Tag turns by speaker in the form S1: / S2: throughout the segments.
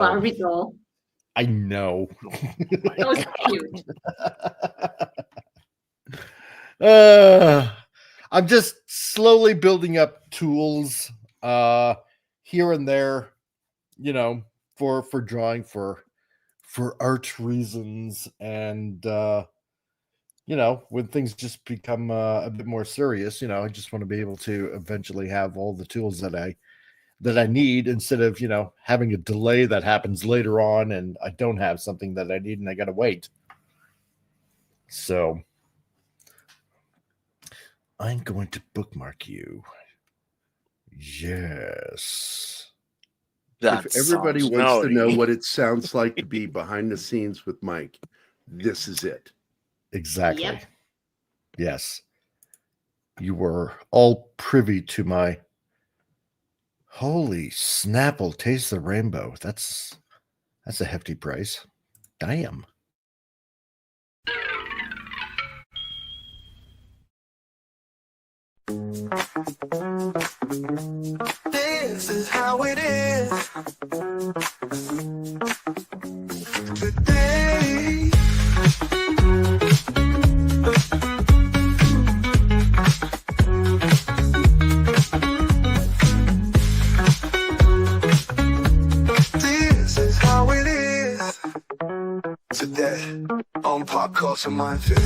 S1: Barbie doll.
S2: I know.
S1: That was cute.
S2: I'm just slowly building up tools here and there, for drawing, for art reasons, and when things just become a bit more serious, I just want to be able to eventually have all the tools that I need, instead of having a delay that happens later on and I don't have something that I need and I gotta wait. So I'm going to bookmark you. Yes.
S3: That
S4: if everybody
S3: sounds
S4: wants to
S3: naughty.
S4: know what it sounds like to be behind the scenes with Mike, this is it.
S2: Exactly.
S1: Yep.
S2: Yes. You were all privy to my holy Snapple Taste the Rainbow. That's a hefty price. Damn.
S5: This is how it is. Today. This is how it is. Today on Pop Culture Minefield.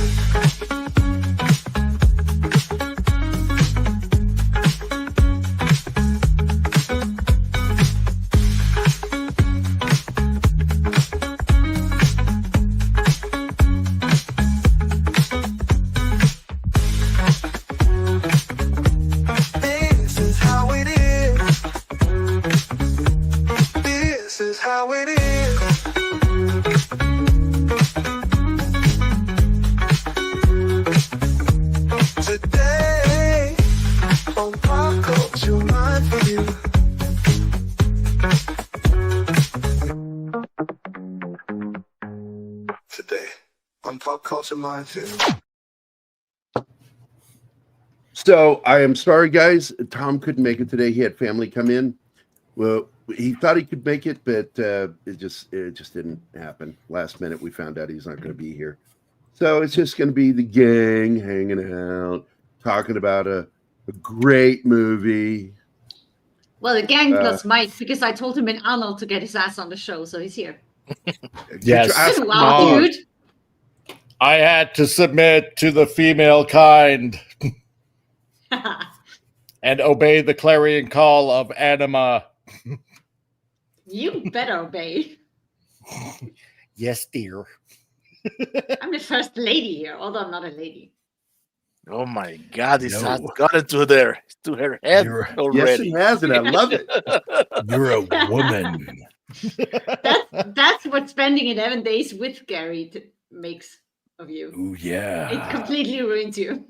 S5: This is how it is. This is how it is. Today on Pop Culture Minefield. Today on Pop Culture Minefield.
S4: So I am sorry, guys. Tom couldn't make it today. He had family come in. Well, he thought he could make it, but it just didn't happen. Last minute, we found out he's not going to be here. So it's just going to be the gang hanging out, talking about a great movie.
S1: Well, the gang plus Mike, because I told him in Arnold to get his ass on the show, so he's here.
S2: Yes.
S4: Ask
S1: Wow,
S4: Mom.
S1: dude.
S2: I had to submit to the female kind and obey the clarion call of anima.
S1: You better obey.
S2: Yes, dear.
S1: I'm the first lady here, although I'm not a lady.
S3: Oh my God, it's
S2: No.
S3: not gotten to her head
S2: You're-
S4: Yes,
S3: already.
S4: he has, and I love it.
S2: You're a woman.
S1: That's what spending 11 days with Gary makes of you.
S2: Ooh,
S1: It
S2: yeah.
S1: completely ruins you.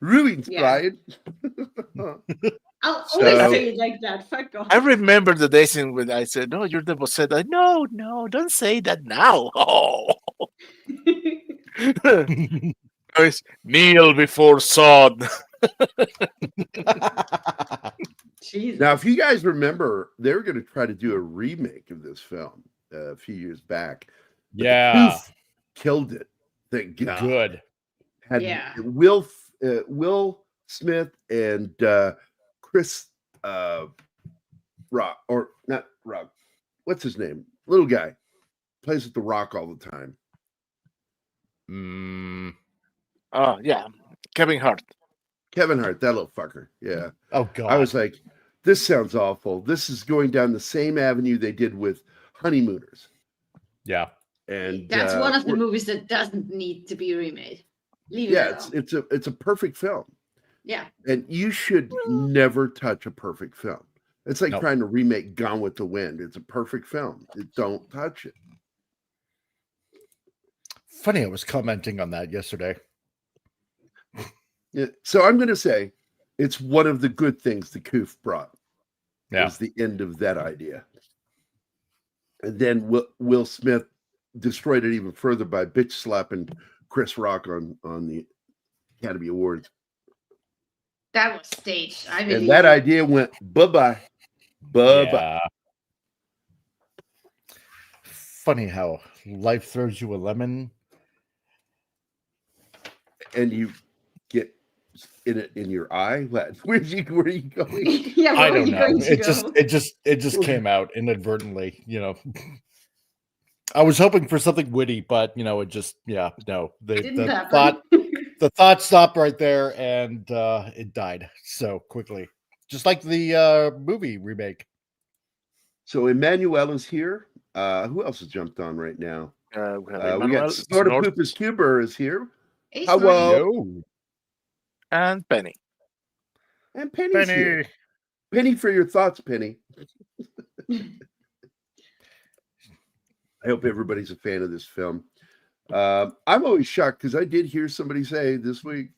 S4: Ruins,
S1: Yeah.
S4: Brian.
S1: I'll
S4: So-
S1: always say it like that. Fuck off.
S3: I remember the days in when I said, "No, you're the boss." No, don't say that now. Oh, Guys, kneel before sod.
S1: Jesus.
S4: Now, if you guys remember, they were going to try to do a remake of this film a few years back. But the
S2: Yeah.
S4: Poof killed it. Thank God.
S2: Good.
S4: Had
S1: Yeah.
S4: Will Smith and Chris Rock, or not Rock. What's his name? Little guy plays with the Rock all the time.
S3: Oh yeah, Kevin Hart.
S4: Kevin Hart, that little fucker. Yeah.
S2: Oh, God.
S4: I was like, this sounds awful. This is going down the same avenue they did with Honeymooners.
S2: Yeah.
S4: And
S1: That's one of the
S4: we're-
S1: movies that doesn't need to be remade. Leave
S4: yeah,
S1: it alone.
S4: it's a perfect film.
S1: Yeah.
S4: And you should never touch a perfect film. It's like
S2: No.
S4: trying to remake Gone with the Wind. It's a perfect film. Don't touch it.
S2: Funny, I was commenting on that yesterday.
S4: Yeah, so I'm going to say it's one of the good things the Coof brought.
S2: Yeah.
S4: Was the end of that idea. And then Will Smith destroyed it even further by bitch slapping Chris Rock on the Academy Awards.
S1: That was staged. I believe
S4: And that
S1: it.
S4: idea went bye-bye. Bye-bye.
S2: Yeah. funny how life throws you a lemon.
S4: And you get in your eye. What? Where are you going?
S1: Yeah, where
S2: I
S1: were
S2: don't
S1: you
S2: know.
S1: going to
S2: It
S1: go?
S2: just came out inadvertently. I was hoping for something witty, but it just no.
S1: Didn't
S2: The
S1: happen.
S2: thought stopped right there, and it died so quickly, just like the movie remake.
S4: So Emmanuel is here. Who else has jumped on right now?
S3: We have
S4: We got
S3: Emmanuel,
S4: Snort
S3: Snort,
S4: Poopus Cuber is here.
S1: Hey,
S4: How
S1: Snorty.
S2: No,
S3: and Penny.
S4: And Penny's here. Penny for your thoughts, Penny. I hope everybody's a fan of this film. I'm always shocked because I did hear somebody say this week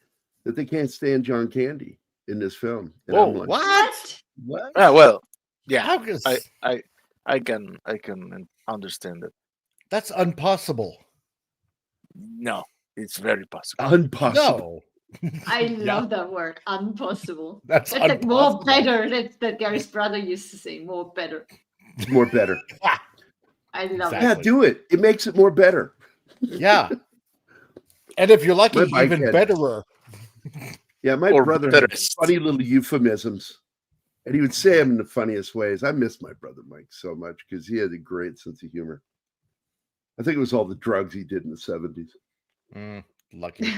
S4: that they can't stand John Candy in this film. And
S3: Whoa,
S4: I'm like,
S1: What?
S2: what?
S3: Well, yeah,
S2: How is
S3: I can understand it.
S2: that's impossible?
S3: No, it's very possible.
S4: impossible.
S2: No,
S1: I
S2: Yeah.
S1: love that word. Impossible.
S2: that's
S1: That's like more
S2: impossible.
S1: better. That Gary's brother used to say. More better.
S4: It's more better.
S1: I love
S2: Exactly.
S4: Yeah, do it. It makes it more better.
S2: Yeah, and if you're lucky,
S4: My bike
S2: even
S4: had-
S2: betterer.
S4: Yeah, my
S3: Or
S4: brother had
S3: betterest.
S4: funny little euphemisms. And he would say them in the funniest ways. I miss my brother Mike so much because he had a great sense of humor. I think it was all the drugs he did in the 70s.
S2: Lucky.
S1: it.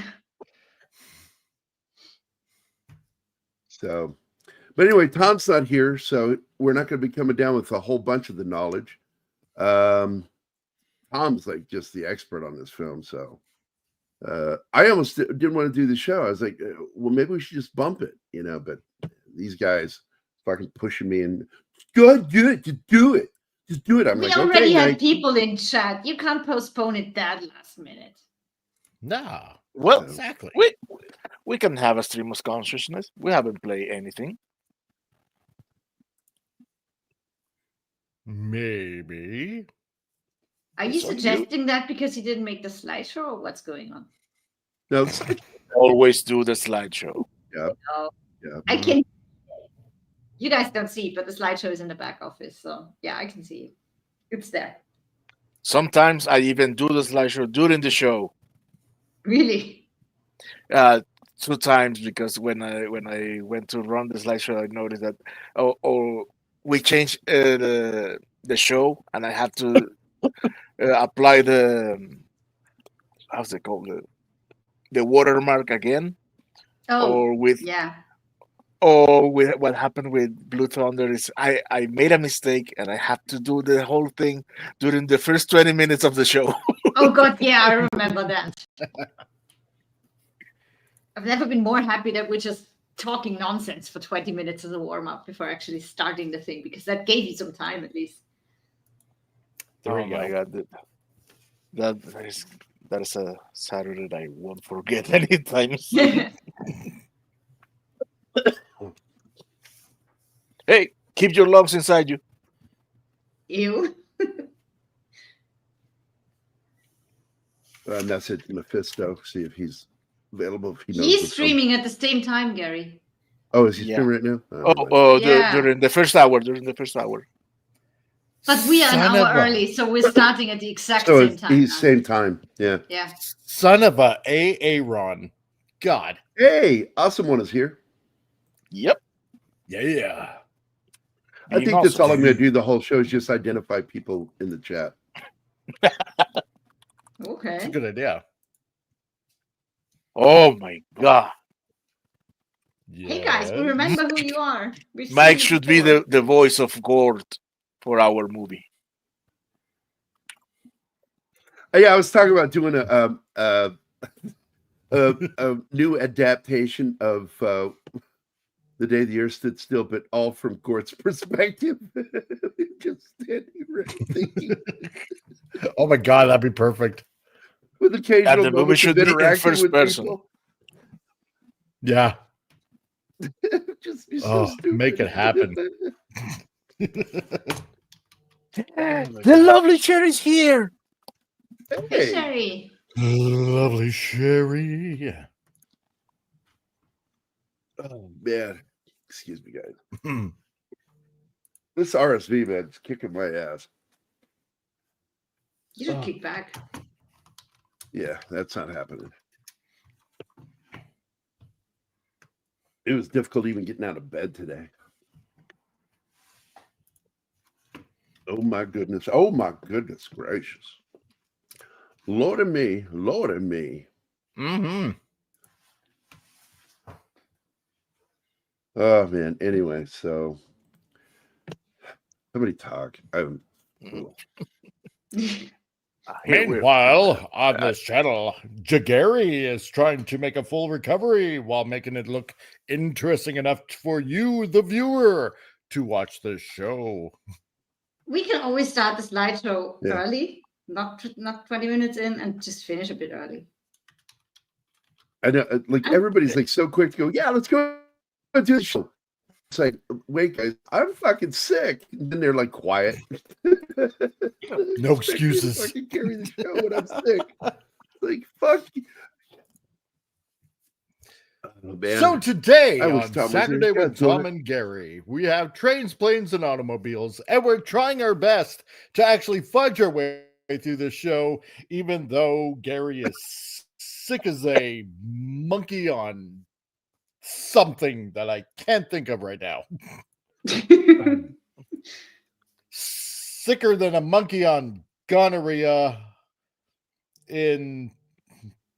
S4: So, but anyway, Tom's not here, so we're not going to be coming down with a whole bunch of the knowledge. Tom's like just the expert on this film, so I almost didn't want to do the show. I was like, well, maybe we should just bump it, but these guys fucking pushing me and go ahead, do it, just do it. Just do it. I'm
S1: We
S4: like,
S1: already
S4: okay,
S1: had
S4: Mike.
S1: people in chat. You can't postpone it that last minute.
S2: No,
S3: Well,
S2: exactly.
S3: we can have a stream of consciousness. We haven't played anything.
S2: Maybe.
S1: Are you
S3: It's on you.
S1: suggesting that because you didn't make the slideshow, or what's going on?
S4: No,
S3: Always do the slideshow.
S1: Oh,
S4: yeah.
S1: I can. You guys don't see it, but the slideshow is in the back office, so yeah, I can see it. It's there.
S3: Sometimes I even do the slideshow during the show.
S1: Really?
S3: 2 times because when I went to run the slideshow, I noticed that we changed the show, and I had to apply the how's it called, the watermark again,
S1: Oh,
S3: or with what happened with Blue Thunder is I made a mistake and I had to do the whole thing during the first 20 minutes of the show.
S1: oh God, yeah, I remember that. I've never been more happy that we're just talking nonsense for 20 minutes as a warm-up before actually starting the thing, because that gave you some time at least.
S2: There
S3: Oh
S2: you
S3: my
S2: go.
S3: God, that is a Saturday I won't forget anytime soon. Hey, keep your lumps inside you.
S1: Ew.
S4: Message Mephisto, see if he's available. If he knows
S1: He's
S4: what's
S1: streaming at the same time, Gary.
S4: Oh, is he
S3: Yeah.
S4: streaming right now?
S1: Yeah.
S3: During the first hour. During the first hour.
S1: But we are an
S2: Son of
S1: hour
S2: a-
S1: early, so we're starting at the exact
S4: So
S1: same time.
S4: he's
S1: now.
S4: same time. Yeah.
S1: Yeah.
S2: Son of a Aaron. God.
S4: Hey, awesome one is here.
S3: Yep.
S2: Yeah.
S4: I
S3: Being
S4: think that's all
S3: awesome.
S4: I'm going to do the whole show is just identify people in the chat.
S2: It's a
S1: Okay.
S2: good idea.
S3: Oh my God.
S1: Hey guys, we
S2: Yes.
S1: remember who you are. We've seen
S3: Mike
S1: you
S3: should be
S1: before.
S3: the voice of Gord for our movie.
S4: Yeah, I was talking about doing a new adaptation of The Day the Earth Stood Still, but all from Gort's perspective. Just standing right thinking,
S2: Oh my God, that'd be perfect.
S4: with occasional
S3: the movie
S4: moments
S3: should
S4: of
S3: be in
S4: interacting
S3: first
S4: with
S3: person.
S4: people.
S2: Yeah.
S4: Just be so
S2: Oh,
S4: stupid.
S2: make it happen.
S3: The lovely Cherry's here.
S1: Hey,
S4: Hey,
S1: Sherry.
S2: Lovely Sherry. Yeah.
S4: oh man, excuse me, guys.
S2: Hmm.
S4: This RSV man is kicking my ass.
S1: You should kick back.
S4: Yeah, that's not happening. It was difficult even getting out of bed today. Oh my goodness. Oh my goodness gracious. Lord of me. Lord of me.
S3: Mm-hmm.
S4: Oh man. Anyway, so somebody talk.
S2: Meanwhile, on this channel, Jagary is trying to make a full recovery while making it look interesting enough for you, the viewer, to watch the show.
S1: We can always start the slideshow
S4: Yeah.
S1: early, not 20 minutes in, and just finish a bit early.
S4: I know, like everybody's like so quick to go, yeah, let's go do the show. It's like, wait, guys, I'm fucking sick. And then they're like quiet.
S2: No excuses.
S4: I can carry the show when I'm sick. Like, fuck you. Oh, man.
S2: So today
S4: I wish
S2: on
S4: Tom was
S2: Saturday
S4: here.
S2: with
S4: Yeah,
S2: Tom and Gary, we have trains, planes, and automobiles, and we're trying our best to actually fudge our way through the show, even though Gary is sick as a monkey on something that I can't think of right now. Sicker than a monkey on gonorrhea in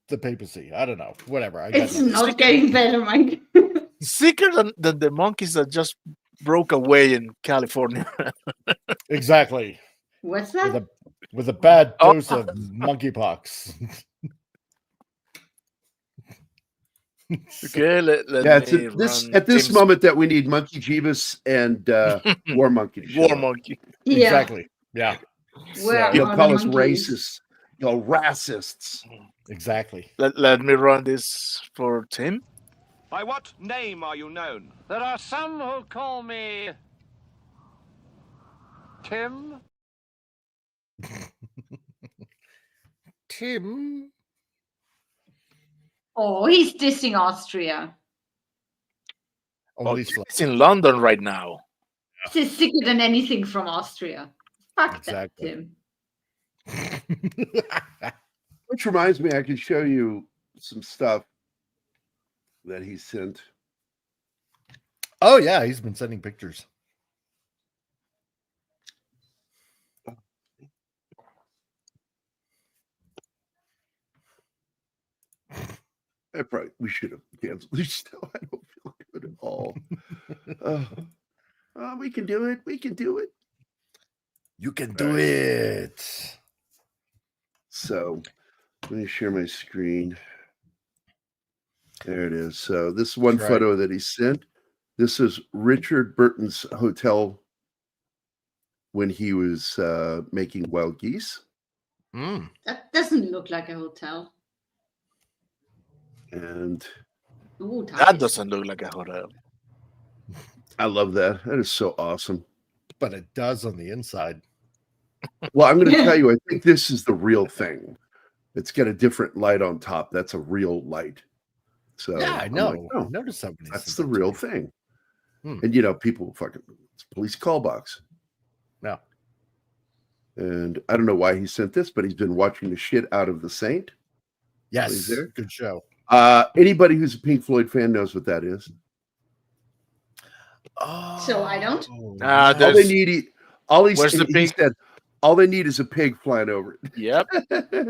S2: the papacy. I don't know. Whatever. I got
S1: It's
S2: nothing.
S1: not getting better, Mike.
S3: Sicker than the monkeys that just broke away in California.
S2: Exactly.
S1: What's that?
S2: With a bad
S3: Oh.
S2: dose of monkeypox.
S3: Okay, let
S4: Yeah, it's
S3: me
S4: at this
S3: run
S4: Tim's
S3: Tim's
S4: moment that we need Monkey Jeebus and War Monkey to show
S3: War
S4: up.
S3: Monkey.
S1: Yeah.
S2: Exactly. Yeah.
S1: Where
S4: He'll
S1: are
S4: call
S1: the
S4: us
S1: monkeys?
S4: racist. Y'all racists.
S2: Exactly.
S3: Let me run this for Tim.
S6: By what name are you known?
S7: There are some who call me Tim.
S2: Tim.
S1: Oh, he's dissing Austria.
S2: Only
S3: It's in London right now.
S1: This is sicker than anything from Austria. Fuck
S2: Exactly.
S1: that, Tim.
S4: Which reminds me, I can show you some stuff that he sent.
S2: Oh yeah, he's been sending pictures.
S4: We should have canceled this show. I don't feel good at all. We can do it. We can do it.
S2: You can do it.
S4: So let me share my screen. There it is. So this one
S2: That's right.
S4: photo that he sent. This is Richard Burton's hotel when he was making Wild Geese.
S2: Mm.
S1: That doesn't look like a hotel.
S4: And
S1: Ooh,
S3: That
S1: tight.
S3: doesn't look like a hotel.
S4: I love that. That is so awesome.
S2: But it does on the inside.
S4: Well, I'm going to tell you, I think this is the real thing. It's got a different light on top. That's a real light. So
S2: Yeah, I
S4: I'm
S2: know.
S4: like, oh,
S2: I noticed somebody.
S4: that's the real thing.
S2: Hmm.
S4: And, you know, people fucking, it's a police call box.
S2: No.
S4: And I don't know why he sent this, but he's been watching the shit out of The Saint.
S2: Yes.
S4: He's there.
S2: Good show.
S4: Anybody who's a Pink Floyd fan knows what that is.
S2: Oh.
S1: So I don't?
S3: Ah,
S4: All they need,
S3: Where's the
S4: he
S3: pig?
S4: said, all they need is a pig flying over it.
S3: Yep.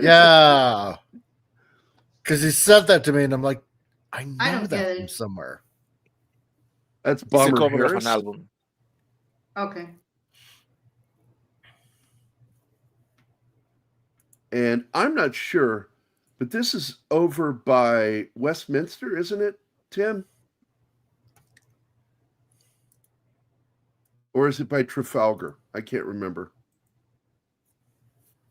S2: Yeah. Because he said that to me, and I'm like, I know
S1: don't get
S2: that from
S1: it.
S2: somewhere.
S4: That's
S3: It's a
S4: Bomber
S3: cover of
S4: Harris.
S3: an album.
S1: Okay.
S4: And I'm not sure, but this is over by Westminster, isn't it, Tim? Or is it by Trafalgar? I can't remember.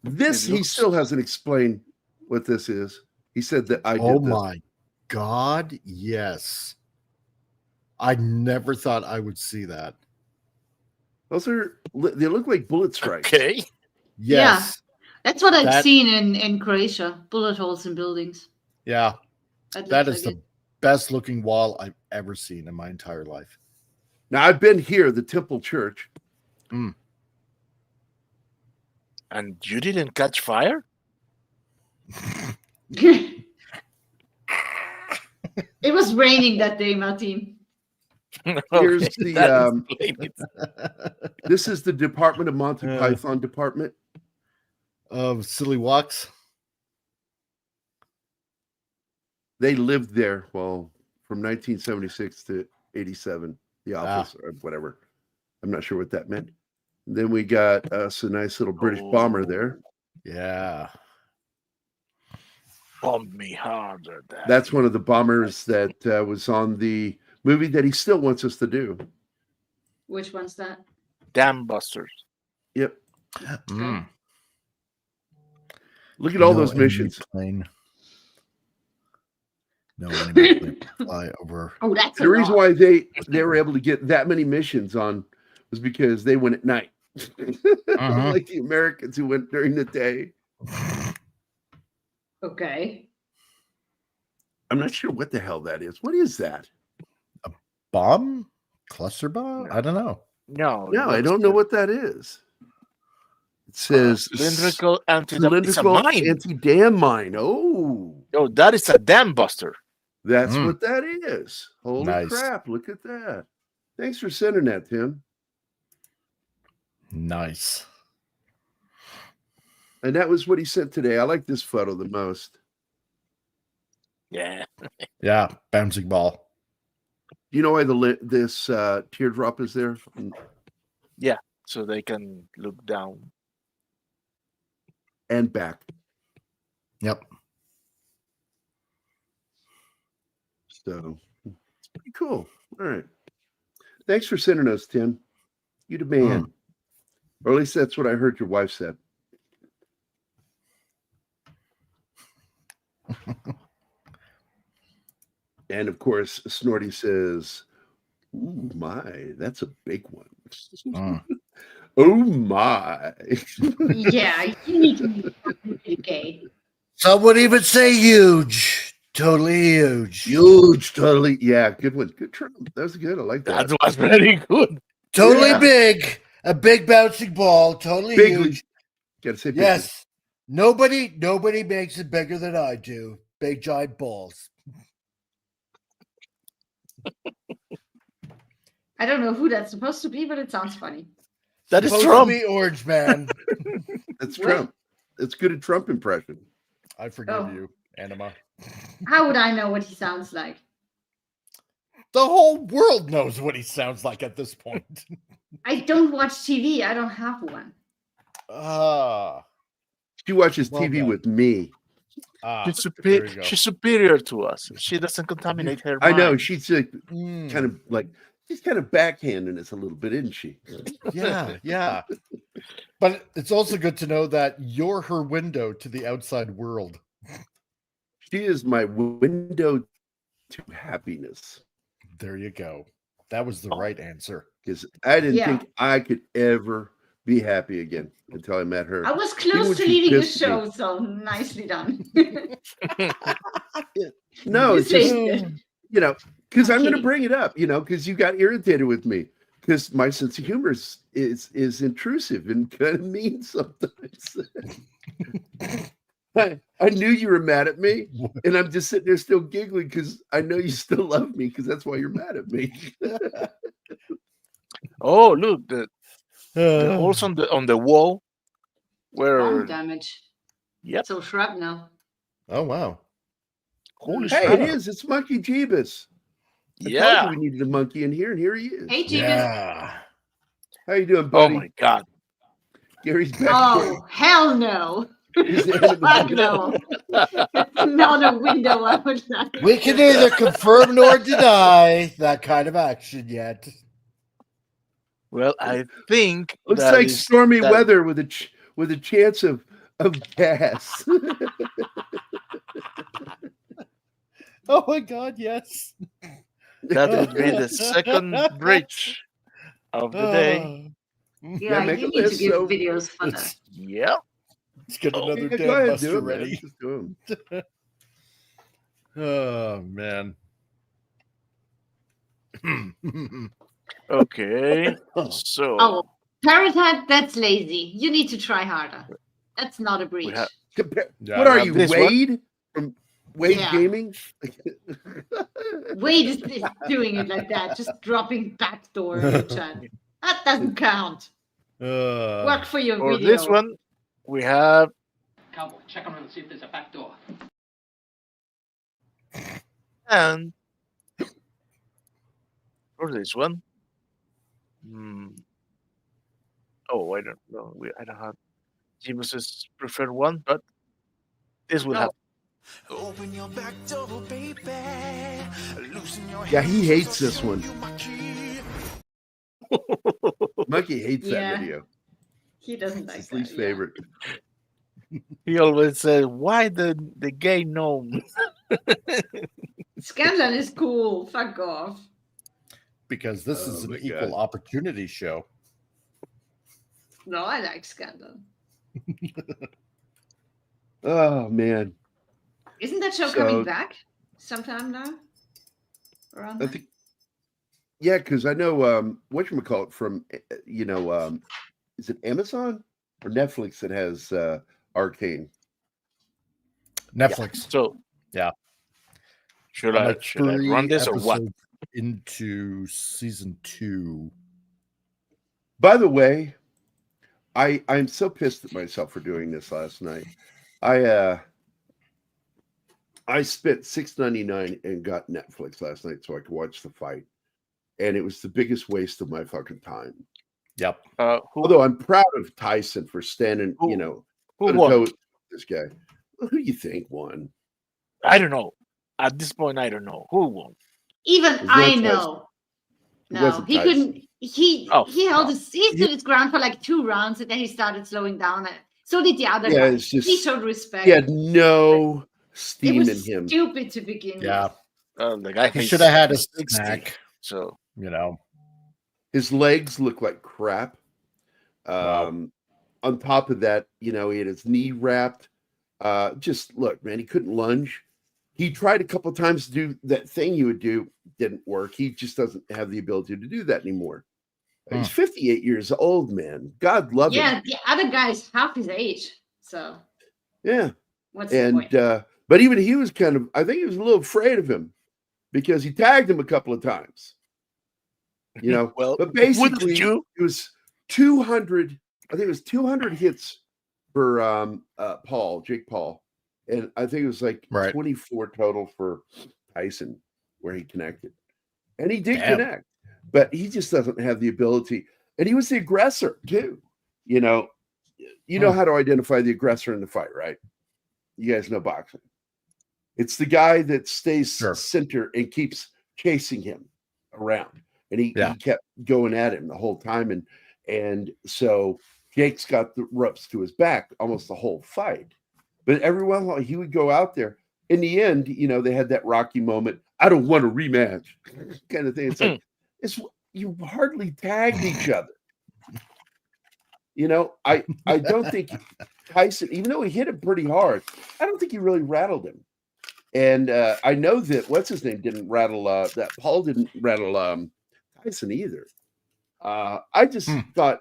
S4: This,
S3: It
S4: he
S3: looks-
S4: still hasn't explained what this is. He said that I
S2: Oh
S4: did this.
S2: my God, yes. I never thought I would see that.
S4: Those are, they look like bullet strikes.
S3: Okay.
S2: Yes.
S1: That's what I've
S2: That-
S1: seen in Croatia. Bullet holes in buildings.
S2: Yeah.
S1: That
S2: That
S1: looks
S2: is
S1: like
S2: the best looking wall I've ever seen in my entire life.
S4: Now, I've been here, the Temple Church.
S3: And you didn't catch fire?
S1: It was raining that day, Martin.
S4: Here's
S3: Okay,
S4: the,
S3: that explains it.
S4: This is the Department of Monty
S2: Yeah.
S4: Python department.
S2: Of silly walks.
S4: They lived there, well, from 1976 to 87, the office or whatever. I'm not sure what that meant. Then we got us a nice little British bomber there.
S2: Yeah.
S3: Bomb me harder. Daddy.
S4: That's one of the bombers that was on the movie that he still wants us to do.
S1: Which one's that?
S3: Dam Busters.
S4: Yep.
S2: Mm.
S4: Look at all
S2: No
S4: those
S2: enemy
S4: missions.
S2: plane. No enemy plane will fly over.
S1: Oh, that's
S4: The reason why they were able to get that many missions on was because they went at night. Like the Americans who went during the day.
S1: Okay.
S4: I'm not sure what the hell that is. What is that?
S2: Bomb? Cluster bomb? I don't know.
S3: No,
S4: No, I don't know what that is. It says
S3: cylindrical
S4: cylindrical
S3: mine.
S4: anti-dam mine. Oh,
S3: Oh, that is a dam buster.
S4: that's what that is. Holy
S2: Nice.
S4: crap. Look at that. Thanks for sending that, Tim.
S2: Nice.
S4: And that was what he sent today. I like this photo the most.
S3: Yeah.
S2: Yeah, bouncing ball.
S4: Do you know why this teardrop is there?
S3: So they can look down.
S4: And back.
S2: Yep.
S4: So it's pretty cool. All right. Thanks for sending us, Tim. You the man. Or at least that's what I heard your wife said. And of course, Snorty says, "Ooh, my, that's a big one." Oh my.
S1: Yeah, you need to be pretty gay.
S2: Some would even say huge. Totally huge.
S4: Huge, totally. Yeah, good one. Good trim. That was good. I like that.
S3: That was very good.
S2: Totally
S4: Yeah.
S2: big. A big bouncing ball. Totally
S4: Big.
S2: huge.
S4: Gotta say big.
S2: Yes. Nobody makes it bigger than I do. Big giant balls.
S1: I don't know who that's supposed to be, but it sounds funny.
S3: That is
S2: Supposed to
S3: Trump.
S2: be Orange Man.
S4: That's
S1: What?
S4: Trump. It's good at Trump impression.
S2: I forgive
S1: Oh.
S2: you, Anima.
S1: How would I know what he sounds like?
S2: The whole world knows what he sounds like at this point.
S1: I don't watch TV. I don't have one.
S4: She watches
S2: Well
S4: TV
S2: done.
S4: with me.
S2: There you go.
S3: She's superior to us. She doesn't contaminate her
S4: I know.
S3: mind.
S4: She's like,
S2: Mm.
S4: kind of like, she's kind of backhanding us a little bit, isn't she?
S2: Yeah. But it's also good to know that you're her window to the outside world.
S4: She is my window to happiness.
S2: There you go. That was the right answer.
S4: Because I didn't
S1: Yeah.
S4: think I could ever be happy again until I met her.
S1: I was
S4: Even
S1: close
S4: when
S1: to
S4: she
S1: leaving the
S4: pissed me.
S1: show, so nicely done.
S4: No,
S1: You
S4: it's just,
S1: saved it.
S4: you know, because I'm going to
S1: kidding.
S4: bring it up, you know, because you got irritated with me. Because my sense of humor is intrusive and kind of mean sometimes. I knew you were mad at me, and I'm just sitting there still giggling because I know you still love me because that's why you're mad at me.
S3: Oh, look, the holes on the wall where
S1: Bomb damage.
S3: Yep.
S1: So shrapnel.
S2: Oh, wow.
S3: holy
S4: Hey,
S3: shit.
S4: it is. It's Monkey Jeebus. I told
S3: Yeah.
S4: you we needed a monkey in here, and here he is.
S1: Hey, Jeebus.
S2: Yeah.
S4: How you doing,
S3: Oh
S4: buddy?
S3: my god.
S4: Gary's back.
S1: Oh, hell no.
S4: He's the
S1: Fuck
S4: enemy.
S1: no. It's not a window I would like.
S2: We can neither confirm nor deny that kind of action yet.
S3: Well, I think
S4: Looks
S3: that
S4: like
S3: is-
S4: stormy
S3: that-
S4: weather with a chance of gas.
S2: Oh my God, yes.
S3: that would be the second bridge of the day.
S1: Yeah,
S4: make
S1: you
S4: a
S1: need to
S4: list,
S1: give
S4: so
S1: videos for that.
S2: Let's,
S3: Yeah.
S2: let's get
S3: Oh,
S2: another
S4: Yeah, go
S2: damn
S4: ahead,
S2: buster
S4: do it, man.
S2: ready.
S4: Just do 'em.
S2: Oh man.
S3: Okay. So
S1: Oh, Parrot Hat, that's lazy. You need to try harder. That's not a breach.
S3: have-
S2: Yeah,
S4: What are
S2: that-
S4: you,
S3: this one-
S4: Wade from Wade
S1: Yeah.
S4: Gaming?
S1: Wade is doing it like that, just dropping backdoor in the chat. That doesn't count. Work for your
S3: For
S1: video.
S3: this one, we have
S7: Cowboy, check around and see if there's a back door.
S3: and for this one. Oh, I don't know. I don't have Jamus's preferred one, but this will
S1: Oh.
S3: have.
S5: Open your back door, baby. Loosen your
S4: Yeah, he
S5: hands,
S4: hates
S5: I'll
S4: this
S5: show
S4: one.
S5: you my key.
S4: Monkey hates
S1: Yeah.
S4: that video.
S1: He doesn't
S4: It's
S1: like
S4: his
S1: that.
S4: least
S1: yeah.
S4: favorite.
S3: He always says, "Why the gay gnome?"
S1: Scanlan is cool. Fuck off.
S2: because this
S4: Oh
S2: is an
S4: my
S2: equal
S4: God.
S2: opportunity show.
S1: No, I like Scanlan.
S4: Oh man,
S1: Isn't that show
S4: So-
S1: coming back sometime now? Around
S4: I
S1: there?
S4: think. Yeah, because I know whatchamacallit from is it Amazon or Netflix that has Arcane?
S2: Netflix.
S3: So
S2: Yeah.
S3: should
S2: I'm
S3: I
S2: like
S3: should I
S2: 3
S3: run this or what?
S2: episodes into season 2.
S4: By the way, I'm so pissed at myself for doing this last night. I spent $6.99 and got Netflix last night so I could watch the fight, and it was the biggest waste of my fucking time.
S2: Yep.
S3: Who
S4: Although I'm proud of Tyson for standing,
S3: Who- who
S4: toe-to-toe
S3: won?
S4: with this guy. Who do you think won?
S3: I don't know. At this point, I don't know who won.
S1: Even
S4: It's not
S1: I
S4: Tyson.
S1: know.
S4: It
S1: No,
S4: wasn't
S1: he
S4: Tyson.
S1: couldn't. He
S3: Oh,
S1: held
S3: no.
S1: he stood his ground for like 2 rounds, and then he started slowing down. And so did the other
S4: Yeah,
S1: guy.
S4: it's just-
S1: He showed respect.
S4: He had no
S1: It
S4: steam in
S1: was
S4: him.
S1: stupid to begin
S2: Yeah.
S1: with.
S3: The guy
S2: He
S3: faced
S2: should have had a
S3: 60,
S2: snack,
S3: So
S2: you know.
S4: His legs look like crap.
S2: Wow.
S4: On top of that, he had his knee wrapped. Just look, man, he couldn't lunge. He tried a couple of times to do that thing you would do, didn't work. He just doesn't have the ability to do that anymore. He's 58 years old, man. God love
S1: Yeah,
S4: him.
S1: the other guy is half his age. So
S4: Yeah.
S1: what's the
S4: And
S1: point?
S4: but even he was I think he was a little afraid of him because he tagged him a couple of times.
S3: well,
S4: But
S3: wouldn't
S4: basically
S3: you?
S4: it was 200, I think it was 200 hits for Jake Paul. And I think it was like
S2: Right.
S4: 24 total for Tyson where he connected. And he did
S2: Damn.
S4: connect, but he just doesn't have the ability. And he was the aggressor too. You know how to identify the aggressor in the fight, right? You guys know boxing. It's the guy that stays
S2: Sure.
S4: center and keeps chasing him around. And he
S2: Yeah.
S4: kept going at him the whole time. And so Jake's got the ropes to his back almost the whole fight. But every once in a while, he would go out there. In the end, they had that Rocky moment. I don't want a rematch kind of thing. It's like, you hardly tagged each other. I don't think Tyson, even though he hit him pretty hard, I don't think he really rattled him. And I know that what's his name didn't rattle that Paul didn't rattle Tyson either. I just thought,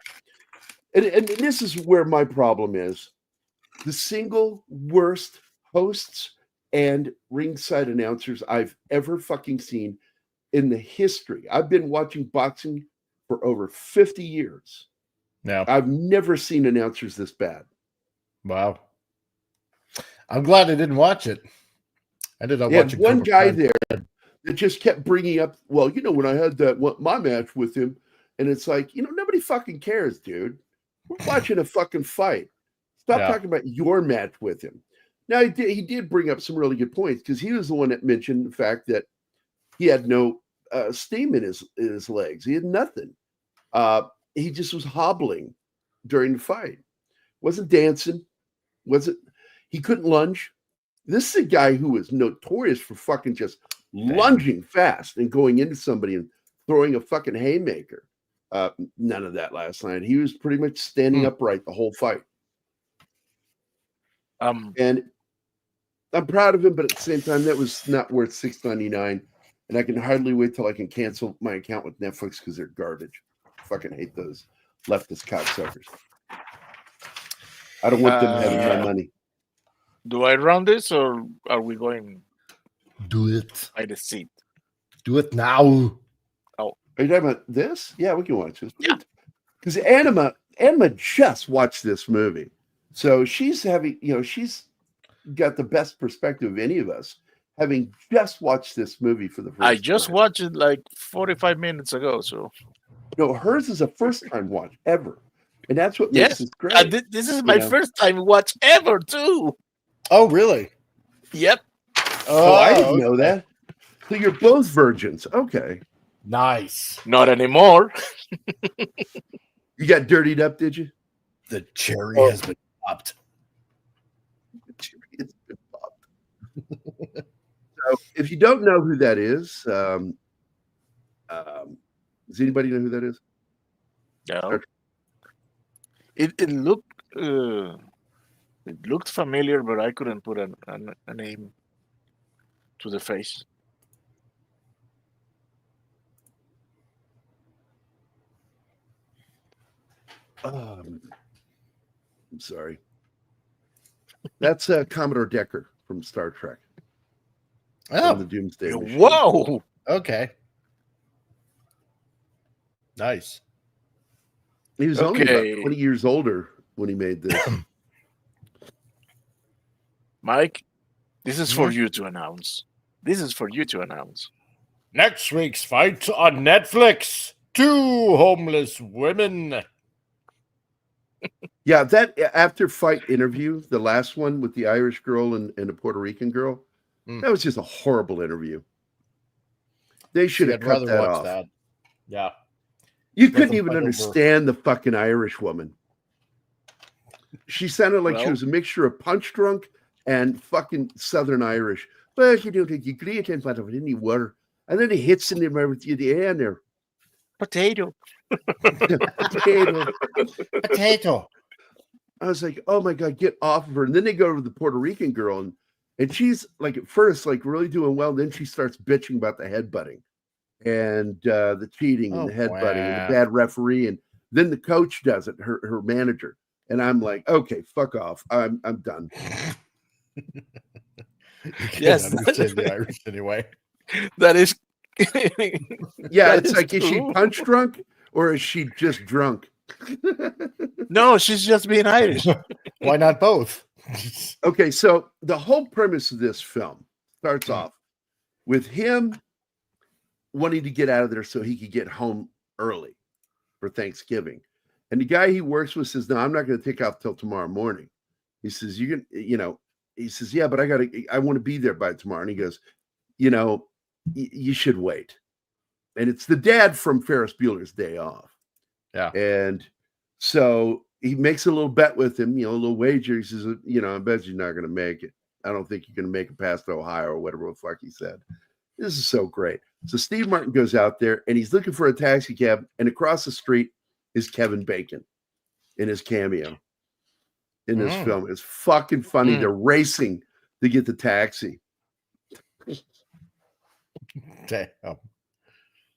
S4: and this is where my problem is: the single worst hosts and ringside announcers I've ever fucking seen in the history. I've been watching boxing for over 50 years.
S2: Yeah.
S4: I've never seen announcers this bad.
S2: Wow. I'm glad I didn't watch it. I did not
S4: They had
S2: watch
S4: one guy there that just kept bringing up, well, when I had my match with him, and it's like, nobody fucking cares, dude. We're watching a fucking fight. Stop talking about your match with him. Now, he did bring up some really good points because he was the one that mentioned the fact that he had no steam in his legs. He had nothing. He just was hobbling during the fight. Wasn't dancing. He couldn't lunge. This is a guy who is notorious for fucking just lunging fast and going into somebody and throwing a fucking haymaker. None of that last night. He was pretty much standing upright the whole fight. And I'm proud of him, but at the same time, that was not worth $6.99. And I can hardly wait till I can cancel my account with Netflix because they're garbage. I fucking hate those leftist cocksuckers. I don't want them having my money.
S3: Do I run this or are we going
S2: Do it.
S3: by the seat?
S2: Do it now.
S4: Are you talking about this? Yeah, we can watch this.
S3: Yeah.
S4: Because Anima just watched this movie. So she's having, she's got the best perspective of any of us, having just watched this movie for the first time.
S3: I just watched it like 45 minutes ago. So
S4: No, hers is a first time watch ever. And that's what makes this great.
S3: This is my first time watch ever too.
S2: Oh, really?
S3: Yep.
S4: Oh, I didn't know that. So you're both virgins. Okay.
S2: Nice.
S3: Not anymore.
S4: You got dirtied up, did you?
S2: The cherry has been popped.
S4: It's been popped. So if you don't know who that is, does anybody know who that is?
S3: No. It looked familiar, but I couldn't put a name to the face.
S4: I'm sorry. That's Commodore Decker from Star Trek.
S2: Oh,
S4: the Doomsday Machine.
S3: Whoa!
S2: Okay. Nice.
S4: He was only about 20 years older when he made this.
S3: Mike, this is for you to announce. This is for you to announce.
S2: Next week's fight on Netflix. 2 homeless women.
S4: Yeah, that after fight interview, the last one with the Irish girl and the Puerto Rican girl, that was just a horrible interview. They should have cut that off.
S2: That. Yeah.
S4: You couldn't even understand the fucking Irish woman. She sounded like she was a mixture of punch drunk and fucking Southern Irish. Well, you don't think you great and whatever, didn't you were? And then he hits in there with you the end there.
S3: Potato.
S2: Potato.
S4: I was like, oh my God, get off of her. And then they go to the Puerto Rican girl and she's like at first like really doing well. Then she starts bitching about the headbutting and the cheating and the headbutting and the bad referee. And then the coach does it, her manager. And I'm like, okay, fuck off. I'm done.
S2: Yes, understand the Irish anyway.
S3: That is.
S4: Yeah, it's like, is she punch drunk or is she just drunk?
S3: No, she's just being Irish.
S2: Why not both?
S4: Okay, so the whole premise of this film starts off with him wanting to get out of there so he could get home early for Thanksgiving. And the guy he works with says, no, I'm not going to take off till tomorrow morning. He says, he says, yeah, but I want to be there by tomorrow. And he goes, you should wait. And it's the dad from Ferris Bueller's Day Off.
S2: Yeah.
S4: And so he makes a little bet with him, a little wager. He says, I bet you're not going to make it. I don't think you're going to make it past Ohio or whatever the fuck he said. This is so great. So Steve Martin goes out there and he's looking for a taxi cab. And across the street is Kevin Bacon in his cameo in this film. It's fucking funny. They're racing to get the taxi.
S2: Damn.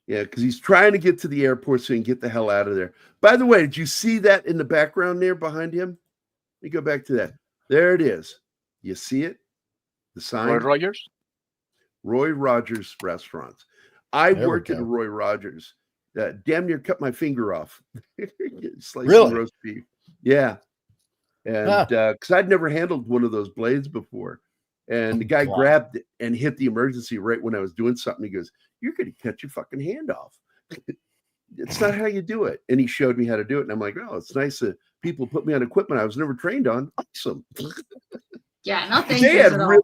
S4: Yeah, because he's trying to get to the airport so he can get the hell out of there. By the way, did you see that in the background there behind him? Let me go back to that. There it is. You see it? The sign? Roy Rogers Restaurants. I worked at a Roy Rogers. Damn near cut my finger off. Slicing roast beef. Yeah. And because I'd never handled one of those blades before. And the guy grabbed it and hit the emergency right when I was doing something. He goes, you're going to cut your fucking hand off. It's not how you do it. And he showed me how to do it. And I'm like, oh, it's nice that people put me on equipment I was never trained on. Awesome.
S1: Yeah, no thank
S4: They
S1: you
S4: had
S1: at all.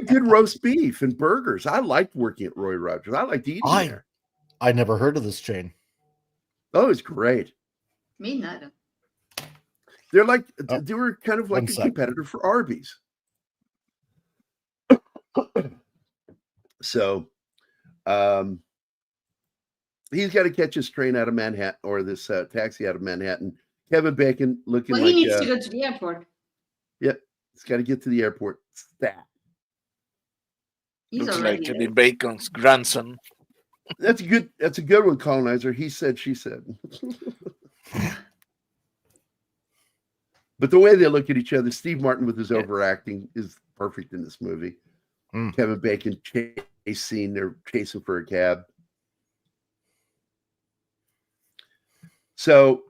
S4: good roast beef and burgers. I liked working at Roy Rogers. I liked eating there.
S2: I never heard of this chain.
S4: Oh, it's great.
S1: Me neither.
S4: They're like, they were kind of like a competitor for Arby's. So he's got to catch his train out of Manhattan or this taxi out of Manhattan. Kevin Bacon looking
S1: he needs to go to the airport.
S4: Yep. He's got to get to the airport. Stat.
S1: He's
S3: Looks
S1: already
S3: like
S1: there.
S3: Kevin Bacon's grandson.
S4: That's a good one, colonizer. He said, she said. But the way they look at each other, Steve Martin with his overacting is perfect in this movie. Kevin Bacon chase scene, they're chasing for a cab. So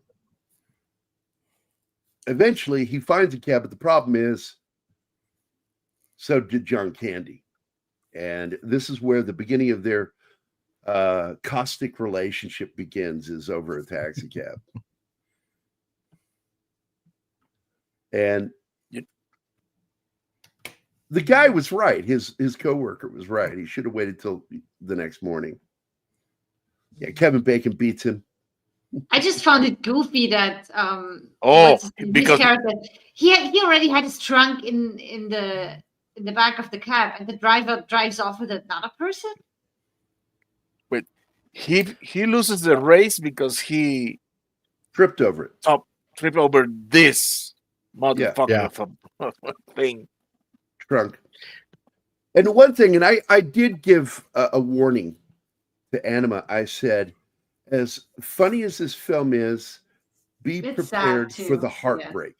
S4: eventually he finds a cab, but the problem is, so did John Candy. And this is where the beginning of their caustic relationship begins, is over a taxi cab. And the guy was right. His coworker was right. He should have waited till the next morning. Yeah, Kevin Bacon beats him.
S1: I just found it goofy that
S3: because
S1: his character, he already had his trunk in the back of the cab, and the driver drives off with another person.
S3: Wait, he loses the race because he
S4: tripped over it.
S3: Tripped over this motherfucker of a thing.
S4: Trunk. And one thing, and I did give a warning to Anima. I said, as funny as this film is, be prepared for the heartbreak.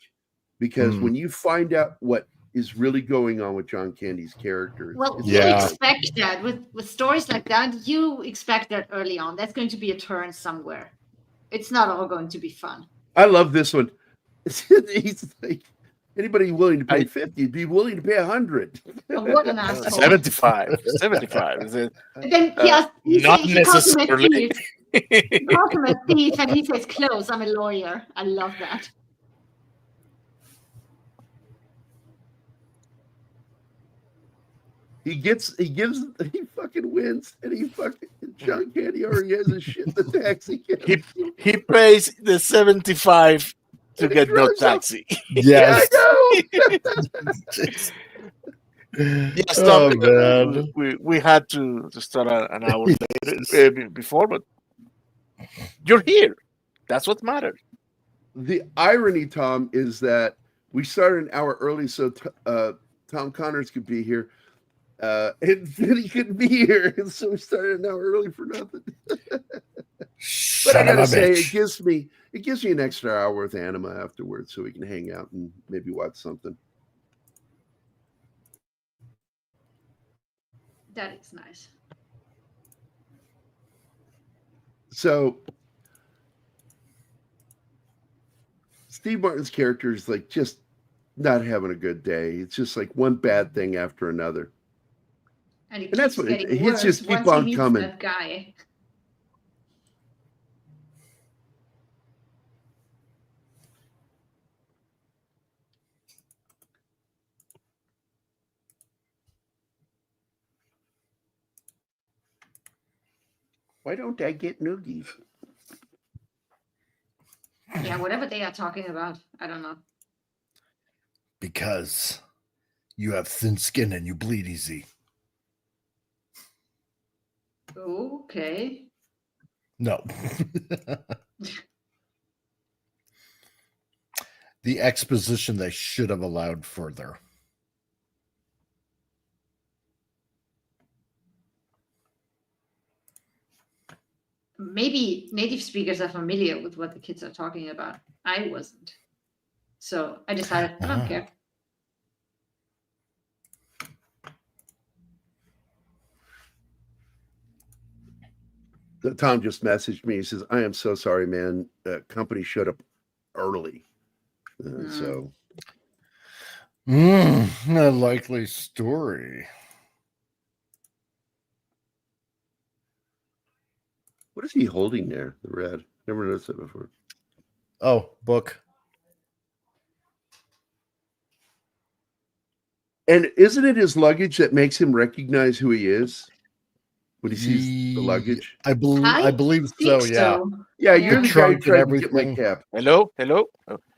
S4: Because when you find out what is really going on with John Candy's character.
S1: Well, you expect that. With stories like that, you expect that early on. That's going to be a turn somewhere. It's not all going to be fun.
S4: I love this one. He's like, anybody willing to pay 50, be willing to pay 100.
S1: Oh, what an asshole.
S3: 75. 75. Is it?
S1: And then he calls him a thief. He calls him a thief, and he says, "Close. I'm a lawyer." I love that.
S4: He fucking wins, and John Candy already has his shit in the taxi cab.
S3: He pays the 75 to get no taxi.
S2: Yes.
S4: I know.
S3: Yes, Tom, we had to start an hour later before, but you're here. That's what matters.
S4: The irony, Tom, is that we started an hour early so Tom Connors could be here. And then he couldn't be here, and so we started an hour early for nothing. But I gotta say, it gives me an extra hour with Anima afterwards, so we can hang out and maybe watch something.
S1: That is nice.
S4: So Steve Martin's character is like just not having a good day. It's just like one bad thing after another.
S1: And
S4: that's what
S1: it's
S4: just keep on coming.
S1: That guy.
S4: Why don't I get noogies?
S1: Yeah, whatever they are talking about, I don't know.
S2: Because you have thin skin and you bleed easy.
S1: Okay.
S2: No. The exposition they should have allowed further.
S1: Maybe native speakers are familiar with what the kids are talking about. I wasn't. So I decided I don't care.
S4: Tom just messaged me. He says, "I am so sorry, man. Company showed up early." So,
S2: a likely story.
S4: what is he holding there? The red. Never noticed that before.
S2: Oh, book.
S4: And isn't it his luggage that makes him recognize who he is when he sees the luggage?
S2: I believe so. Yeah.
S4: Yeah, you're the guy who
S2: trunk and
S4: tried to get my
S2: everything.
S4: cap.
S3: Hello?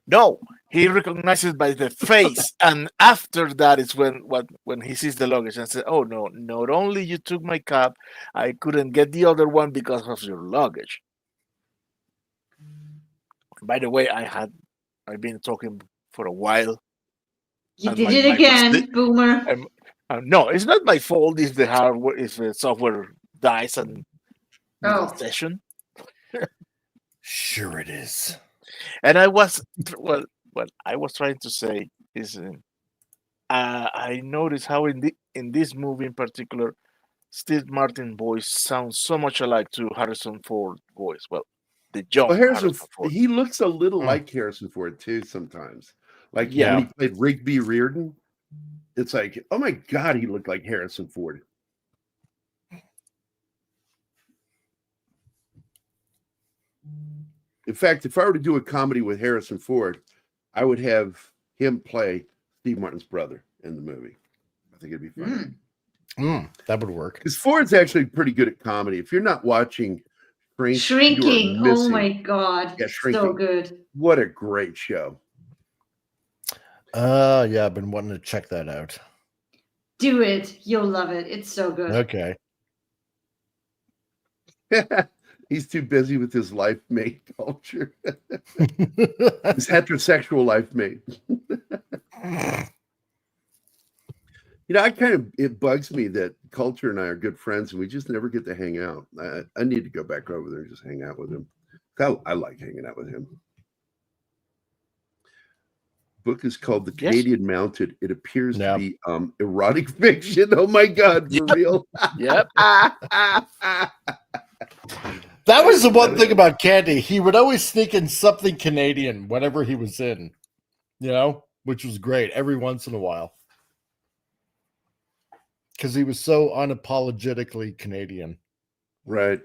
S3: No, he recognizes by the face, and after that is when he sees the luggage and says, "Oh no! Not only you took my cap, I couldn't get the other one because of your luggage." By the way, I've been talking for a while.
S1: You did it again, boomer.
S3: No, it's not my fault. If the hardware, if the software dies and session.
S2: Sure it is.
S3: And I was what I was trying to say is, I noticed how in this movie in particular, Steve Martin voice sounds so much alike to Harrison Ford voice. Well, the young
S4: Well,
S3: Harrison Ford.
S4: he looks a little
S2: Mm.
S4: like Harrison Ford too sometimes. Like
S3: Yeah.
S4: when he played Rigby Riordan, it's like, oh my God, he looked like Harrison Ford. In fact, if I were to do a comedy with Harrison Ford, I would have him play Steve Martin's brother in the movie. I think it'd be funny.
S2: That would work.
S4: Because Ford's actually pretty good at comedy. If you're not watching Shrink,
S1: Shrinking.
S4: you are
S1: Oh
S4: missing.
S1: my God.
S4: Yeah,
S1: So
S4: Shrinking.
S1: good.
S4: What a great show.
S2: Yeah, I've been wanting to check that out.
S1: Do it. You'll love it. It's so good.
S2: Okay.
S4: He's too busy with his life mate culture. His heterosexual life mate. It bugs me that Culture and I are good friends and we just never get to hang out. I need to go back over there and just hang out with him. I like hanging out with him. Book is called The Canadian Mounted. It appears to be erotic fiction. Oh my God, for real.
S3: Yep.
S2: That was the one thing about Candy. He would always sneak in something Canadian whenever he was in, which was great every once in a while. Because he was so unapologetically Canadian.
S4: Right.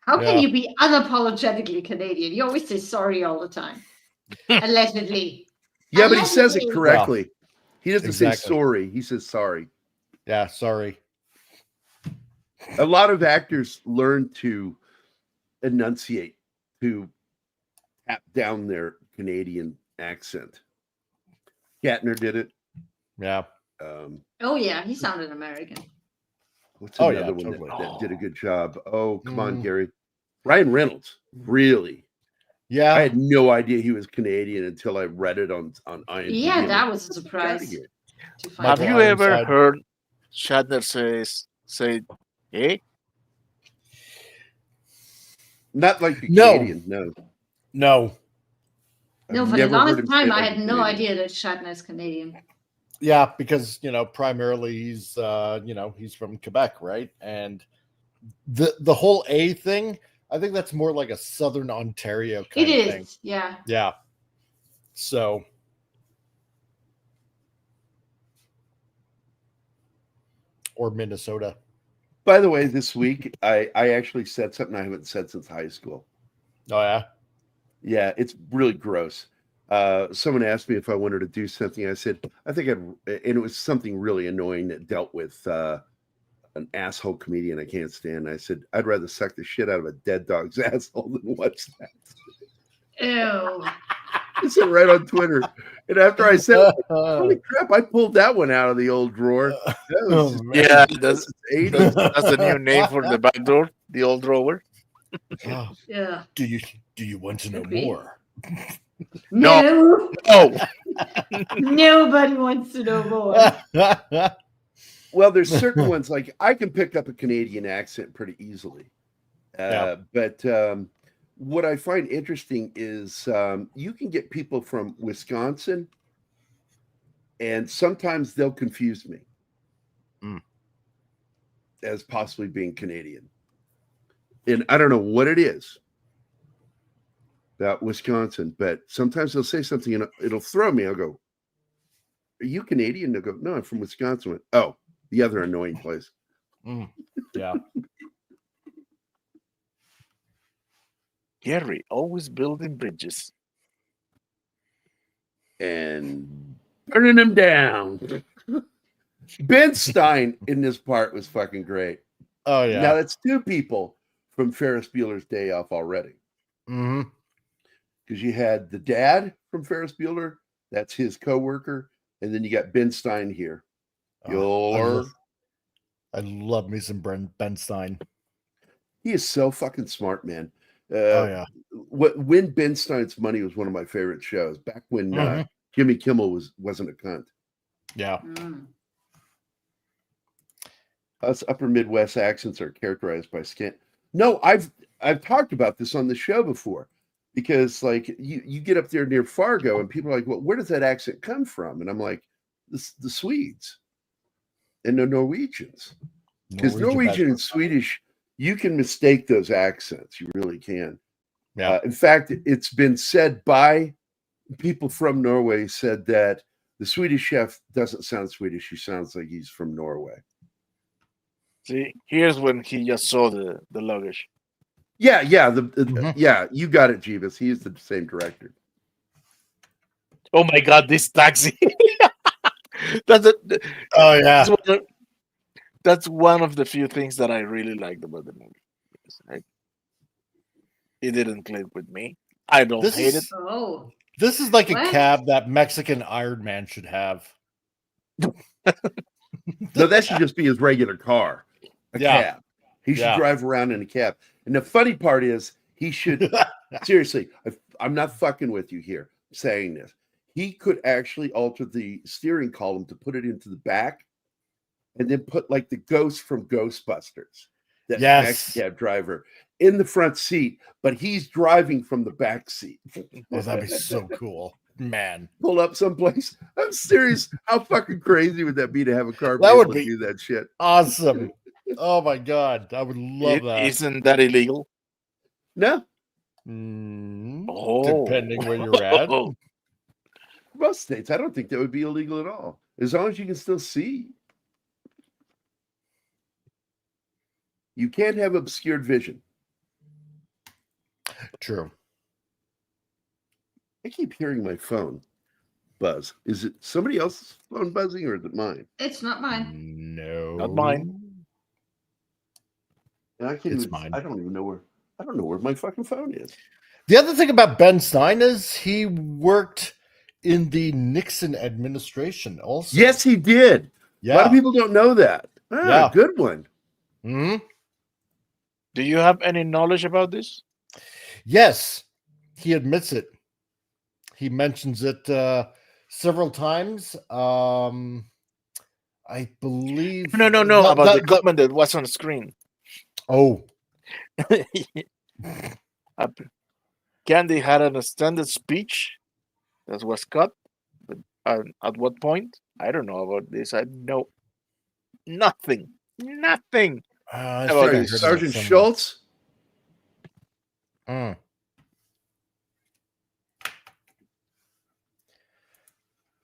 S1: How can you be unapologetically Canadian? You always say sorry all the time. Allegedly.
S4: Yeah, but he says it correctly.
S2: Yeah.
S4: He doesn't say sorry. He says sorry.
S2: Yeah, sorry.
S4: A lot of actors learn to enunciate, to tap down their Canadian accent. Shatner did it.
S2: Yeah.
S1: Oh yeah, he sounded American.
S4: What's another one that did a good job? Oh, come on, Gary. Ryan Reynolds. Really?
S2: Yeah.
S4: I had no idea he was Canadian until I read it on IMDb.
S1: Yeah, that was a surprise.
S3: Have you ever heard Shatner say, "Eh"?
S4: Not like the Canadian, no.
S1: No, for the longest time, I
S4: like
S1: had no idea that Shatner's Canadian.
S2: Yeah, because primarily he's he's from Quebec, right? And the whole A thing, I think that's more like a Southern Ontario kind of thing.
S1: It is, yeah.
S2: Yeah. So or Minnesota.
S4: By the way, this week I actually said something I haven't said since high school.
S2: Oh yeah?
S4: Yeah, it's really gross. Someone asked me if I wanted to do something. I said, I think and it was something really annoying that dealt with an asshole comedian I can't stand. I said, I'd rather suck the shit out of a dead dog's asshole than watch that.
S1: Ew.
S4: I said right on Twitter. And after I said, holy crap, I pulled that one out of the old drawer.
S3: Yeah, that's the new name for the back door, the old drawer.
S1: Yeah.
S2: Do you want to know more?
S1: No.
S3: No.
S1: Nobody wants to know more.
S4: Well, there's certain ones like I can pick up a Canadian accent pretty easily. But what I find interesting is you can get people from Wisconsin and sometimes they'll confuse me as possibly being Canadian. And I don't know what it is about Wisconsin, but sometimes they'll say something and it'll throw me. I'll go, are you Canadian? They'll go, no, I'm from Wisconsin. Went, oh, the other annoying place.
S2: Yeah.
S3: Gerry, always building bridges.
S4: And burning them down. Ben Stein in this part was fucking great.
S2: Oh, yeah.
S4: Now, that's two people from Ferris Bueller's Day Off already.
S2: Mm-hmm.
S4: Because you had the dad from Ferris Bueller, that's his co-worker, and then you got Ben Stein here.
S2: I love me some Ben Stein.
S4: He is so fucking smart, man.
S2: Oh yeah.
S4: When Ben Stein's Money was one of my favorite shows back when Jimmy Kimmel wasn't a cunt.
S2: Yeah.
S4: Us upper Midwest accents are characterized by skin. No, I've talked about this on the show before. because like you get up there near Fargo and people are like, well, where does that accent come from? And I'm like, the Swedes and the Norwegians, because Norwegian and Swedish, you can mistake those accents. You really can.
S2: Yeah.
S4: In fact, it's been said by people from Norway said that the Swedish chef doesn't sound Swedish. He sounds like he's from Norway.
S3: See, here's when he just saw the luggage.
S4: Yeah, yeah, you got it, Jeebus. He is the same director.
S3: Oh my God, this taxi! That's a,
S2: Oh yeah.
S3: that's one of the few things that I really liked about the movie. It didn't click with me. I don't hate it.
S1: Oh.
S2: This is like
S1: What?
S2: a cab that Mexican Iron Man should have.
S4: No, that should just be his regular car. A
S2: Yeah.
S4: cab. He should
S2: Yeah.
S4: drive around in a cab. And the funny part is, he should seriously, I'm not fucking with you here saying this. He could actually alter the steering column to put it into the back and then put like the ghost from Ghostbusters, that
S2: Yes.
S4: cab driver, in the front seat, but he's driving from the back seat.
S2: Oh, that'd be so cool, man.
S4: Pull up someplace. I'm serious. How fucking crazy would that be to have a car
S2: That
S4: be
S2: would
S4: able to
S2: be
S4: do that shit?
S2: awesome. Oh my god, I would love that.
S3: Isn't that illegal?
S4: No,
S3: Oh.
S2: Depending where you're at.
S4: most states, I don't think that would be illegal at all, as long as you can still see. You can't have obscured vision.
S2: True.
S4: I keep hearing my phone buzz. Is it somebody else's phone buzzing or is it mine?
S1: It's not mine.
S2: No,
S3: Not mine.
S4: And I can't
S2: It's
S4: even,
S2: mine.
S4: I don't know where my fucking phone is.
S2: The other thing about Ben Stein is he worked in the Nixon administration also.
S4: Yes, he did.
S2: Yeah.
S4: A lot of people don't know that.
S2: Yeah.
S4: Good one.
S2: Hmm.
S3: Do you have any knowledge about this?
S2: Yes, he admits it. He mentions it several times. I believe.
S3: No. About the comment that was on screen.
S2: Oh,
S3: Candy had an extended speech that was cut. But at what point? I don't know about this. I know nothing. Nothing.
S2: I
S3: About
S2: think I
S3: this.
S2: heard
S4: Sergeant
S2: that somewhere.
S4: Schultz.
S2: Mm.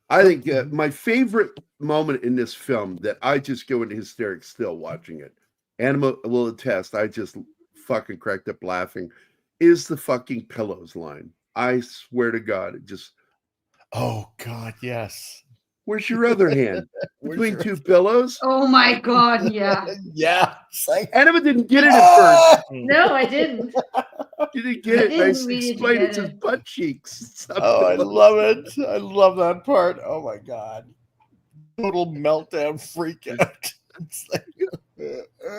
S4: I think my favorite moment in this film that I just go into hysterics still watching it, Anima will attest, I just fucking cracked up laughing, is the fucking pillows line. I swear to God, it just,
S2: Oh God, yes.
S4: where's your other hand?
S2: Where's
S4: Between
S2: your-
S4: two pillows?
S1: Oh my god, yeah.
S2: Yeah. It's like,
S4: Anima didn't get it at first.
S1: No, I didn't.
S4: You didn't get
S1: I
S4: it.
S1: didn't
S4: Nice
S1: really
S4: explain
S1: get
S4: it's his
S1: it.
S4: butt cheeks.
S2: Oh, I love it. I love that part. Oh my God. Total meltdown freak out. It's like,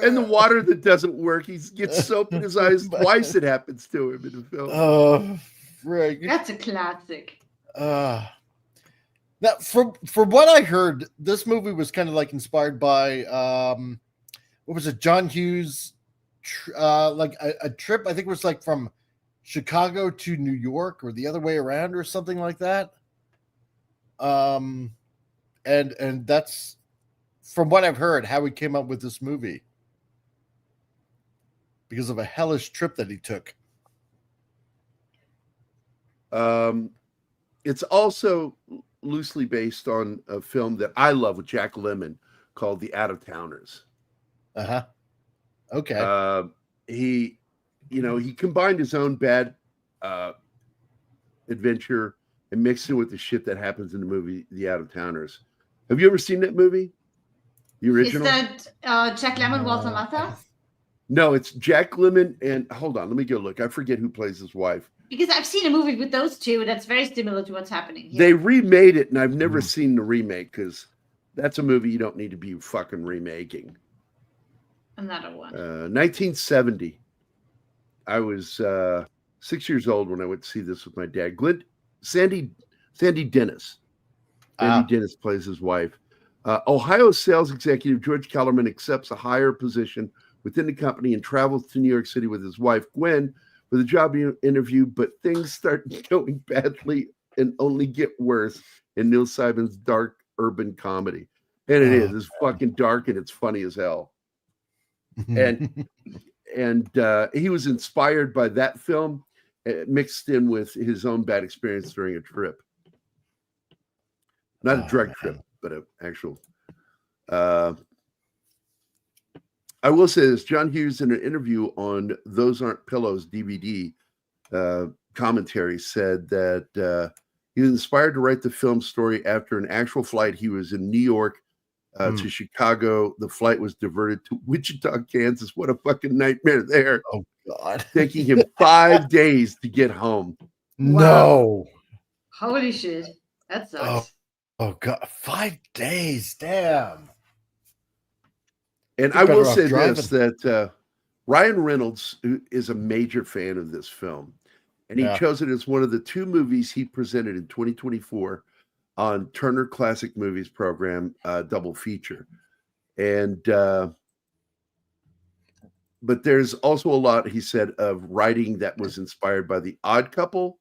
S4: And the water that doesn't work, he gets soap in his eyes twice. It happens to him in the film.
S2: Oh, frig.
S1: That's a classic.
S2: Now, from what I heard, this movie was kind of like inspired by what was it? John Hughes, like a trip. I think it was like from Chicago to New York, or the other way around, or something like that. And that's from what I've heard how he came up with this movie, because of a hellish trip that he took.
S4: It's also loosely based on a film that I love with Jack Lemmon called The Out of Towners.
S2: Okay.
S4: He combined his own bad adventure and mixed it with the shit that happens in the movie The Out of Towners. Have you ever seen that movie? The original?
S1: Is that Jack Lemmon, Walter Matthau?
S4: No, it's Jack Lemmon and hold on, let me go look. I forget who plays his wife.
S1: Because I've seen a movie with those two that's very similar to what's happening here.
S4: They remade it, and I've never seen the remake because that's a movie you don't need to be fucking remaking.
S1: Another one.
S4: 1970. I was 6 years old when I went to see this with my dad. Sandy Dennis. Sandy Dennis plays his wife. Ohio sales executive George Kellerman accepts a higher position within the company and travels to New York City with his wife, Gwen, for the job interview, but things start going badly and only get worse in Neil Simon's dark urban comedy. And it is. It's fucking dark and it's funny as hell. And he was inspired by that film, mixed in with his own bad experience during a trip. Not a drug trip, but an actual. I will say this: John Hughes, in an interview on Those Aren't Pillows DVD commentary, said that he was inspired to write the film story after an actual flight. He was in New York to Chicago. The flight was diverted to Wichita, Kansas. What a fucking nightmare there.
S2: Oh, God.
S4: Taking him 5 days to get home.
S2: No.
S1: Holy shit. That sucks.
S2: Oh, God. 5 days. Damn.
S4: And I will say this, that Ryan Reynolds is a major fan of this film. And he chose it as one of the 2 movies he presented in 2024 on Turner Classic Movies program, double feature. And but there's also a lot, he said, of writing that was inspired by The Odd Couple.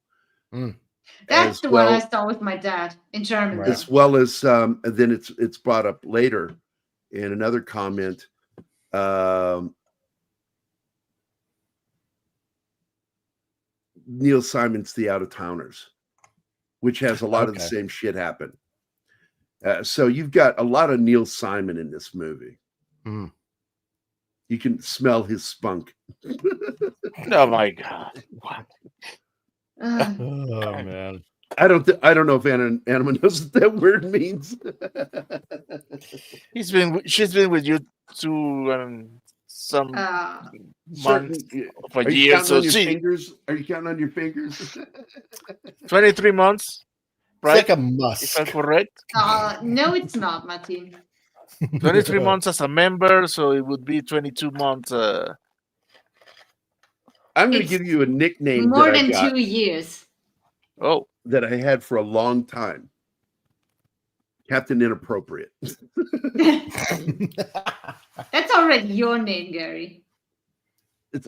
S1: That's the one I saw with my dad in Germany.
S4: Right. As well as and then it's brought up later in another comment. Neil Simon's The Out-of-Towners, which has a lot of the same shit happen. So you've got a lot of Neil Simon in this movie. You can smell his spunk.
S3: Oh my God! What?
S2: Oh man!
S4: I don't know if Anima knows what that word means.
S3: She's been with you some months of a year. So
S4: are you counting on your fingers?
S3: 23 months, right?
S2: It's like a musk.
S3: If I'm correct.
S1: No, it's not, Martin.
S3: 23 months as a member, so it would be 22 months.
S4: I'm going to give you a nickname.
S1: More than 2 years.
S3: Oh,
S4: that I had for a long time. Captain Inappropriate.
S1: That's already your name, Gary.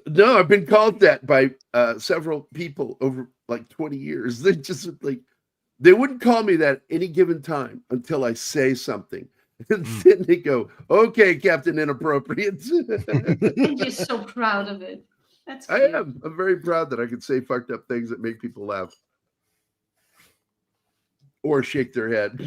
S4: No, I've been called that by several people over like 20 years. They just they wouldn't call me that any given time until I say something. And then they go, "Okay, Captain Inappropriate."
S1: I'm just so proud of it. That's cute.
S4: I am. I'm very proud that I can say fucked up things that make people laugh. Or shake their head.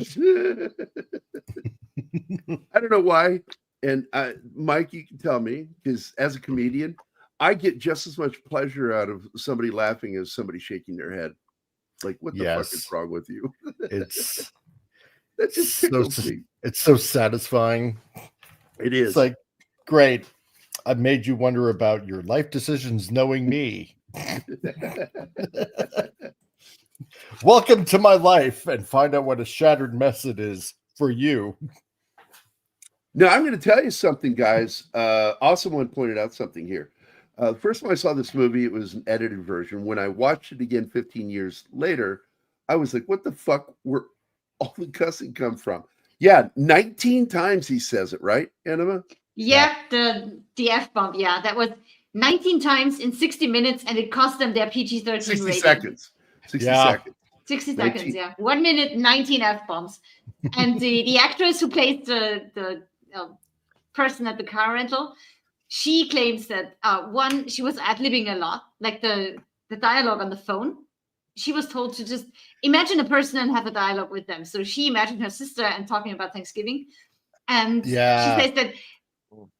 S4: I don't know why. And Mike, you can tell me, because as a comedian, I get just as much pleasure out of somebody laughing as somebody shaking their head. Like, what the fuck is wrong with you?
S2: It's
S4: that just tickles me.
S2: It's so satisfying.
S4: It is.
S2: It's like, great. I've made you wonder about your life decisions knowing me. Welcome to my life and find out what a shattered mess it is for you.
S4: Now, I'm going to tell you something, guys. Also, one pointed out something here. The first time I saw this movie, it was an edited version. When I watched it again 15 years later, I was like, what the fuck where all the cussing come from? Yeah, 19 times he says it, right, Anima?
S1: Yeah, the F-bomb. Yeah, that was 19 times in 60 minutes, and it cost them their PG-13
S4: 60
S1: rating.
S4: seconds. 60 seconds.
S1: 60 seconds, yeah. 1 minute, 19 F-bombs. And the actress who plays the person at the car rental, she claims that she was ad-libbing a lot, like the dialogue on the phone. She was told to just imagine a person and have a dialogue with them. So she imagined her sister and talking about Thanksgiving. And she says that,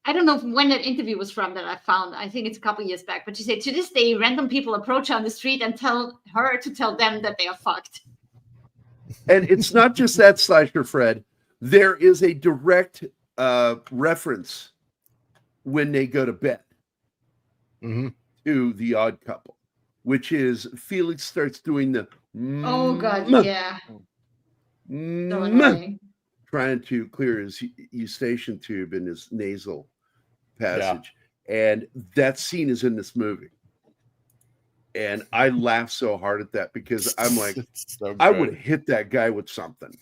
S1: I don't know when that interview was from that I found. I think it's a couple years back. But she said, to this day, random people approach her on the street and tell her to tell them that they are fucked.
S4: And it's not just that, Slasher Fred. There is a direct reference when they go to bed to The Odd Couple, which is Felix starts doing the
S1: oh god, yeah, so annoying.
S4: Trying to clear his eustachian tube in his nasal passage, and that scene is in this movie. And I laugh so hard at that because I'm like, so I would hit that guy with something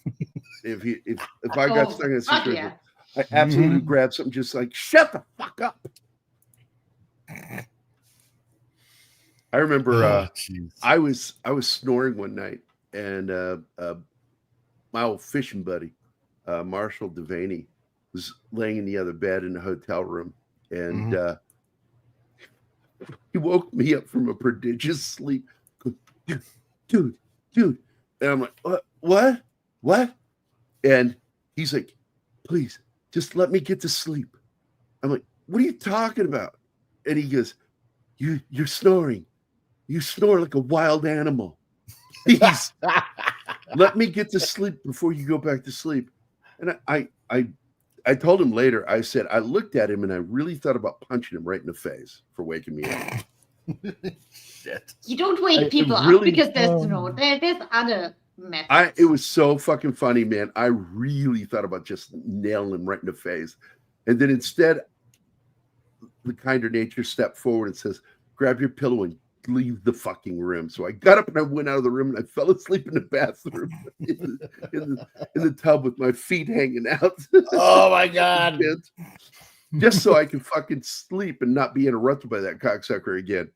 S4: if I got stuck in a situation.
S1: Yeah.
S4: I absolutely grab something, just like shut the fuck up. I remember
S2: jeez.
S4: I was snoring one night, and my old fishing buddy, Marshall Devaney, was laying in the other bed in the hotel room, and he woke me up from a prodigious sleep. Dude, and I'm like, what? And he's like, please, just let me get to sleep. I'm like, what are you talking about? And he goes, you're snoring. You snore like a wild animal. Please, let me get to sleep before you go back to sleep. And I told him later, I said, I looked at him and I really thought about punching him right in the face for waking me up.
S2: Shit.
S1: You don't wake people up
S4: really-
S1: because there's other methods.
S4: It was so fucking funny, man. I really thought about just nailing him right in the face. And then instead, the kinder nature stepped forward and says, grab your pillow and leave the fucking room. So I got up and I went out of the room and I fell asleep in the bathroom in the tub with my feet hanging out.
S2: Oh my God.
S4: Just so I could fucking sleep and not be interrupted by that cocksucker again.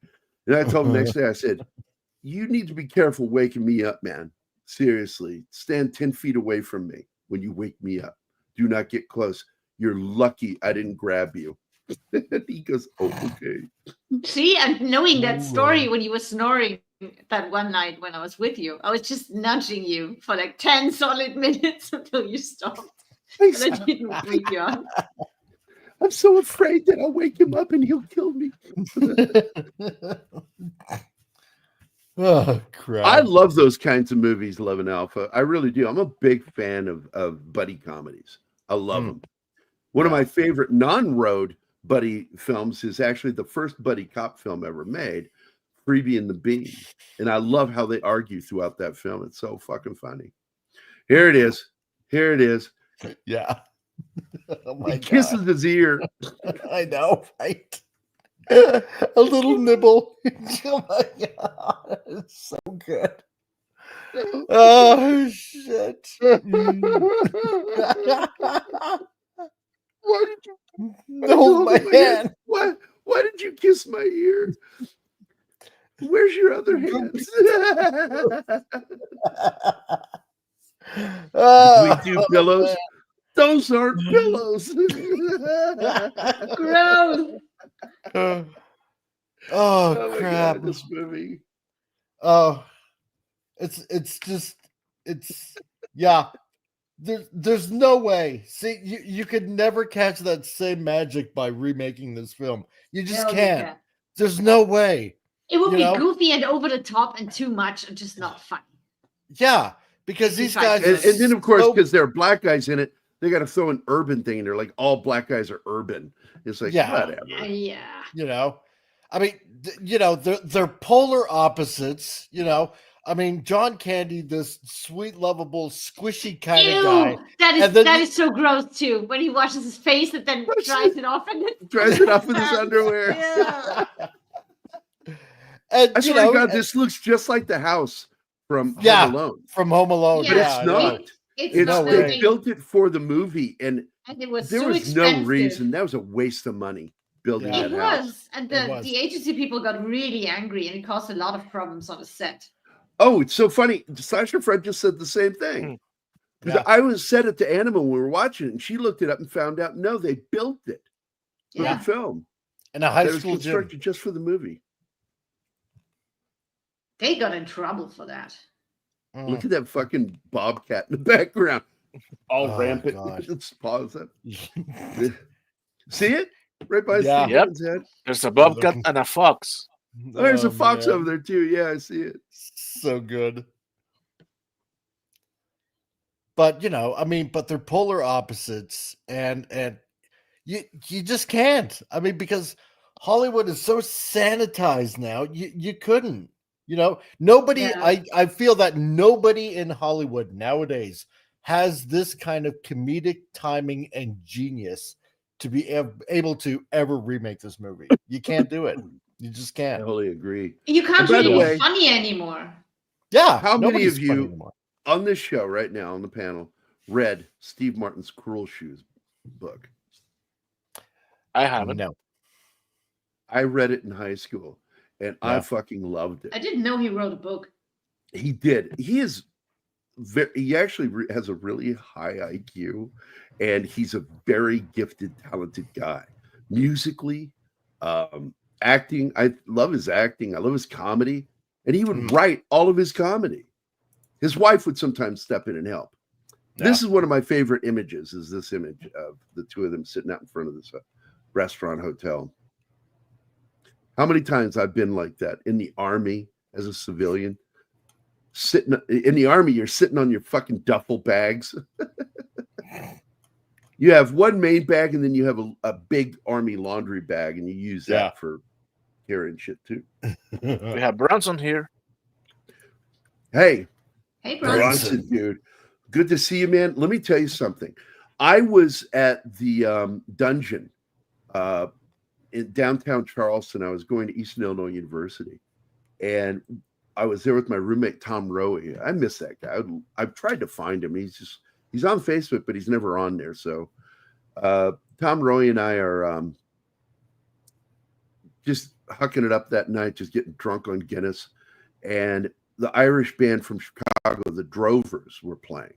S4: And I told him the next day, I said, you need to be careful waking me up, man. Seriously, stand 10 feet away from me when you wake me up. Do not get close. You're lucky I didn't grab you. He goes, oh, okay.
S1: See, and knowing that story when you were snoring that one night when I was with you, I was just nudging you for like 10 solid minutes until you stopped. And I didn't wake you up.
S4: I'm so afraid that I'll wake him up and he'll kill me.
S2: Oh crap.
S4: I love those kinds of movies, Love and Alpha. I really do. I'm a big fan of buddy comedies. I love them. One of my favorite non-road buddy films is actually the first buddy cop film ever made, Freebie and the Bean. And I love how they argue throughout that film. It's so fucking funny. Here it is.
S2: Yeah. Oh my
S4: He kisses
S2: God.
S4: his ear.
S2: I know, right? A little nibble. Oh my God. It's so good. Oh shit.
S4: Why did you
S2: Hold my hand.
S4: Why did you kiss my ear? Where's your other hand?
S2: Oh,
S4: Between two pillows.
S2: man.
S4: Those aren't pillows.
S1: Gross.
S2: Oh
S4: Oh my
S2: crap.
S4: God, this movie.
S2: Oh, it's just yeah. There's no way. See, you could never catch that same magic by remaking this film. You just
S1: No, you
S2: can't.
S1: can't.
S2: There's no way.
S1: It would
S2: You
S1: be
S2: know?
S1: goofy and over the top and too much and just not funny.
S2: Yeah, because
S1: If you
S2: these
S1: try
S2: guys
S1: to-
S4: And then, of course,
S2: so-
S4: because there are black guys in it, they got to throw an urban thing in there. Like all black guys are urban. It's like,
S2: Yeah.
S4: whatever.
S1: Yeah.
S2: you know, I mean, they're polar opposites. You know, I mean, John Candy, this sweet, lovable, squishy kind of guy.
S1: Ew, that
S2: And then
S1: that is so gross too. When he washes his face and then dries it off and then
S4: Dries it off with his underwear.
S1: Yeah.
S2: And
S4: I
S2: you
S4: swear
S2: know,
S4: to God, this looks just like the house from
S2: Yeah.
S4: Home Alone.
S2: from Home Alone,
S1: Yeah,
S4: But
S2: yeah,
S4: it's not.
S1: It's
S4: It's
S1: not
S2: no
S4: they
S2: way.
S1: really-
S4: built it for the movie, and
S1: and it was
S4: there
S1: so
S4: was
S1: expensive.
S4: no reason. That was a waste of money building
S2: Yeah.
S1: It
S4: that house.
S1: was, and
S2: It was.
S1: the agency people got really angry, and it caused a lot of problems on the set.
S4: Oh, it's so funny. Sasha Fred just said the same thing.
S2: Yeah.
S4: I was said it to Anima when we were watching it, and she looked it up and found out no, they built it for
S1: Yeah.
S4: the film.
S2: in a high
S4: That was
S2: school gym.
S4: constructed just for the movie.
S1: They got in trouble for that.
S2: Mm.
S4: Look at that fucking bobcat in the background, all
S2: Oh,
S4: rampant.
S2: God.
S4: Let's pause it. See it right by
S2: Yeah.
S4: Steve
S3: Yep.
S4: Martin's head.
S3: There's a bobcat and a fox.
S4: Oh, there's a fox
S2: man.
S4: over there too. Yeah, I see it.
S2: So good. But you know, I mean, but they're polar opposites, and you just can't. I mean, because Hollywood is so sanitized now, you couldn't. You know, nobody.
S1: Yeah.
S2: I feel that nobody in Hollywood nowadays has this kind of comedic timing and genius to be able to ever remake this movie. You can't do it. You just
S4: I
S2: can't.
S4: totally agree.
S1: You can't
S4: And by the
S1: really
S4: way-
S1: be funny anymore.
S2: Yeah.
S4: How many
S2: nobody's
S4: of you-
S2: funny anymore.
S4: On this show right now on the panel, read Steve Martin's Cruel Shoes book.
S3: I haven't.
S2: No.
S4: I read it in high school. and I fucking loved
S1: I
S4: it.
S1: didn't know he wrote a book.
S4: He did. He actually has a really high IQ, and he's a very gifted, talented guy. Musically, acting. I love his acting. I love his comedy, and he would write all of his comedy. His wife would sometimes step in and help. This is one of my favorite images. Is this image of the two of them sitting out in front of this restaurant hotel? How many times I've been like that in the army as a civilian? Sitting in the army, you're sitting on your fucking duffel bags. You have one main bag, and then you have a big army laundry bag, and you use that for carrying shit too.
S3: We have Bronson here.
S4: Hey,
S1: Hey, Bronson.
S4: Bronson, dude. Good to see you, man. Let me tell you something. I was at the dungeon in downtown Charleston. I was going to Eastern Illinois University, and I was there with my roommate Tom Gerry. I miss that guy. I've tried to find him. He's on Facebook, but he's never on there. So Tom Gerry and I are just hucking it up that night, just getting drunk on Guinness. And the Irish band from Chicago, the Drovers, were playing.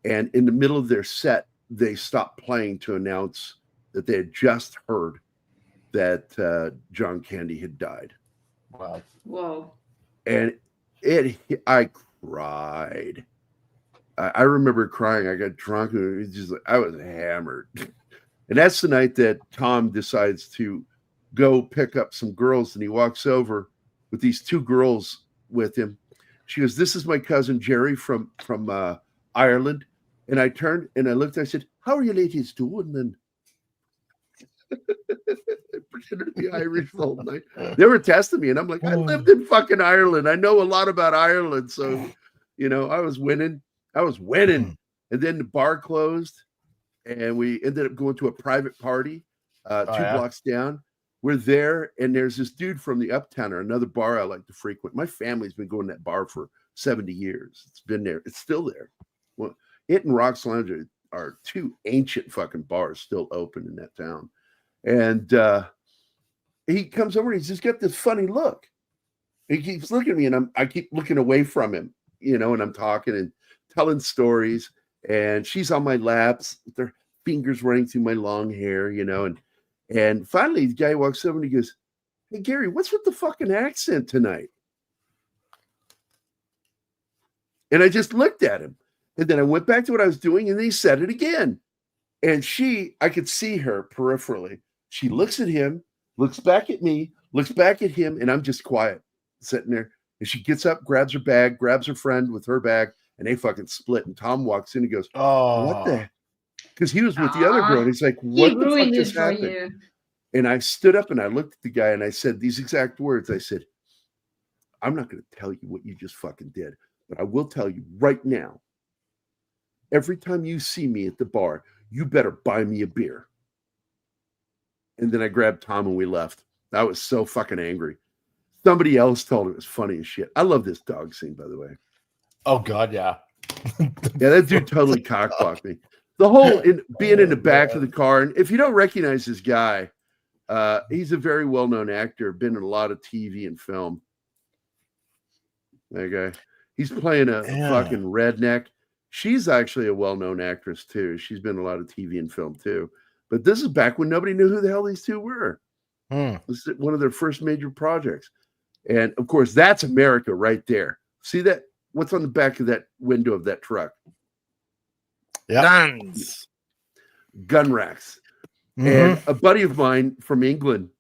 S4: And in the middle of their set, they stopped playing to announce that they had just heard that John Candy had died.
S2: Wow.
S1: Whoa.
S4: And I cried. I remember crying. I got drunk, and it was just like I was hammered. And that's the night that Tom decides to go pick up some girls, and he walks over with these two girls with him. She goes, "This is my cousin Jerry from Ireland." And I turned and I looked. I said, "How are you ladies doing?" And I pretended to be Irish the whole night. They were testing me, and I'm like, I lived in fucking Ireland. I know a lot about Ireland, so I was winning. And then the bar closed, and we ended up going to a private party 2 blocks down. We're there, and there's this dude from the Uptown, or another bar I like to frequent. My family's been going to that bar for 70 years. It's been there. It's still there. Well, it and Rock's Lounge are two ancient fucking bars still open in that town. And he comes over, and he's just got this funny look. He keeps looking at me, and I keep looking away from him, and I'm talking and telling stories. And she's on my laps with her fingers running through my long hair, and finally the guy walks over and he goes, "Hey, Gary, what's with the fucking accent tonight?" And I just looked at him. And then I went back to what I was doing, and then he said it again. And I could see her peripherally. She looks at him, looks back at me, looks back at him, and I'm just quiet, sitting there. And she gets up, grabs her bag, grabs her friend with her bag, and they fucking split. And Tom walks in and goes, "What the?" Because he was with the other girl, and he's like, "What the fuck just happened?"
S1: You.
S4: And I stood up and I looked at the guy and I said these exact words. I said, "I'm not going to tell you what you just fucking did, but I will tell you right now. Every time you see me at the bar, you better buy me a beer." And then I grabbed Tom and we left. I was so fucking angry. Somebody else told it was funny as shit. I love this dog scene, by the way.
S2: Oh God, yeah.
S4: Yeah, that dude totally cockblocked me. The whole being in the back of the car, and if you don't recognize this guy, he's a very well-known actor, been in a lot of TV and film. That guy. He's playing a fucking redneck. She's actually a well-known actress too. She's been in a lot of TV and film too. But this is back when nobody knew who the hell these two were. This is one of their first major projects. And of course, that's America right there. See that? What's on the back of that window of that truck?
S3: Guns.
S4: Gun racks. And a buddy of mine from England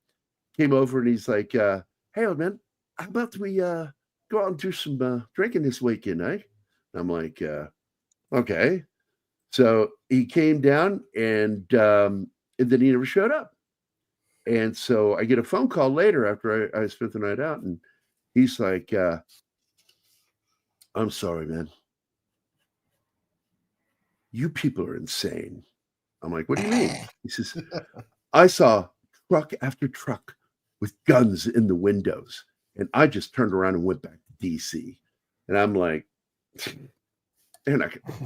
S4: came over and he's like, "Hey, old man, how about we go out and do some drinking this weekend, eh?" And I'm like, "Okay." So he came down and then he never showed up. And so I get a phone call later after I spent the night out, and he's like, "I'm sorry, man. You people are insane." I'm like, "What do you mean?" He says, "I saw truck after truck with guns in the windows, and I just turned around and went back to DC." And I'm like,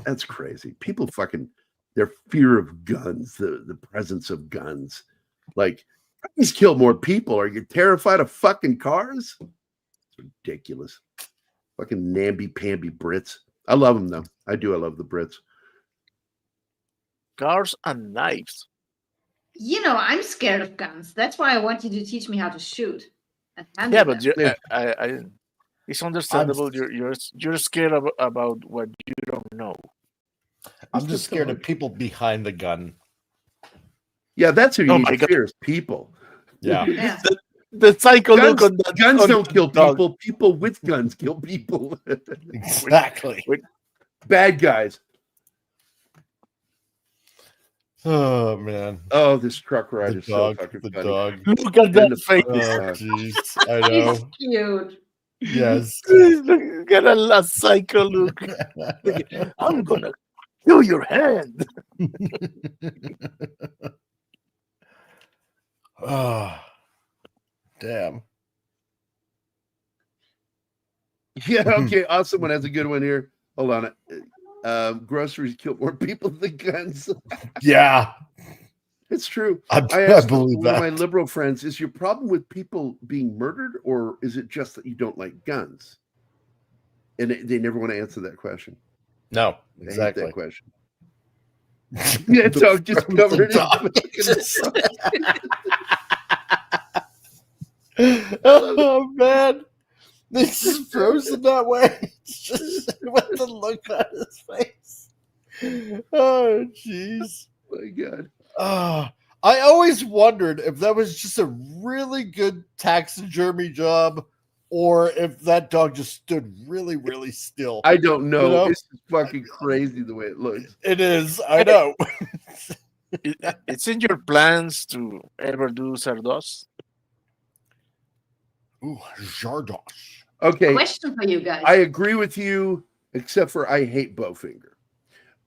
S4: that's crazy. People fucking, their fear of guns, the presence of guns. Like, He's killed more people. Are you terrified of fucking cars? It's ridiculous. Fucking namby-pamby Brits. I love them, though. I do. I love the Brits.
S3: Cars and knives.
S1: You know, I'm scared of guns. That's why I want you to teach me how to shoot. And
S3: Yeah,
S1: handle
S3: but
S1: them.
S3: it's understandable. You're scared about what you don't know.
S2: I'm just scared of people behind the gun.
S4: Yeah, that's who you
S3: Oh
S4: need
S3: my
S4: to
S3: God.
S4: fear is people.
S2: Yeah.
S1: Yeah.
S3: The psycho look on that.
S4: Guns
S3: on
S4: don't kill
S3: dog.
S4: people. People with guns kill people.
S2: Exactly.
S4: Bad guys.
S2: Oh man.
S4: Oh, this truck ride
S2: The
S4: is
S2: dog.
S4: so fucking
S2: The
S4: funny.
S2: dog.
S3: Look at
S4: Then
S3: that
S4: the
S3: face.
S2: Oh jeez. I
S1: He's
S2: know.
S1: cute.
S2: Yes.
S3: He's got a psycho look. I'm gonna kill your hand.
S2: Oh, damn.
S4: Yeah, okay. Awesome one has a good one here. Hold on. Groceries kill more people than guns.
S2: Yeah.
S4: It's true.
S2: I
S4: asked
S2: believe
S4: one of my
S2: that.
S4: liberal friends, is your problem with people being murdered, or is it just that you don't like guns? And they never want to answer that question.
S2: No,
S4: They hate
S2: exactly.
S4: that question. Yeah, dog just covered
S2: in oh man. This is frozen that way. It's just with the look on his face. Oh jeez.
S4: My God.
S2: I always wondered if that was just a really good taxidermy job or if that dog just stood really, really still.
S4: I don't know.
S2: You know?
S4: It's just fucking crazy the way it looks.
S2: It is. I know.
S3: It's in your plans to ever do Sardos?
S2: Ooh, Jardosh.
S4: Okay.
S1: Question for you guys.
S4: I agree with you, except for I hate Bowfinger.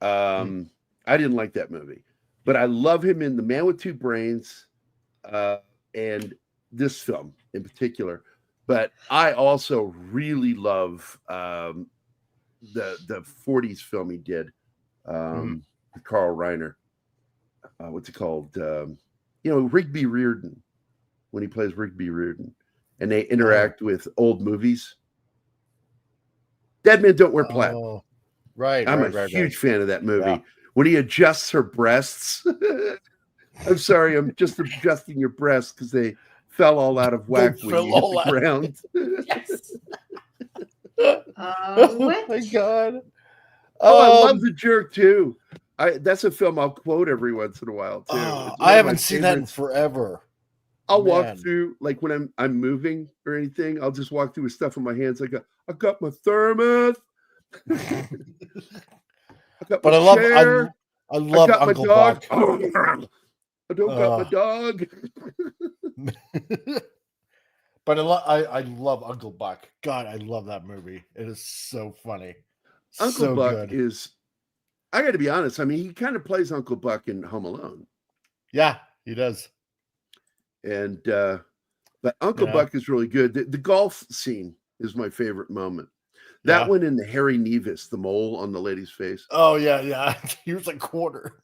S4: I didn't like that movie. But I love him in The Man with Two Brains and this film in particular. But I also really love the 40s film he did, with Carl Reiner. What's it called? Rigby Reardon, when he plays Rigby Reardon. And they interact with old movies. Dead Men Don't Wear Plaid.
S2: Oh, right.
S4: I'm a huge fan of that movie. Yeah. When he adjusts her breasts. I'm sorry, I'm just adjusting your breasts because they fell all out of whack when you hit the ground.
S1: Yes.
S2: Oh my God.
S4: I love The Jerk too. That's a film I'll quote every once in a while too.
S2: I haven't seen that in forever.
S4: I'll walk through, like when I'm moving or anything, I'll just walk through with stuff in my hands. I got my thermos.
S2: But I love Uncle Buck.
S4: I don't got my dog.
S2: But I love Uncle Buck. God, I love that movie. It is so funny.
S4: Uncle Buck is, I got to be honest. I mean, he kind of plays Uncle Buck in Home Alone.
S2: Yeah, he does.
S4: And but Uncle Buck is really good. The golf scene is my favorite moment. That one in the Harry Nevis, the mole on the lady's face.
S2: Oh yeah. Here's a quarter.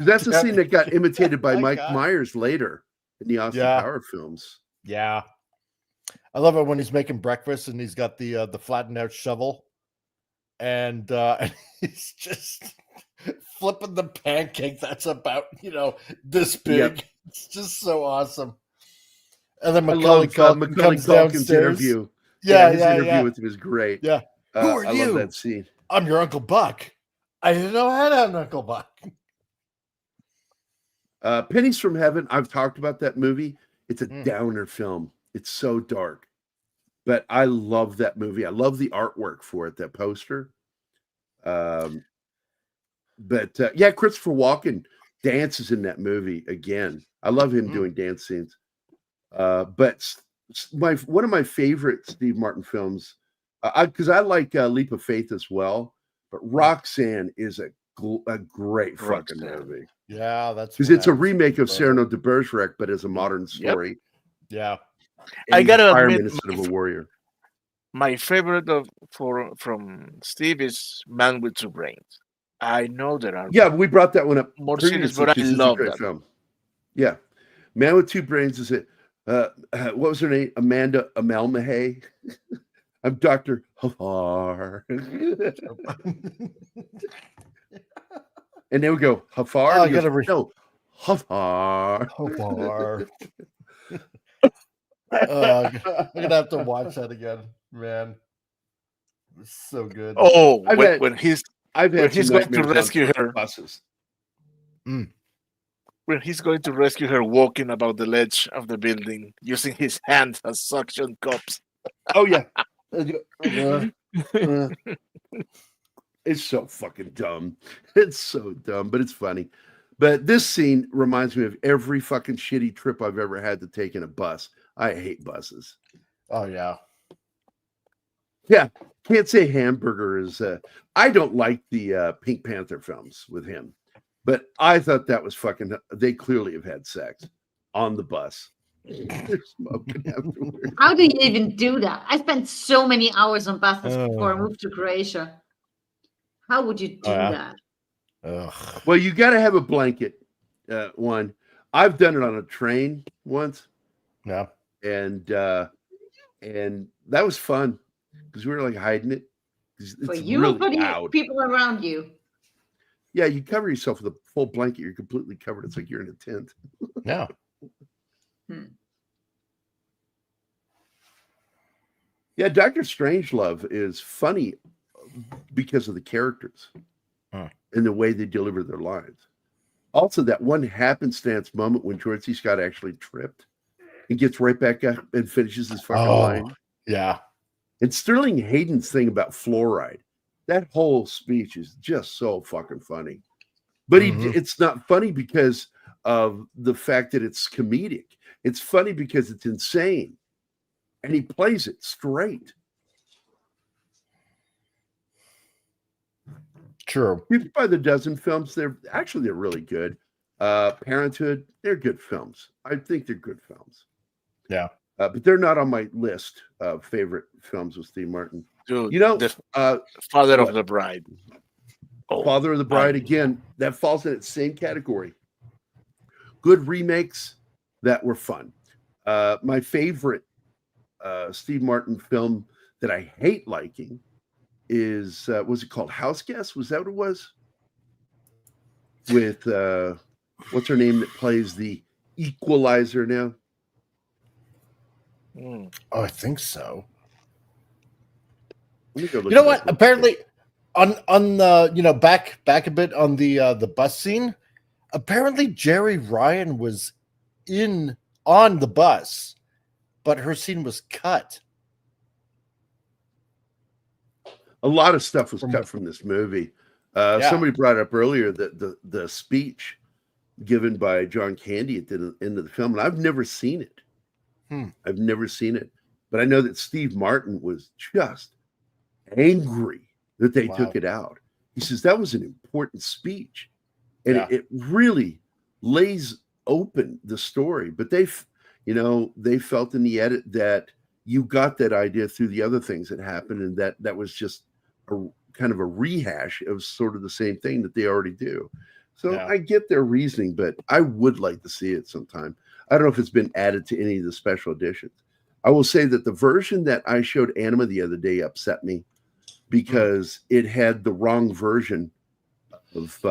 S4: That's the scene that got imitated by Mike Myers later in the Austin Power films.
S2: Yeah, I love it when he's making breakfast and he's got the flattened out shovel, and he's just flipping the pancake that's about this big. Yep. It's just so awesome. And then Macaulay Culkin comes downstairs.
S4: Interview.
S2: His
S4: interview with him is great.
S2: Yeah. Who are you?
S4: I love that scene.
S2: I'm your Uncle Buck. I didn't know I had an Uncle Buck.
S4: Pennies from Heaven. I've talked about that movie. It's a downer film. It's so dark. But I love that movie. I love the artwork for it, that poster. But Christopher Walken dances in that movie again. I love him doing dance scenes. But one of my favorite Steve Martin films, because I like Leap of Faith as well, but Roxanne is a great fucking movie.
S2: Yeah, that's
S4: because it's a remake of Cyrano de Bergerac, but as a modern story.
S2: Yep.
S3: Yeah, I gotta admit,
S4: instead of a warrior.
S3: My favorite from Steve is Man with Two Brains. I know there are
S4: we brought that one up
S3: more series, but I love that
S4: film. Yeah, Man with Two Brains is it? What was her name? Amanda Amalmahay. I'm Dr. Hafar. And they would go, Hafar?
S2: Oh,
S4: And he
S2: I
S4: goes,
S2: gotta
S4: no, Hafar.
S2: Hafar. I'm gonna have to watch that again, man. It's so good.
S3: Oh,
S4: I've had
S3: when he's
S4: some
S3: he's going to
S4: nightmares on
S3: rescue her.
S4: buses.
S3: When he's going to rescue her, walking about the ledge of the building, using his hands as suction cups.
S4: Oh, yeah. It's so fucking dumb. It's so dumb, but it's funny. But this scene reminds me of every fucking shitty trip I've ever had to take in a bus. I hate buses.
S2: Oh yeah.
S4: Yeah. Can't say Hamburger is I don't like the Pink Panther films with him. But I thought that was fucking they clearly have had sex on the bus. They're smoking afterwards.
S1: How do you even do that? I spent so many hours on buses before I
S2: Oh.
S1: moved to Croatia. How would you do
S2: yeah.
S1: that?
S2: Ugh.
S4: Well, you got to have a blanket. One, I've done it on a train once,
S2: Yeah.
S4: and that was fun because we were like hiding it. It's
S1: For you
S4: really
S1: or for the
S4: loud.
S1: people around you?
S4: Yeah, you cover yourself with a full blanket. You're completely covered. It's like you're in a tent.
S2: Yeah.
S4: Yeah, Dr. Strangelove is funny because of the characters and the way they deliver their lines. Also, that one happenstance moment when George C. Scott actually tripped and gets right back up and finishes his fucking line.
S2: Yeah.
S4: And Sterling Hayden's thing about fluoride, that whole speech is just so fucking funny. But it's not funny because of the fact that it's comedic. It's funny because it's insane. And he plays it straight.
S2: True.
S4: People by the Dozen films, they're really good. Parenthood, they're good films. I think they're good films.
S2: Yeah.
S4: But they're not on my list of favorite films with Steve Martin.
S3: Dude,
S4: You know,
S3: the Father of the Bride. Oh,
S4: Father of the Bride, again, that falls in that same category. Good remakes that were fun. My favorite Steve Martin film that I hate liking is, was it called House Guest? Was that what it was? With, what's her name that plays the Equalizer now?
S2: Oh, I think so.
S4: Let me go look
S2: You know
S4: it
S2: what?
S4: up real
S2: Apparently, on the back a bit on the bus scene. Apparently, Jerry Ryan was on the bus, but her scene was cut.
S4: A lot of stuff was cut from this movie. Somebody brought up earlier that the speech given by John Candy at the end of the film, and I've never seen it. I've never seen it, but I know that Steve Martin was just angry that they took it out. He says that was an important speech, and it really lays open the story. But they felt in the edit that you got that idea through the other things that happened, and that was just a kind of a rehash of sort of the same thing that they already do. So I get their reasoning, but I would like to see it sometime. I don't know if it's been added to any of the special editions. I will say that the version that I showed Anima the other day upset me because it had the wrong version of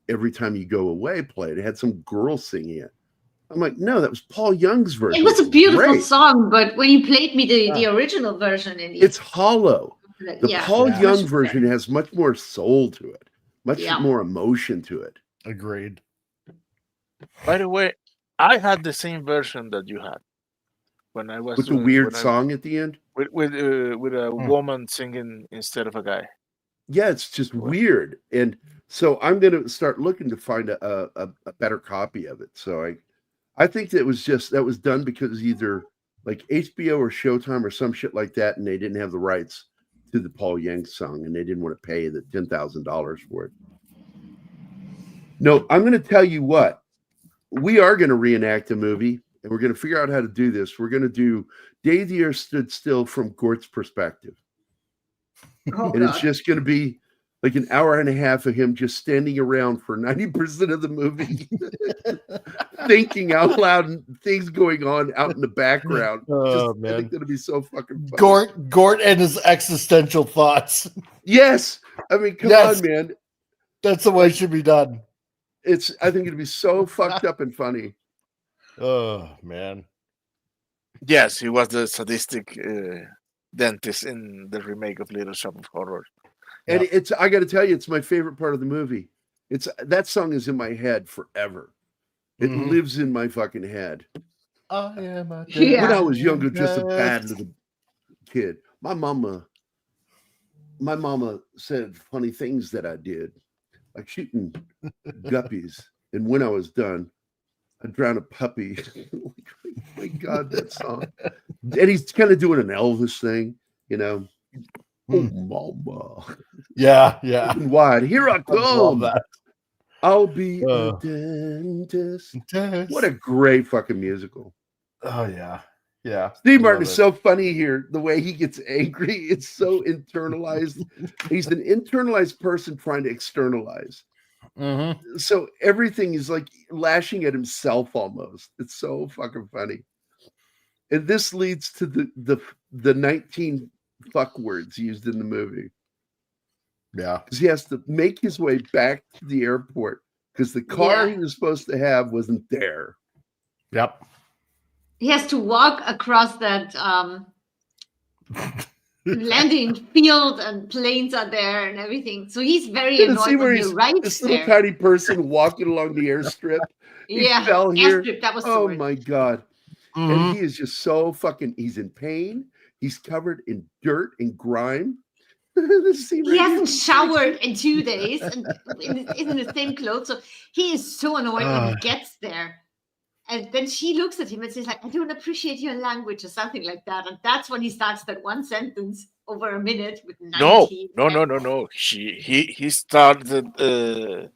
S4: Every Time You Go Away played. It had some girl singing it. I'm like, no, that was Paul Young's version.
S1: It was a beautiful song, but when you played me the original version,
S4: it's hollow. The Paul Young
S1: much
S4: version has much more soul to it, much
S1: Yeah.
S4: more emotion to it.
S2: Agreed.
S3: By the way, I had the same version that you had when I was
S4: With the weird song at the end.
S3: with a woman singing instead of a guy.
S4: Yeah, it's just weird. And so I'm going to start looking to find a better copy of it. So I think that was done because either like HBO or Showtime or some shit like that, and they didn't have the rights to the Paul Young song, and they didn't want to pay the $10,000 for it. No, I'm going to tell you what. We are going to reenact a movie, and we're going to figure out how to do this. We're going to do Day the Earth Stood Still from Gort's perspective.
S1: Oh,
S4: And it's just going to be like an hour and a half of him just standing around for 90% of the movie, thinking out loud and things going on out in the background.
S2: Oh,
S4: I
S2: man.
S4: think that'll be so fucking funny.
S2: Gort and his existential thoughts.
S4: Yes. I mean, come
S2: Yes.
S4: on, man.
S2: That's the way it should be done.
S4: I think it'd be so fucked up and funny.
S2: Oh, man.
S3: Yes, he was the sadistic dentist in the remake of Little Shop of Horrors.
S4: And I got to tell you, it's my favorite part of the movie. That song is in my head forever. It lives in my fucking head.
S2: I am a
S4: When I was younger, just a bad little kid. My mama said funny things that I did, like shooting guppies. And when I was done, I drowned a puppy. Oh my God, that song. And he's kind of doing an Elvis thing, you know. Oh, mama.
S2: Yeah.
S4: Wide. Here I
S2: I love
S4: come.
S2: that.
S4: I'll be a dentist. What a great fucking musical.
S2: Oh, yeah.
S4: Steve Martin is so funny here. The way he gets angry, it's so internalized. He's an internalized person trying to externalize. So everything is like lashing at himself almost. It's so fucking funny. And this leads to the 19 fuck words used in the movie.
S2: Yeah.
S4: Because he has to make his way back to the airport because the car he was supposed to have wasn't there.
S2: Yep.
S1: He has to walk across that landing field, and planes are there and everything. So he's very annoyed when he arrives
S4: this
S1: there.
S4: little tiny person walking along the airstrip. He fell here.
S1: Airstrip, that was the
S4: Oh
S1: word.
S4: my God. And he is just so fucking, he's in pain. He's covered in dirt and grime.
S1: He hasn't showered in 2 days and is in the same clothes. So he is so annoyed when he gets there. And then she looks at him and says, like, I don't appreciate your language or something like that. And that's when he starts that one sentence over a minute with 19.
S3: No. He started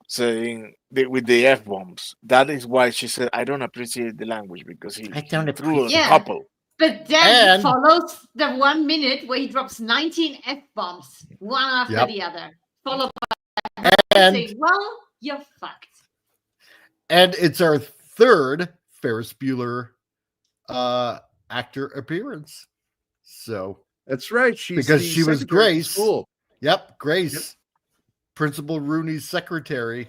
S3: saying with the F-bombs. That is why she said, I don't appreciate the language, because he threw a couple.
S1: But then follows the 1 minute where he drops 19 F-bombs, one after the other, followed by saying, well, you're fucked.
S2: And it's our third Ferris Bueller actor appearance. So
S4: that's right.
S2: Because she was Grace.
S4: School.
S2: Yep, Grace. Yep. Principal Rooney's secretary.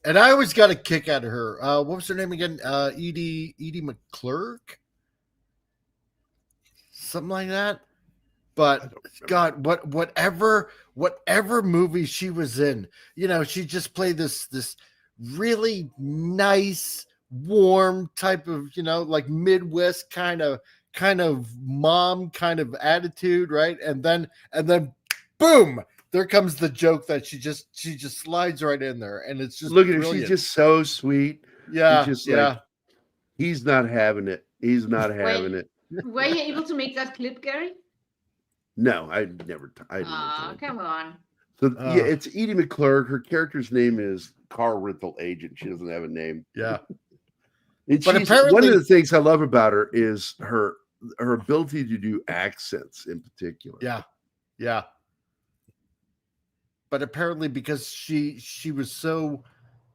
S2: And I always got a kick out of her. What was her name again? Edie McClurg? Something like that. But God, whatever movie she was in, you know, she just played this really nice, warm type of, you know, like Midwest kind of mom kind of attitude, right? And then boom, there comes the joke that she just slides right in there, and it's just
S4: look at her. She's just so sweet.
S2: Yeah,
S4: just like, he's not having it. He's not having it.
S1: Were you able to make that clip, Gary?
S4: No, I never.
S1: Come on.
S4: So yeah, it's Edie McClurg. Her character's name is car rental agent. She doesn't have a name.
S2: Yeah.
S4: But apparently, one of the things I love about her is her ability to do accents in particular.
S2: Yeah. But apparently, because she was so,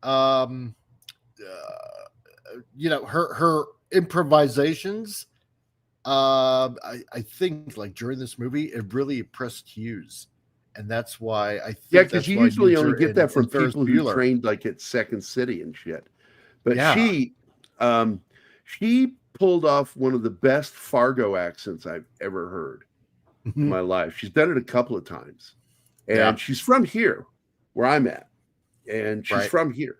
S2: you know, her improvisations, I think like during this movie, it really impressed Hughes, and that's why I think
S4: because you usually only get that from people who trained like at Second City and shit. But she pulled off one of the best Fargo accents I've ever heard in my life. She's done it a couple of times. And she's from here, where I'm at. And she's from here.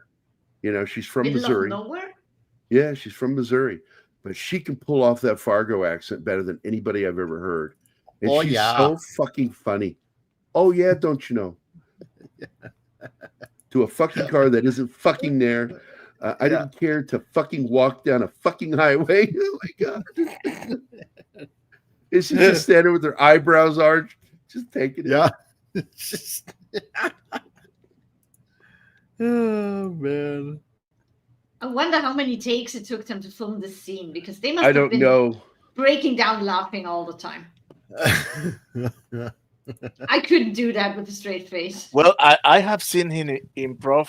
S4: You know, she's from Missouri.
S1: Nowhere?
S4: Yeah, she's from Missouri. But she can pull off that Fargo accent better than anybody I've ever heard. And she's so fucking funny. Oh, yeah, don't you know? To a fucking car that isn't fucking there. I didn't care to fucking walk down a fucking highway. Oh, my God. And she's just standing with her eyebrows arched, just taking it.
S2: Yeah. Just oh man,
S1: I wonder how many takes it took them to film this scene, because they must
S4: I don't know.
S1: breaking down laughing all the time. I couldn't do that with a straight face.
S3: Well, I have seen him improv,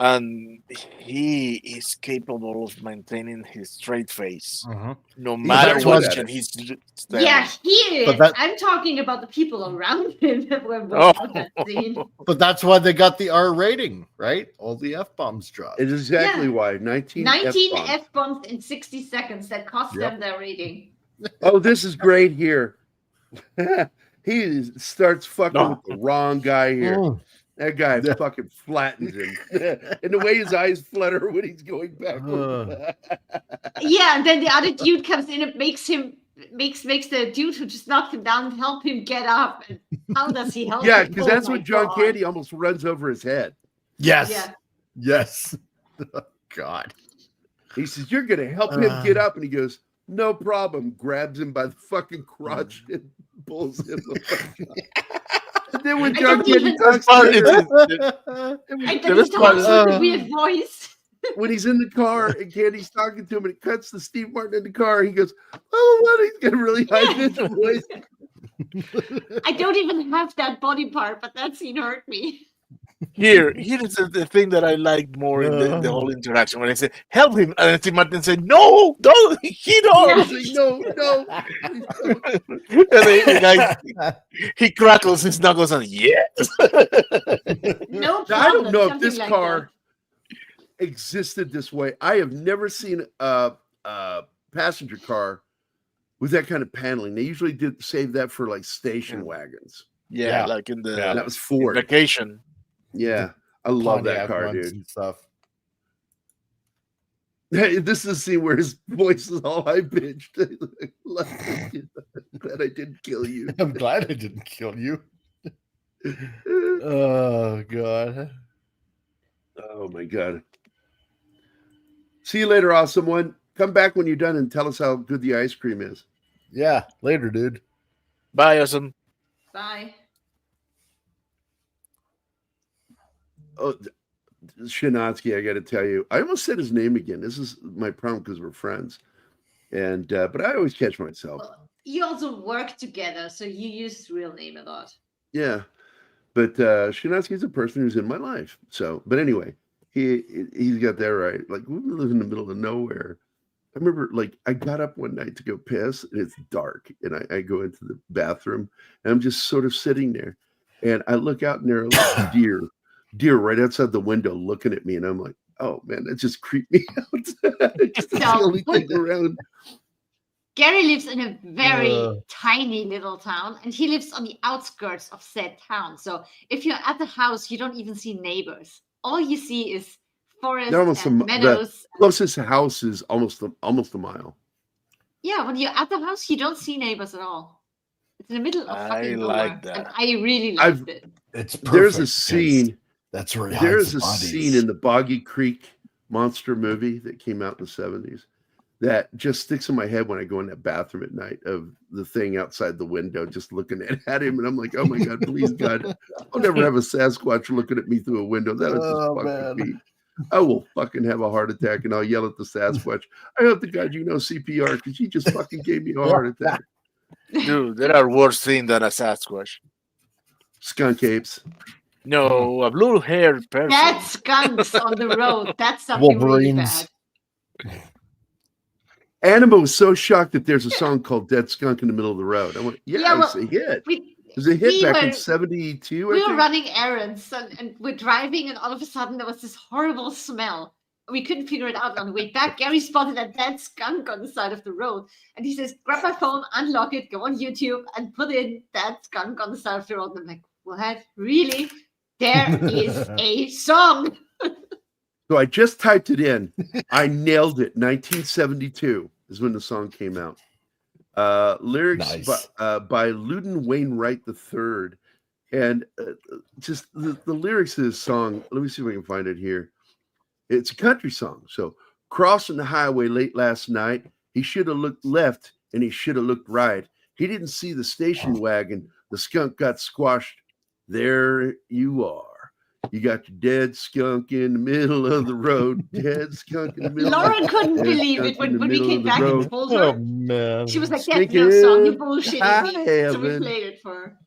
S3: and he is capable of maintaining his straight face, no
S4: He's
S3: matter
S4: very
S3: what
S4: good at it.
S3: he's
S1: Yeah,
S3: standing.
S1: he is.
S2: But that-
S1: I'm talking about the people around him that were
S3: Oh.
S1: without that scene.
S2: But that's why they got the R rating, right? All the F bombs dropped.
S4: It is exactly
S1: Yeah.
S4: why 19
S1: 19
S4: F-bombs.
S1: F-bombs in 60 seconds that cost them their rating.
S4: Oh, this is great here. He starts fucking with the wrong guy here.
S2: Oh.
S4: That guy fucking flattens him. And the way his eyes flutter when he's going backward.
S1: Yeah, and then the other dude comes in and makes the dude who just knocked him down help him get up. And how does he help
S4: Yeah,
S1: him?
S4: because
S1: Oh
S4: that's
S1: my
S4: when John
S1: God.
S4: Candy almost runs over his head.
S2: Yes.
S1: Yeah.
S2: Yes. Oh, God.
S4: He says, "You're gonna help him get up," and he goes, "No problem." Grabs him by the fucking crotch and pulls him. And then when
S1: I
S4: John
S1: don't
S4: Candy
S1: even-
S4: talks
S3: Part
S4: to
S3: is-
S4: him,
S1: And
S3: The
S1: then he
S3: best part
S1: talks
S3: is-
S1: with a weird voice.
S4: when he's in the car and Candy's talking to him, and it cuts to Steve Martin in the car, he goes, "Oh, what?" He's got a really high pitched voice.
S1: I don't even have that body part, but that scene hurt me.
S3: Here is the thing that I like more in the whole interaction when I say help him, and Steve Martin said no, don't, he don't.
S4: He's like, "No, no."
S3: And the guy he crackles his knuckles and yes.
S1: No problem.
S4: Now, I don't know if
S1: something
S4: this
S1: like
S4: car existed this way. I have never seen a passenger car with that kind of paneling. They usually did save that for like station wagons.
S3: Yeah,
S2: Yeah.
S3: like in the
S4: That was Ford.
S3: vacation.
S4: Yeah, I love that
S2: Pontiac
S4: car,
S2: ones
S4: dude.
S2: and stuff.
S4: This is the scene where his voice is all high pitched. Glad I didn't kill you.
S2: I'm glad I didn't kill you. Oh, God.
S4: Oh my god. See you later, awesome one. Come back when you're done and tell us how good the ice cream is.
S2: Yeah, later, dude.
S3: Bye, awesome.
S1: Bye.
S4: Oh, Shinatsky, I got to tell you, I almost said his name again. This is my problem because we're friends, and but I always catch myself.
S1: Well, you also work together, so you use his real name a lot.
S4: Yeah, but Shinatsky's a person who's in my life. So, but anyway, he's got that right. Like we live in the middle of nowhere. I remember, like, I got up one night to go piss, and it's dark, and I go into the bathroom, and I'm just sort of sitting there, and I look out, and there are like deer right outside the window looking at me, and I'm like, oh man, that just creeped me out. Just the only thing around.
S1: Gary lives in a very tiny little town, and he lives on the outskirts of said town. So if you're at the house, you don't even see neighbors. All you see is forest and meadows.
S4: The closest house is almost a mile.
S1: Yeah, when you're at the house, you don't see neighbors at all. It's in the middle of fucking nowhere.
S3: like that.
S1: And I really liked it.
S2: It's perfect.
S4: There's a scene.
S2: That's where he
S4: There's
S2: hides
S4: a
S2: the bodies.
S4: scene in the Boggy Creek monster movie that came out in the 70s that just sticks in my head when I go in that bathroom at night of the thing outside the window, just looking at him. And I'm like, oh my God, please God, I'll never have a Sasquatch looking at me through a window. That is just fucking me. I will fucking have a heart attack and I'll yell at the Sasquatch. I hope to God you know CPR because you just fucking gave me a heart attack.
S3: Dude, there are worse things than a Sasquatch.
S4: Skunk apes.
S3: No, a blue-haired person.
S1: That's skunks on the road. That's something really bad.
S2: Wolverines.
S4: Anima was so shocked that there's a song called Dead Skunk in the Middle of the Road. I went, it's a hit. It was a hit back in 72,
S1: We were running errands and we're driving, and all of a sudden there was this horrible smell. We couldn't figure it out on the way back. Gary spotted a dead skunk on the side of the road, and he says, grab my phone, unlock it, go on YouTube, and put in dead skunk on the side of the road. And I'm like, what? Really? There is a song.
S4: So I just typed it in. I nailed it. 1972 is when the song came out. Lyrics by Loudon Wainwright III. And just the lyrics of this song, let me see if I can find it here. It's a country song. So, crossing the highway late last night, he should have looked left and he should have looked right. He didn't see the station wagon. The skunk got squashed. There you are. You got your dead skunk in the middle of the road. Dead skunk in the middle.
S1: Lauren couldn't believe it when we came back and told her.
S2: Oh man.
S1: She was like, that's no song, you bullshit me. So we
S4: heaven.
S1: played it for her.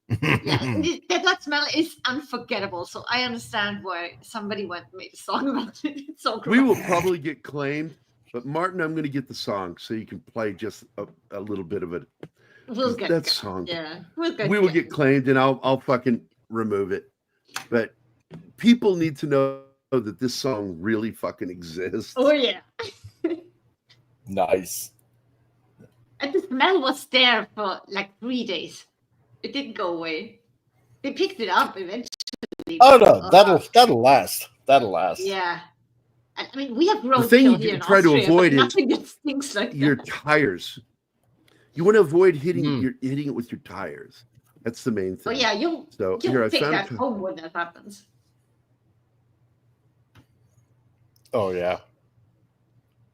S1: Yeah, that smell is unforgettable. So I understand why somebody went and made a song about it. It's so gross.
S4: We will probably get claimed, but Martin, I'm going to get the song so you can play just a little bit of it.
S1: We'll get
S4: That
S1: got-
S4: song.
S1: Yeah,
S4: We will get claimed, and I'll fucking remove it. But people need to know that this song really fucking exists.
S1: Oh yeah,
S2: Nice.
S1: and the smell was there for like 3 days. It didn't go away. They picked it up eventually.
S2: Oh no, that'll last. That'll last.
S1: Yeah. And, I mean, we have roadkill
S4: thing you
S1: here in
S4: try to
S1: Austria,
S4: avoid
S1: but
S4: is
S1: nothing that stinks like
S4: Your
S1: that.
S4: tires. You want to avoid hitting
S2: Mm.
S4: hitting it with your tires. That's the main
S1: Oh
S4: thing.
S1: yeah, you'll
S4: Here I
S1: take
S4: found
S1: that home when that happens.
S2: Oh yeah.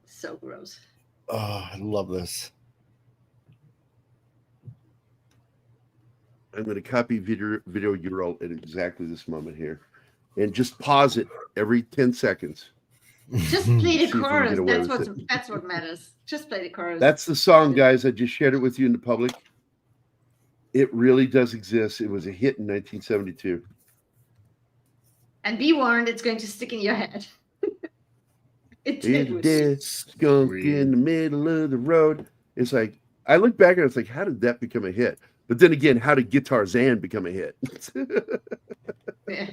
S1: So gross.
S2: Oh, I love this.
S4: I'm going to copy video URL at exactly this moment here, and just pause it every 10 seconds.
S1: Just play
S4: See
S1: the
S4: if we can
S1: chorus.
S4: get away
S1: That's
S4: with
S1: that's what matters. Just play the chorus.
S4: That's the song, guys. I just shared it with you in the public. It really does exist. It was a hit in 1972.
S1: And be warned, it's going to stick in your head. It
S4: In
S1: was
S4: dead skunk in the middle of the road. It's like, I look back and it's like, how did that become a hit? But then again, how did Guitar Zan become a hit?
S1: yeah.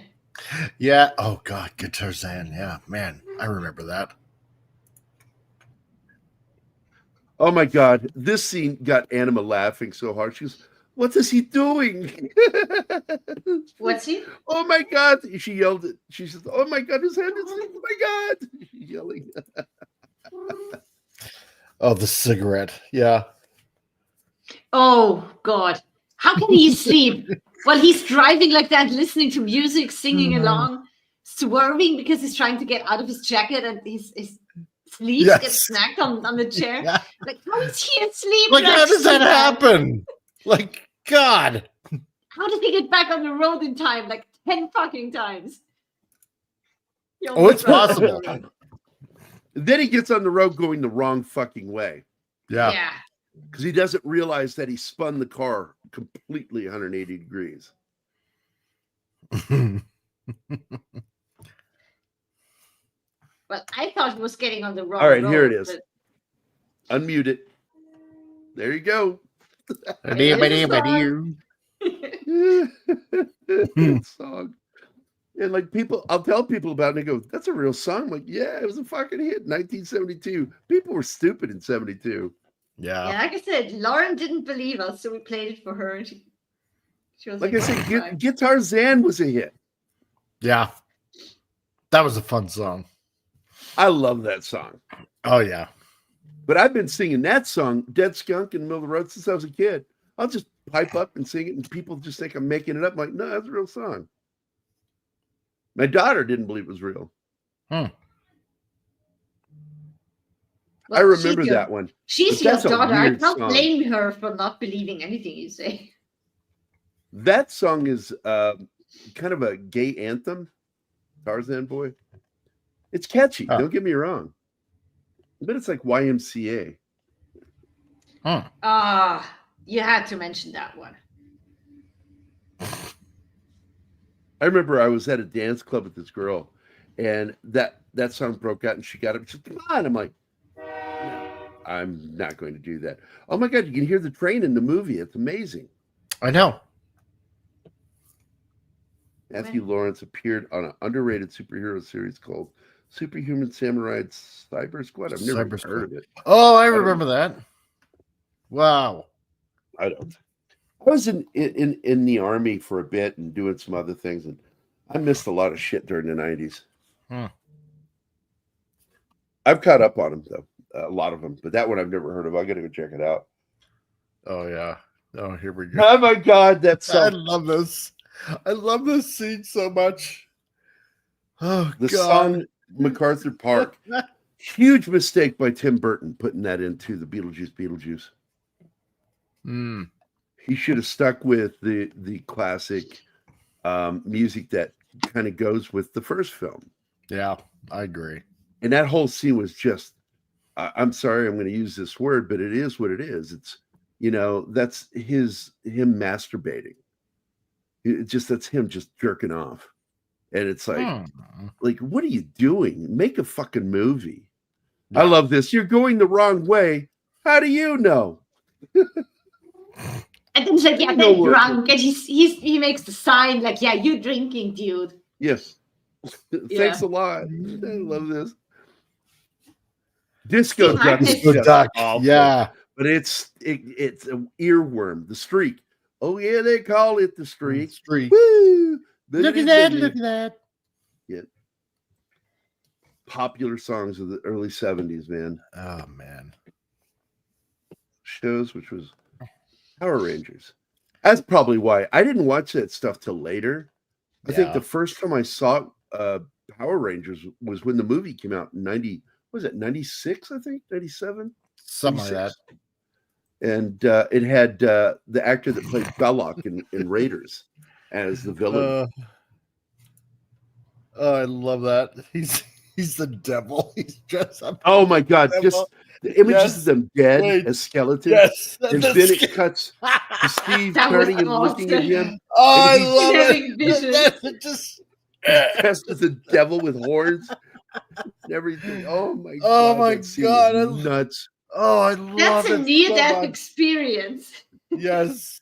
S2: Yeah. Oh God, Guitar Zan. Yeah, man, I remember that.
S4: Oh my God, this scene got Anima laughing so hard. She goes, "What is he doing?"
S1: What's he?
S4: Oh my God! She yelled it. She says, "Oh my God, his hand is! Oh my God!" She's yelling.
S2: Oh, the cigarette. Yeah.
S1: Oh God. How can he sleep while he's driving like that, listening to music, singing along, swerving because he's trying to get out of his jacket and his sleeves
S2: Yes.
S1: get snagged on the chair?
S2: Yeah.
S1: Like, how is he asleep?
S2: Like, how
S1: next
S2: does
S1: to
S2: that happen? Like, God.
S1: How did he get back on the road in time? Like 10 fucking times. He
S2: Oh,
S1: almost
S2: it's
S1: ran off
S2: possible.
S1: the road.
S4: Then he gets on the road going the wrong fucking way
S2: Yeah.
S1: Yeah.
S4: because he doesn't realize that he spun the car completely 180 degrees.
S1: Well, I thought he was getting on the wrong
S4: All right,
S1: road.
S4: here it is.
S1: but-
S4: Unmute it. There you go. Good song. And like people, I'll tell people about it and they go, "That's a real song." I'm like, yeah, it was a fucking hit. 1972. People were stupid in 72.
S1: Yeah,
S2: Yeah.
S1: like I said, Lauren didn't believe us, so we played it for her. And she was
S4: Like
S1: like,
S4: I said,
S1: "Oh,
S4: Guitar Zan was a hit.
S2: Yeah. That was a fun song.
S4: I love that song.
S2: Oh yeah.
S4: But I've been singing that song, Dead Skunk in the middle of the road, since I was a kid. I'll just pipe up and sing it, and people just think I'm making it up. I'm like, no, that's a real song. My daughter didn't believe it was real.
S1: well,
S4: I remember
S1: she's your-
S4: that one.
S1: She's
S4: But
S1: your
S4: that's a
S1: daughter. I
S4: weird
S1: can't
S4: song.
S1: blame her for not believing anything you say.
S4: That song is kind of a gay anthem, Tarzan Boy. It's catchy.
S2: Oh.
S4: Don't get me wrong. But it's like YMCA.
S1: Ah, you had to mention that one.
S4: I remember I was at a dance club with this girl, and that song broke out, and she got up. She said, "Come on!" I'm like, "No, I'm not going to do that." Oh my God! You can hear the train in the movie. It's amazing.
S2: I know.
S4: Matthew Lawrence appeared on an underrated superhero series called Superhuman Samurai Cyber Squad. I've never
S2: Cyber
S4: even
S2: Squad.
S4: heard of it.
S2: Oh, I
S4: don't
S2: remember that. Wow.
S4: I don't. I was in the army for a bit and doing some other things, and I missed a lot of shit during the 90s. I've caught up on them though, a lot of them, but that one I've never heard of. I got to go check it out.
S2: Oh yeah. Oh, here we go.
S4: Oh my God, that's
S2: I love this. I love this scene so much. Oh
S4: the
S2: God.
S4: song MacArthur Park. Huge mistake by Tim Burton putting that into the Beetlejuice. He should have stuck with the classic music that kind of goes with the first film.
S2: Yeah, I agree.
S4: And that whole scene was just, I'm sorry, I'm going to use this word, but it is what it is. It's, that's him masturbating. That's him just jerking off. And it's like, what are you doing? Make a fucking movie.
S2: Yeah.
S4: I love this. You're going the wrong way. How do you know?
S1: And then he's like, yeah,
S4: You know
S1: they're
S4: what?
S1: drunk. And he makes the sign like, yeah, you drinking, dude.
S4: Yes. Thanks a lot. I love this. Disco
S1: Steve
S4: Duck.
S1: Martin.
S4: is
S2: Disco
S4: just
S2: Duck.
S4: awful.
S2: Yeah.
S4: But it's an earworm. The Streak. Oh yeah, they call it the Streak.
S2: Streak.
S4: Woo!
S2: Look at that. Look at that.
S4: Yeah. Popular songs of the early 70s, man.
S2: Oh, man.
S4: Shows, which was Power Rangers. That's probably why I didn't watch that stuff till later. I think the first time I saw Power Rangers was when the movie came out in 96, I think, 97?
S2: Something like that.
S4: And it had the actor that played Belloc in Raiders as the villain.
S2: Oh, I love that. He's the devil. He's dressed up.
S4: Oh my God!
S2: devil.
S4: Just the images of them dead as skeletons.
S2: Yes.
S4: And then it cuts to Steve
S1: That was
S4: turning and looking at him.
S2: Oh, I
S4: And he's
S2: love
S1: having
S2: it.
S1: visions.
S2: Just.
S4: dressed as a devil with horns and everything. Oh my God!
S2: Oh my
S4: that scene
S2: God,
S4: was nuts.
S2: Oh, I love
S1: That's
S2: it.
S1: a near-death
S2: so much.
S1: experience.
S2: Yes.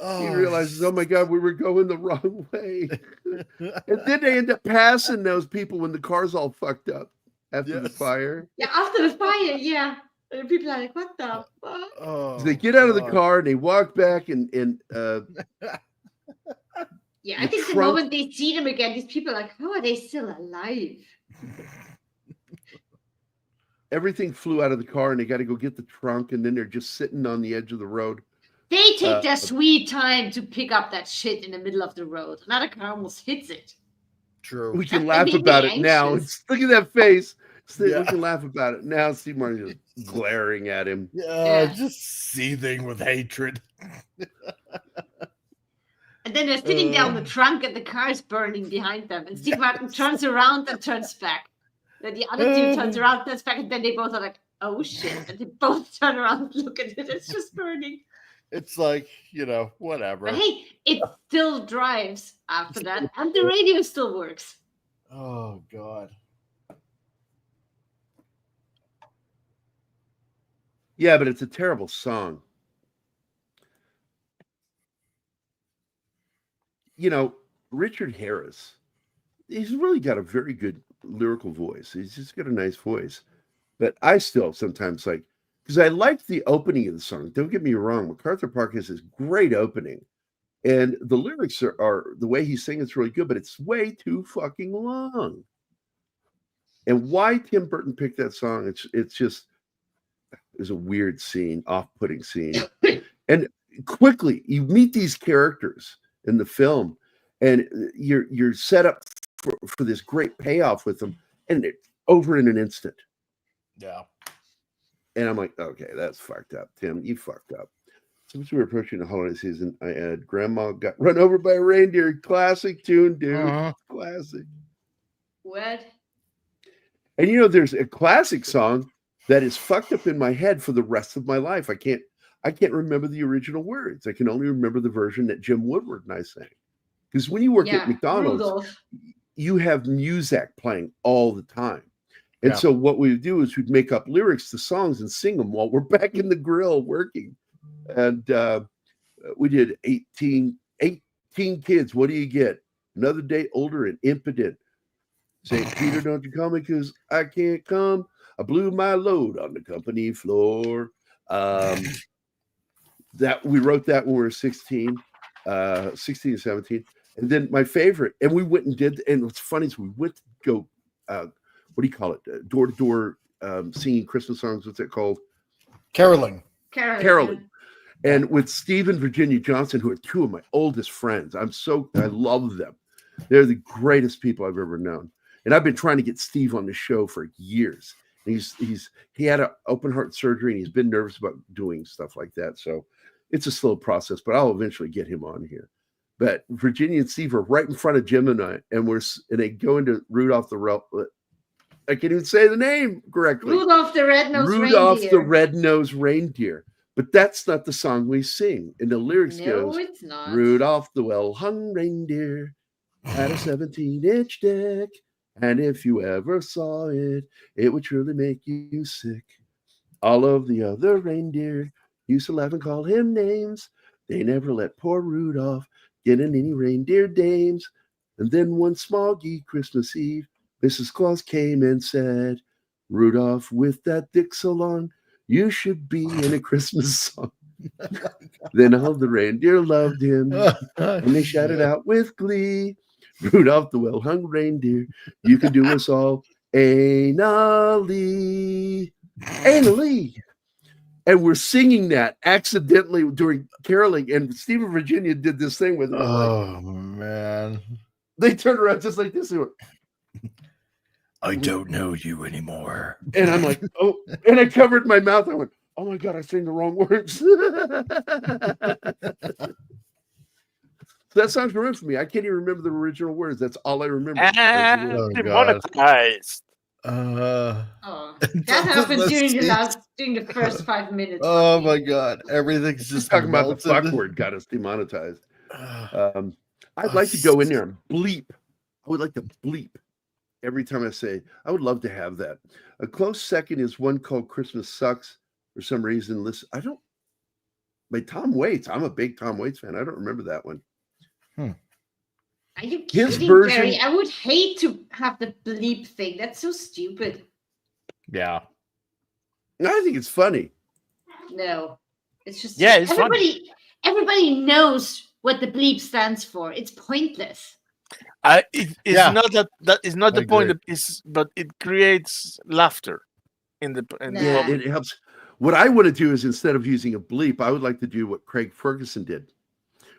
S2: Oh,
S4: He realizes, oh my God, we were going the wrong way. And then they end up passing those people when the car's all fucked up after the
S2: Yes.
S4: fire.
S1: Yeah, after the fire, yeah. And people are like, what the fuck?
S2: Oh,
S4: So they get out of the
S2: God.
S4: car and they walk back and
S1: Yeah, I
S4: The
S1: think the
S4: trunk-
S1: moment they see them again, these people are like, how are they still alive?
S4: everything flew out of the car and they got to go get the trunk, and then they're just sitting on the edge of the road.
S1: They take their sweet time to pick up that shit in the middle of the road. Another car almost hits it.
S2: True.
S4: We can
S1: That
S4: laugh
S1: made me
S4: about it now.
S1: anxious.
S4: Look at that face.
S2: Yeah.
S4: We can laugh about it now. Steve Martin is glaring at him.
S2: Yeah,
S1: Yeah.
S2: just seething with hatred.
S1: And then they're sitting down the trunk and the car is burning behind them. And Steve Martin turns around and turns back. Then the other two turns around, turns back, and then they both are like, oh shit. And they both turn around and look at it. It's just burning.
S2: It's like, whatever.
S1: But hey, it still drives after that. And the radio still works.
S2: Oh, God.
S4: Yeah, but it's a terrible song. Richard Harris, he's really got a very good lyrical voice. He's just got a nice voice. But I still sometimes because I like the opening of the song. Don't get me wrong. MacArthur Park has this great opening. And the lyrics are the way he's singing is really good, but it's way too fucking long. And why Tim Burton picked that song, it's just is a weird scene, off-putting scene. And quickly you meet these characters in the film, and you're set up for this great payoff with them, and it's over in an instant.
S2: Yeah.
S4: And I'm like, okay, that's fucked up, Tim. You fucked up. Since we were approaching the holiday season, I had Grandma Got Run Over by a Reindeer. Classic tune, dude.
S2: Uh-huh.
S4: Classic.
S1: What?
S4: And there's a classic song that is fucked up in my head for the rest of my life. I can't remember the original words. I can only remember the version that Jim Woodward and I sang. Because when you work at McDonald's,
S1: Rudolph.
S4: you have music playing all the time. And
S2: Yeah.
S4: so what we would do is we'd make up lyrics to songs and sing them while we're back in the grill working. And we did 18 kids. What do you get? Another day older and impotent. St. Peter, don't you come because I can't come. I blew my load on the company floor. That we wrote that when we were 16 and 17. And then my favorite, and we went and did, and what's funny is we went to go, what do you call it? Door to door singing Christmas songs. What's it called?
S2: Caroling.
S4: Caroling. And with Steve and Virginia Johnson, who are two of my oldest friends. I love them. They're the greatest people I've ever known. And I've been trying to get Steve on the show for years. He had an open heart surgery, and he's been nervous about doing stuff like that. So it's a slow process, but I'll eventually get him on here. But Virginia and Steve are right in front of Jim and I, and they go into Rudolph the I can't even say the name correctly.
S1: Rudolph the Red-Nosed
S4: Rudolph
S1: Reindeer.
S4: the Red-Nosed Reindeer. But that's not the song we sing. And the lyrics
S1: No,
S4: goes,
S1: it's not.
S4: Rudolph the well-hung reindeer had a 17-inch dick. And if you ever saw it, it would truly make you sick. All of the other reindeer used to laugh and call him names. They never let poor Rudolph get in any reindeer dames. And then one smoggy Christmas Eve, Mrs. Claus came and said, Rudolph, with that dick so long, you should be in a Christmas song. Then all the reindeer loved him, and they shouted out with glee, Rudolph the well-hung reindeer, you can do us all anally. Anally. And we're singing that accidentally during caroling, and Steve and Virginia did this thing with it.
S2: Oh, man.
S4: They turned around just like this. They were,
S2: I don't know you anymore.
S4: and I'm like, oh, and I covered my mouth. I went, oh my God, I sang the wrong words. So that song's ruined for me. I can't even remember the original words. That's all I remember.
S3: And
S2: Oh, God.
S3: demonetized.
S1: Oh, that happened during the first 5 minutes.
S2: Oh my God. Everything's just
S4: Talking about the
S2: melted.
S4: fuck word got us demonetized. I'd like to go in there and bleep. I would like to bleep every time I say, I would love to have that. A close second is one called Christmas Sucks. For some reason, by Tom Waits. I'm a big Tom Waits fan. I don't remember that one.
S1: Are you
S4: His
S1: kidding,
S4: version-
S1: Jerry? I would hate to have the bleep thing. That's so stupid.
S2: Yeah.
S4: I think it's funny.
S1: No, it's just
S3: Yeah, it's funny.
S1: Everybody knows what the bleep stands for. It's pointless.
S3: It's
S2: Yeah.
S3: not that is not
S2: I
S3: the point.
S2: agree.
S3: But it creates laughter in the
S1: Nah.
S4: Yeah,
S3: public.
S4: it helps. What I want to do is instead of using a bleep, I would like to do what Craig Ferguson did,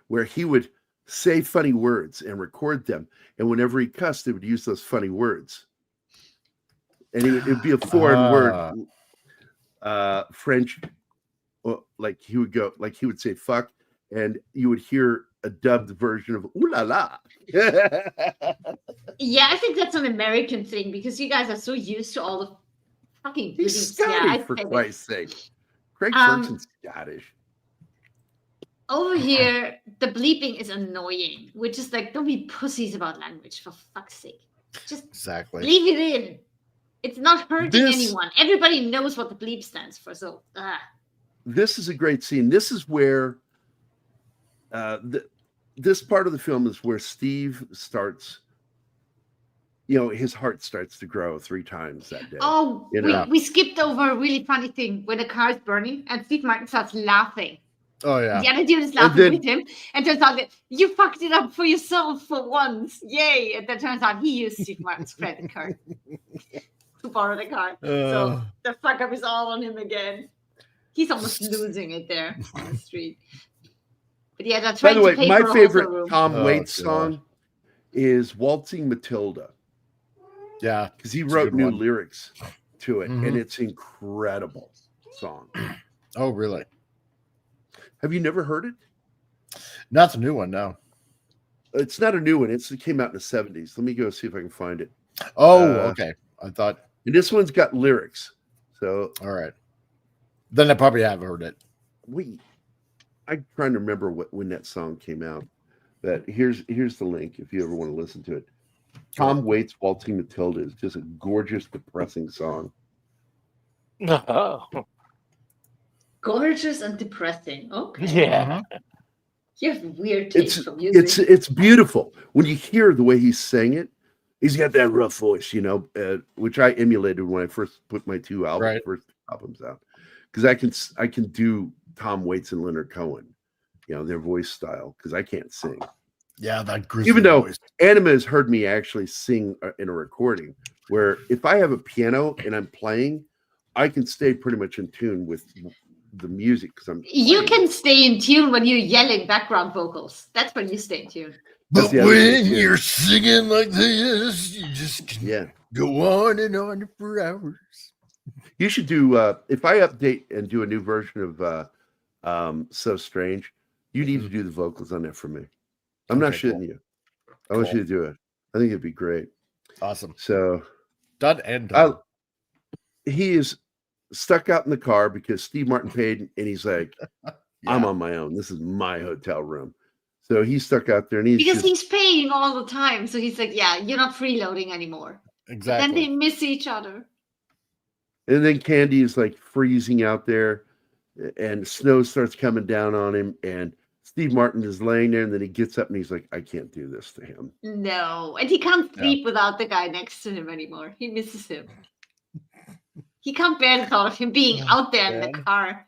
S4: where he would say funny words and record them. And whenever he cussed, they would use those funny words. And it would be a foreign word, French, or like he would say fuck, and you would hear a dubbed version of ooh la la.
S1: Yeah, I think that's an American thing because you guys are so used to all the fucking
S4: He's
S1: bleeps.
S4: Scottish, for
S1: get it.
S4: Christ's sake. Craig
S1: Um,
S4: Ferguson's Scottish.
S1: Over here, the bleeping is annoying, which is like, don't be pussies about language, for fuck's sake. Just
S2: Exactly.
S1: leave it in. It's not hurting
S2: This-
S1: anyone. Everybody knows what the bleep stands for, so
S4: This is a great scene. This is where this part of the film is where Steve starts, his heart starts to grow 3 times that day.
S1: Oh,
S4: You know.
S1: we skipped over a really funny thing when the car is burning and Steve Martin starts laughing.
S2: Oh, yeah.
S1: The other dude is laughing
S4: then-
S1: with him, and turns out that you fucked it up for yourself for once. Yay! And then turns out he used Steve Martin's credit card to borrow the car. So the fuck up is all on him again. He's almost losing it there on the street. But yeah, that's
S4: By
S1: right.
S4: the way, my
S1: room.
S4: favorite Tom
S2: Oh,
S4: Waits
S2: God.
S4: song is Waltzing Matilda,
S2: Yeah.
S4: because he
S2: It's a
S4: wrote
S2: good
S4: new
S2: one.
S4: lyrics to it,
S2: Mhm.
S4: and it's incredible song.
S2: Oh, really?
S4: Have you never heard it?
S2: Not the new one, no.
S4: It's not a new one. It came out in the 70s. Let me go see if I can find it.
S2: Oh,
S4: Uh,
S2: okay. I thought,
S4: And this one's got lyrics. So
S2: all right. Then I probably have heard it.
S4: I'm trying to remember when that song came out. But here's the link if you ever want to listen to it. Tom Waits' Waltzing Matilda is just a gorgeous, depressing song.
S1: Gorgeous and depressing. Okay.
S3: Yeah.
S1: You have weird taste
S4: It's
S1: for music.
S4: it's beautiful when you hear the way he's saying it. He's got that rough voice, which I emulated when I first put my first albums out, because I can do Tom Waits and Leonard Cohen, their voice style, because I can't sing.
S2: Yeah, that grizzly
S4: Even though
S2: voice.
S4: Anima has heard me actually sing in a recording, where if I have a piano and I'm playing, I can stay pretty much in tune with the music because I'm.
S1: You
S4: playing.
S1: can stay in tune when you're yelling background vocals. That's when you stay in tune.
S2: But
S4: the other
S2: when
S4: thing, too.
S2: you're singing like this, you just can go on and on for hours.
S4: You should do if I update and do a new version of So Strange, you need to do the vocals on that for me. I'm not
S2: Okay,
S4: shitting
S2: cool.
S4: you. I want you to do it. I think it'd be great.
S2: Awesome.
S4: So
S2: Done and done.
S4: he is stuck out in the car because Steve Martin paid, and he's like, I'm
S2: Yeah.
S4: on my own. This is my hotel room. So he's stuck out there, and
S1: Because he's paying all the time. So he's like, yeah, you're not freeloading anymore. But then
S2: Exactly.
S1: they miss each other.
S4: And then Candy is like freezing out there, and snow starts coming down on him, and Steve Martin is laying there, and then he gets up and he's like, I can't do this to him.
S1: No. And he can't
S2: Yeah.
S1: sleep without the guy next to him anymore. He misses him. He can't bear the thought of him being out there in the
S2: man.
S1: car.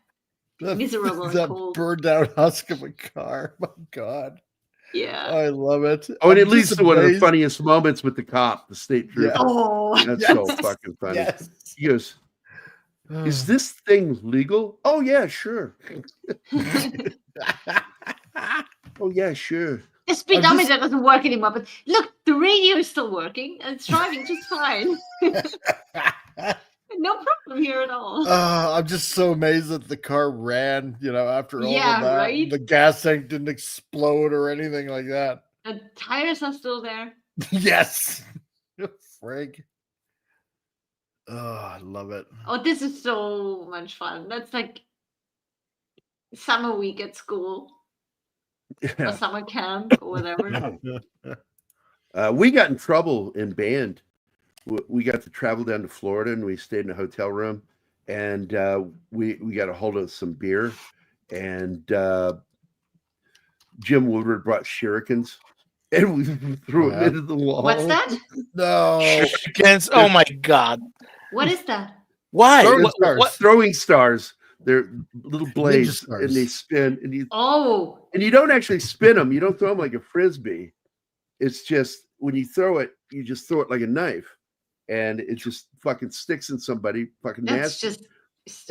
S1: Miserable and
S2: that
S1: cold.
S2: burned out husk of a car. My God.
S1: Yeah.
S2: I love it.
S4: Oh, and
S2: I'm
S4: it leads
S2: just
S4: to one of the
S2: amazed-
S4: funniest moments with the cop, the state trooper.
S2: Yeah.
S1: Oh.
S4: That's
S2: Yes.
S4: so fucking funny.
S2: Yes.
S4: He goes, is this thing legal? Oh, yeah, sure. Oh, yeah, sure.
S1: The speedometer doesn't work anymore, but look, the radio is still working and it's driving just fine. No problem here at all.
S2: I'm just so amazed that the car ran, after all
S1: Yeah,
S2: of that.
S1: right?
S2: The gas tank didn't explode or anything like that.
S1: The tires are still there.
S2: Yes. Frank. Oh, I love it.
S1: Oh, this is so much fun. That's like summer week at school or
S4: Yeah.
S1: summer camp or whatever.
S4: We got in trouble in band. We got to travel down to Florida, and we stayed in a hotel room, and we got a hold of some beer, and Jim Woodward brought shurikens, and we threw them
S2: Yeah.
S4: into the wall.
S1: What's that?
S2: No.
S3: Chickens. Oh my God.
S1: What is that?
S3: Why?
S2: Throwing
S3: What,
S2: stars.
S3: what?
S4: Throwing stars. They're little blades,
S2: stars.
S4: and they spin, and you don't actually spin them. You don't throw them like a frisbee. It's just when you throw it, you just throw it like a knife, and it just fucking sticks in somebody. Fucking
S1: That's
S4: nasty.
S1: just.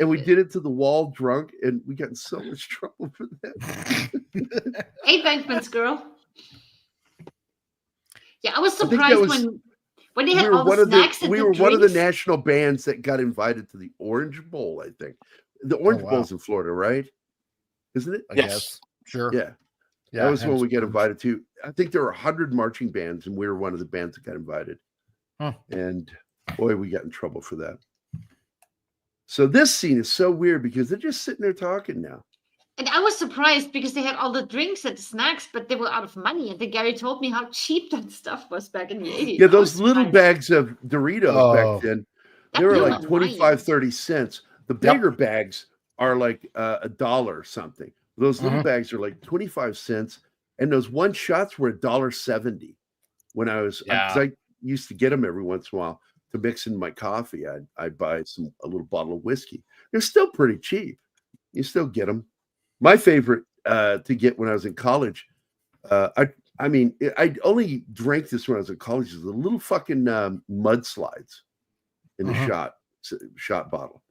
S4: And we
S1: stupid.
S4: did it to the wall drunk, and we got in so much trouble for that.
S1: Hey, Bankman's girl. Yeah, I was
S4: think that
S1: surprised
S4: was-
S1: when they had all the snacks and
S4: we
S1: the
S4: were one of the
S1: drinks.
S4: national bands that got invited to the Orange Bowl. I think the Orange
S2: wow.
S4: Bowl's in Florida, right? Isn't it?
S2: I
S3: Yes.
S2: guess. Sure.
S4: Yeah.
S2: Yeah,
S4: That was when
S2: hence
S4: we get
S2: words.
S4: invited to. I think there were 100 marching bands, and we were one of the bands that got invited.
S2: Huh.
S4: And boy, we got in trouble for that. So this scene is so weird because they're just sitting there talking now.
S1: And I was surprised because they had all the drinks and the snacks, but they were out of money. And then Gary told me how cheap that stuff was back in the 80s.
S4: Yeah,
S1: I was
S4: those little
S1: surprised.
S4: bags of Doritos
S2: Oh.
S4: back then, they
S1: That
S4: were
S1: blew
S4: like
S1: my
S4: 25,
S1: mind.
S4: 30 cents. The
S2: Yep.
S4: bigger bags are like $1 or something. Those little
S2: Mhm.
S4: bags are like 25 cents. And those one shots were $1.70 when I was, because I used to get them every once in a while to mix in my coffee. I'd buy a little bottle of whiskey. They're still pretty cheap. You still get them. My favorite to get when I was in college, I only drank this when I was in college. Is the little fucking mudslides in the shot bottle.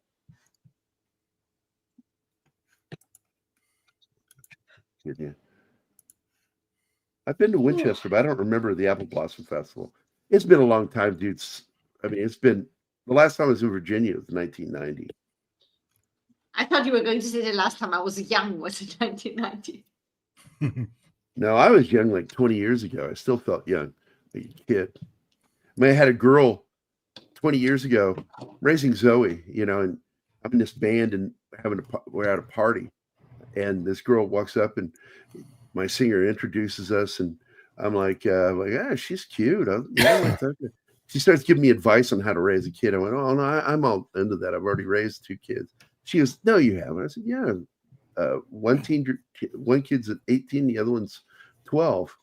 S4: Yeah. I've been to Winchester, but I don't remember the Apple Blossom Festival. It's been a long time, dudes. I mean, it's been the last time I was in Virginia was 1990.
S1: I thought you were going to say the last time I was young was in 1990.
S4: No, I was young like 20 years ago. I still felt young, like a kid. I mean, I had a girl 20 years ago raising Zoe, and I'm in this band and we're at a party, and this girl walks up and my singer introduces us, and I'm like, yeah, she's cute. She starts giving me advice on how to raise a kid. I went, oh no, I'm all into that. I've already raised 2 kids. She goes, no, you haven't. I said, yeah. One kid's at 18, the other one's 12.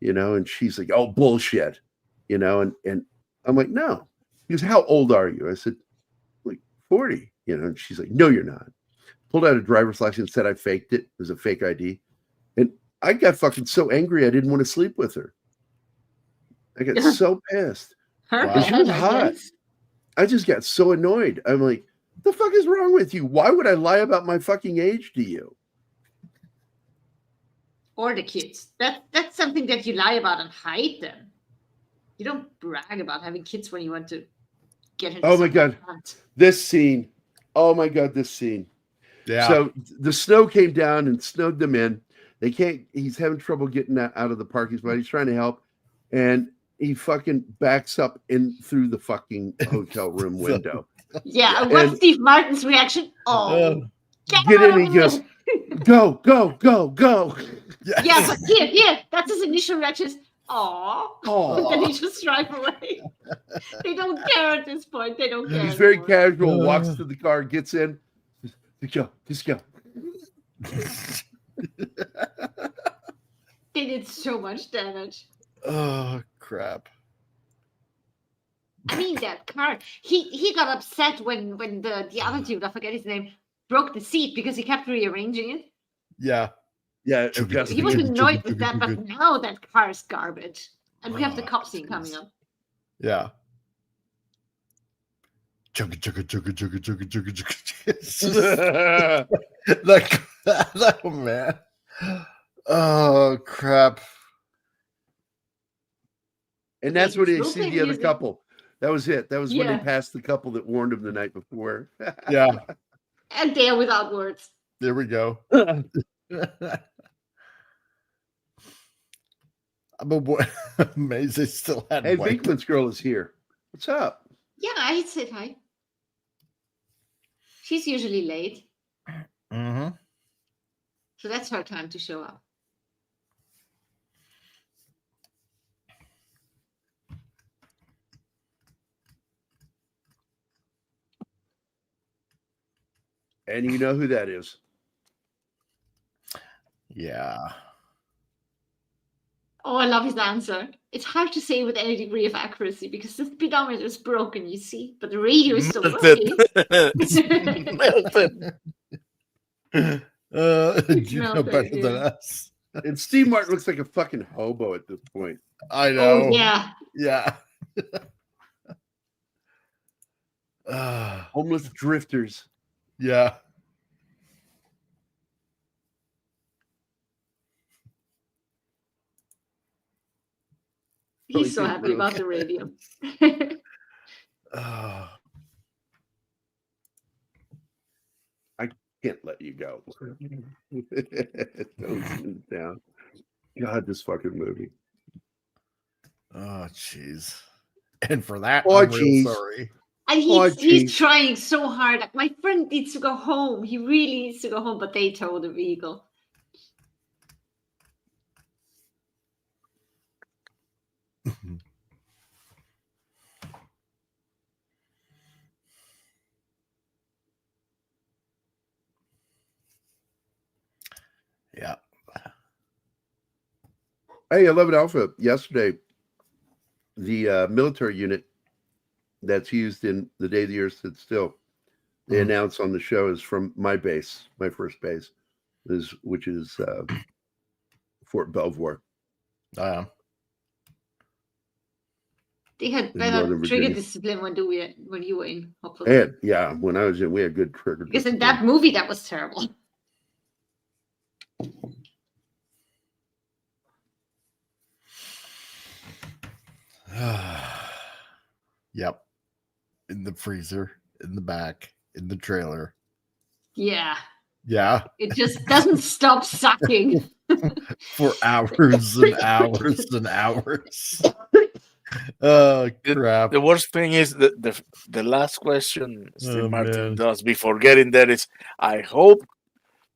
S4: And she's like, oh, bullshit. And I'm like, no. He goes, how old are you? I said, like 40. And she's like, no, you're not. Pulled out a driver's license, said I faked it. It was a fake ID. And I got fucking so angry I didn't want to sleep with her. I got so pissed.
S1: Her
S2: Wow.
S1: bad,
S4: She was
S1: I
S4: hot.
S1: guess.
S4: I just got so annoyed. I'm like, what the fuck is wrong with you? Why would I lie about my fucking age to you?
S1: Or the kids. That's something that you lie about and hide them. You don't brag about having kids when you want to get into
S4: Oh my
S1: something
S4: God.
S1: like that.
S4: This scene. Oh my God, this scene.
S2: Yeah.
S4: So the snow came down and snowed them in. He's having trouble getting out of the parking spot. He's trying to help. And he fucking backs up in through the fucking hotel room window.
S1: Yeah, and what's
S4: And-
S1: Steve Martin's reaction? Oh,
S4: Get in, he goes, go, go, go, go.
S2: Yes.
S1: yeah, but here, that's his initial reaction. Aw.
S4: Oh,
S1: Then he just drive away. They don't care at this point. They don't care.
S4: he's very
S1: anymore.
S4: casual, walks to the car, gets in. Just go.
S1: They did so much damage.
S2: Oh crap.
S1: I mean, that car. He got upset when the other dude, I forget his name, broke the seat because he kept rearranging it.
S2: Yeah.
S4: Yeah,
S1: He was annoyed with that, but now that car is garbage, and we have the
S2: Oh,
S1: cop scene coming up.
S2: Yeah. Like, oh man. Oh crap.
S4: And that's when he
S1: Still
S4: see
S1: take
S4: the other
S1: music.
S4: couple. That was it. That was when
S1: Yeah.
S4: he passed the couple that warned him the night before.
S2: Yeah.
S1: And they are without words.
S2: There we go. I'm amazed they still had
S4: Hey,
S2: white.
S4: Vinkman's girl is here. What's up?
S1: Yeah, I said hi. She's usually late,
S2: Mm-hmm.
S1: so that's her time to show up.
S4: And you know who that is.
S2: Yeah.
S1: Oh, I love his answer. It's hard to say with any degree of accuracy because the speedometer is broken, you see, but the radio is still working.
S3: Melted.
S2: You know better than us.
S4: And Steve Martin looks like a fucking hobo at this point.
S2: I know.
S1: Oh, yeah.
S2: Yeah.
S4: Homeless drifters.
S2: Yeah.
S1: He's so
S4: Really
S1: happy about the radio.
S4: Can't let you go. Don't sit down. God, this fucking movie.
S2: Oh, jeez. And for that,
S4: Oh,
S2: I'm real
S4: jeez.
S2: sorry.
S1: And
S4: Oh,
S1: he's
S4: jeez.
S1: trying so hard. Like, my friend needs to go home. He really needs to go home, but they tow the vehicle.
S2: Yeah.
S4: Hey, 11 Alpha. Yesterday, the military unit that's used in The Day the Earth Stood Still, they announced on the show is from my base, my first base, which is Fort Belvoir.
S1: They had
S4: In
S1: better
S4: Northern
S1: trigger
S4: Virginia.
S1: discipline when you were in.
S4: And yeah, when I was in, we had good trigger.
S1: Because in
S4: discipline.
S1: that movie, that was terrible.
S2: Yep. In the freezer, in the back, in the trailer.
S1: Yeah.
S2: Yeah.
S1: It just doesn't stop sucking.
S2: For hours and hours and hours. Oh crap.
S3: The worst thing is the last question Steve
S2: Oh,
S3: Martin
S2: man.
S3: does before getting there is, I hope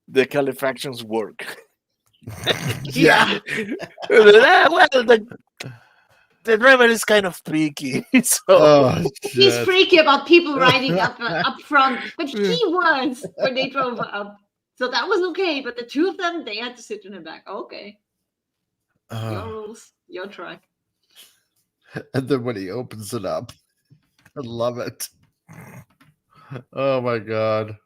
S3: the calefactions work.
S1: Yeah.
S3: Well, the driver is kind of picky. So
S2: Oh,
S1: He's
S2: shit.
S1: freaky about people riding up front, but he was when they drove up. So that was okay. But the two of them, they had to sit in the back. Okay. Your rules, your track.
S2: And then when he opens it up, I love it. Oh my god.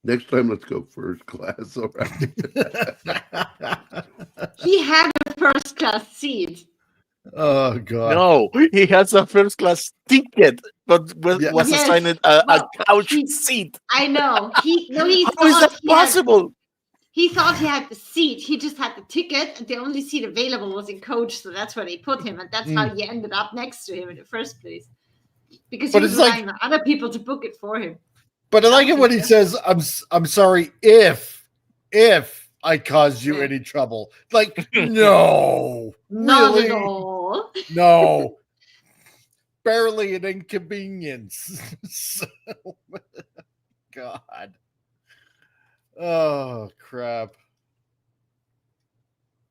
S4: Next time, let's go first class. All right.
S1: He had a first class seat.
S2: Oh god.
S3: no, he has a first class ticket, but was
S1: Yes.
S3: assigned
S1: Well,
S3: a couch
S1: he-
S3: seat.
S1: I know. He
S3: How is
S1: thought
S3: that
S1: he had,
S3: possible?
S1: he thought he had the seat. He just had the ticket, and the only seat available was in coach, so that's where they put him, and that's how he ended up next to him in the first place. Because he
S2: But
S1: was
S2: it's like-
S1: relying on other people to book it for him.
S2: But I like it when he says, I'm sorry if I caused you
S1: Yeah.
S2: any trouble. Like, no,
S1: Not
S2: really?
S1: at all.
S2: No, barely an inconvenience. So, God. Oh, crap.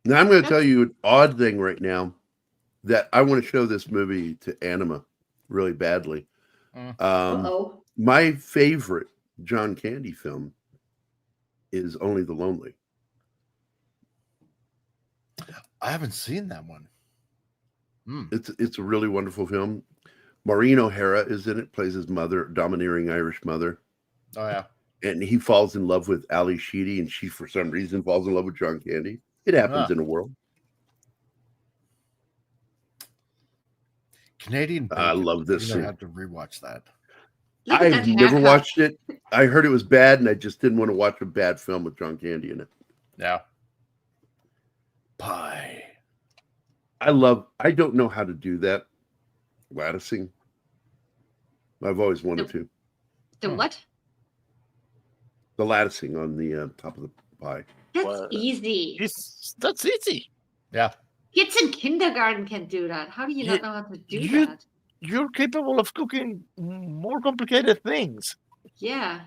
S4: Now I'm going to tell you an odd thing right now that I want to show this movie to Anima really badly.
S1: Uh-oh.
S4: My favorite John Candy film is Only the Lonely.
S2: I haven't seen that one.
S4: It's a really wonderful film. Maureen O'Hara is in it, plays his mother, domineering Irish mother.
S2: Oh, yeah.
S4: And he falls in love with Ali Sheedy, and she, for some reason, falls in love with John Candy. It happens in the world.
S2: Canadian Bacon.
S4: I love this
S2: You're
S4: scene.
S2: gonna have to rewatch that.
S1: Look at
S4: I've
S1: that
S4: never
S1: haircut.
S4: watched it. I heard it was bad, and I just didn't want to watch a bad film with John Candy in it.
S2: Yeah. Pie.
S4: I don't know how to do that. Latticing. I've always wanted to.
S1: The what?
S4: The latticing on the top of the pie.
S1: That's
S3: Well,
S1: easy.
S3: That's easy.
S2: Yeah.
S1: Kids in kindergarten can do that. How do you not know how to do
S3: you-
S1: that?
S3: You're capable of cooking more complicated things.
S1: Yeah.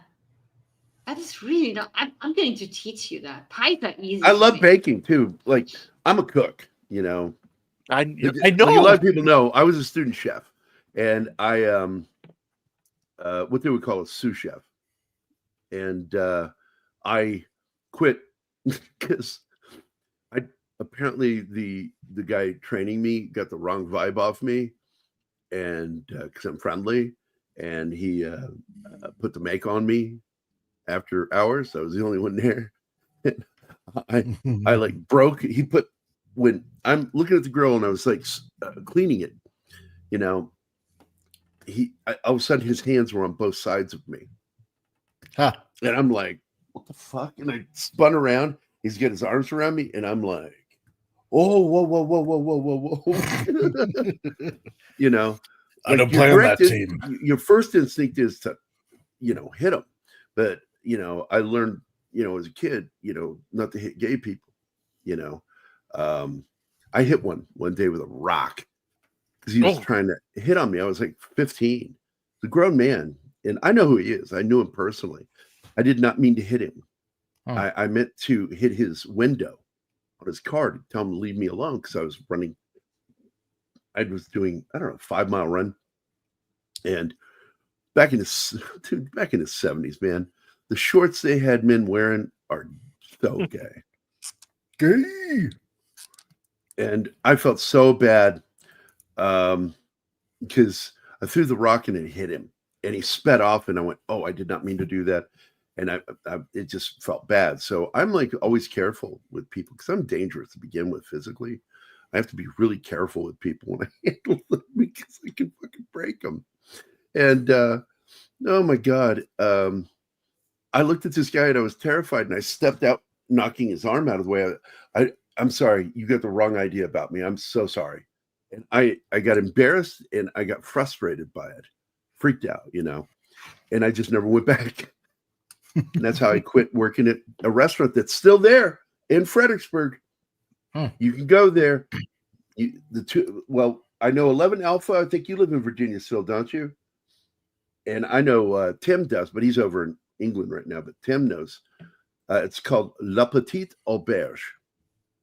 S1: That is really not. I'm going to teach you that. Pies are easy.
S4: I
S1: for
S4: love
S1: me.
S4: baking too. Like, I'm a cook, you know.
S3: I know.
S4: Like, a lot of people know I was a student chef, and I what they would call a sous chef, and I quit because apparently the guy training me got the wrong vibe off me, and because I'm friendly, and he put the make on me after hours. I was the only one there. I like broke. He put, when I'm looking at the grill and I was like cleaning it, you know, all of a sudden his hands were on both sides of me.
S2: Huh.
S4: And I'm like, what the fuck? And I spun around. He's got his arms around me, and I'm like, oh, whoa, whoa, whoa, whoa, whoa, whoa, whoa. You know,
S2: I don't
S4: you're
S2: play on that
S4: correct,
S2: team.
S4: Your first instinct is to, you know, hit him. But, you know, I learned, you know, as a kid, you know, not to hit gay people, you know. I hit one day with a rock because he was trying to hit on me. I was like 15. The grown man, and I know who he is. I knew him personally. I did not mean to hit him. I meant to hit his window on his car to tell him to leave me alone because I was running. I was doing, I don't know, 5-mile run. And back in the 70s, man, the shorts they had men wearing are so gay. Gay. And I felt so bad because I threw the rock and it hit him, and he sped off, and I went, oh, I did not mean to do that. And it just felt bad. So I'm like always careful with people because I'm dangerous to begin with physically. I have to be really careful with people when I handle them because I can fucking break them. And oh my God. I looked at this guy and I was terrified, and I stepped out, knocking his arm out of the way. I'm sorry, you got the wrong idea about me. I'm so sorry. And I got embarrassed and I got frustrated by it, freaked out, you know, and I just never went back. And that's how I quit working at a restaurant that's still there in Fredericksburg. You can go there. I know 11 Alpha. I think you live in Virginia still, don't you? And I know Tim does, but he's over in England right now. But Tim knows. It's called La Petite Auberge,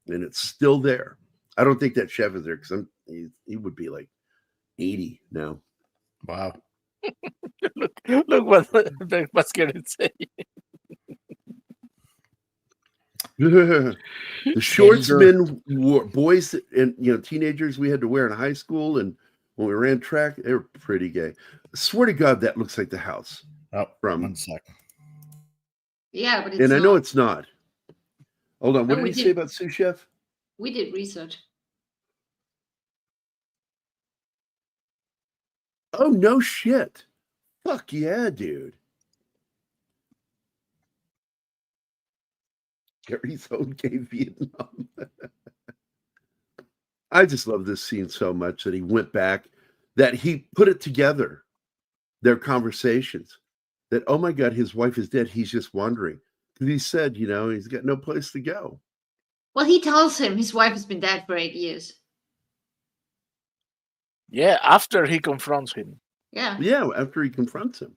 S4: and it's still there. I don't think that chef is there because he would be like 80 now.
S2: Wow.
S3: Look what going to say.
S4: The shorts men wore, boys and teenagers we had to wear in high school, and when we ran track, they were pretty gay. I swear to God, that looks like the house.
S2: Oh,
S4: from
S2: 1 sec.
S1: Yeah, but it's
S4: and I
S1: not.
S4: know it's not. Hold on, what
S1: No,
S4: did he say about sous chef?
S1: We did research.
S4: Oh no shit! Fuck yeah, dude. Gary's own gay Vietnam. I just love this scene so much that he went back, that he put it together, their conversations, that, oh my God, his wife is dead. He's just wondering. He said, he's got no place to go.
S1: Well, he tells him his wife has been dead for 8 years.
S3: Yeah, after he confronts him.
S1: Yeah.
S4: Yeah, after he confronts him.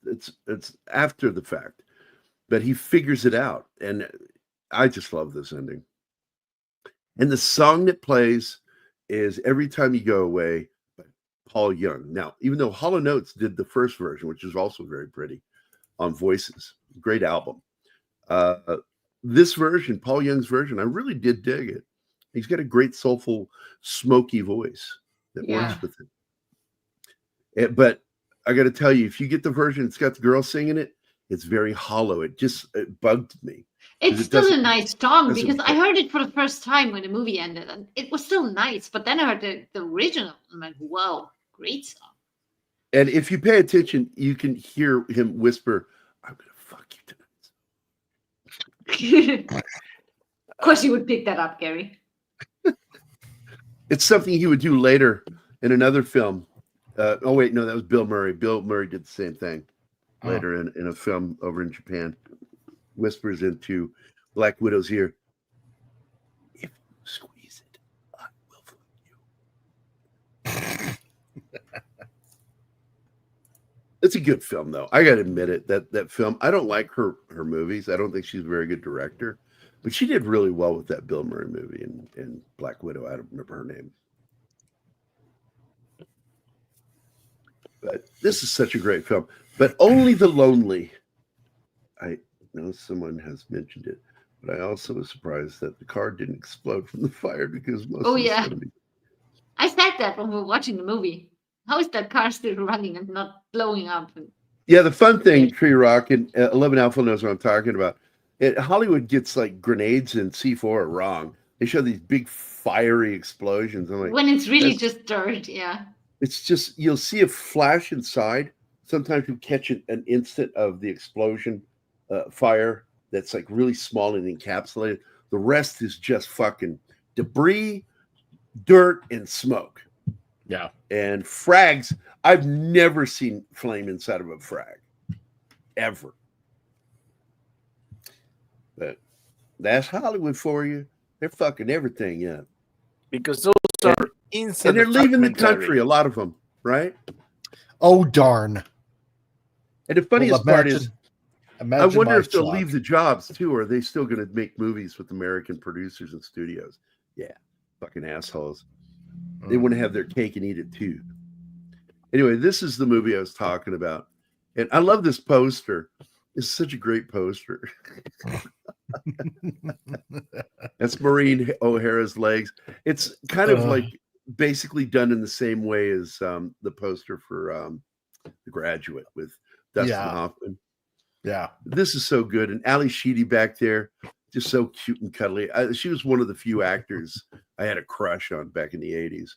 S4: It's after the fact. But he figures it out. And I just love this ending. And the song that plays is Every Time You Go Away by Paul Young. Now, even though Hall & Oates did the first version, which is also very pretty, on Voices, great album. This version, Paul Young's version, I really did dig it. He's got a great soulful, smoky voice that works with it. But I got to tell you, if you get the version, it's got the girl singing it. It's very hollow. It bugged me.
S1: It's still a nice song because I heard it for the first time when the movie ended, and it was still nice. But then I heard the original. I'm like, whoa, great song.
S4: And if you pay attention, you can hear him whisper, "I'm gonna fuck you tonight."
S1: Of course, you would pick that up, Gary.
S4: It's something he would do later in another film. Oh wait, no, that was Bill Murray. Bill Murray did the same thing later in a film over in Japan. Whispers into Black Widow's ear, "If you squeeze it, I will fuck you." It's a good film, though. I got to admit it. That film, I don't like her movies. I don't think she's a very good director, but she did really well with that Bill Murray movie and Black Widow. I don't remember her name. But this is such a great film. But Only the Lonely. I know someone has mentioned it, but I also was surprised that the car didn't explode from the fire because most of the 70s.
S1: I said that when we were watching the movie. How is that car still running and not blowing up?
S4: Yeah, the fun thing, Tree Rock, and 11 Alpha knows what I'm talking about. Hollywood gets like grenades and C4 are wrong. They show these big fiery explosions. I'm like,
S1: when it's really just dirt, yeah.
S4: It's just, you'll see a flash inside. Sometimes you catch an instant of the explosion fire that's like really small and encapsulated. The rest is just fucking debris, dirt, and smoke.
S2: Yeah.
S4: And frags, I've never seen flame inside of a frag. Ever. But that's Hollywood for you. They're fucking everything up.
S3: Because those are instant.
S4: And they're leaving the country, a lot of them, right?
S2: Oh, darn.
S4: And the funniest part is, I wonder if they'll
S2: shock.
S4: leave the jobs too, or are they still going to make movies with American producers and studios? Yeah, fucking assholes. They want to have their cake and eat it too. Anyway, this is the movie I was talking about. And I love this poster. It's such a great poster. That's Maureen O'Hara's legs. It's kind of like basically done in the same way as the poster for The Graduate with Dustin Hoffman.
S2: Yeah.
S4: This is so good. And Ali Sheedy back there, just so cute and cuddly. She was one of the few actors I had a crush on back in the 80s.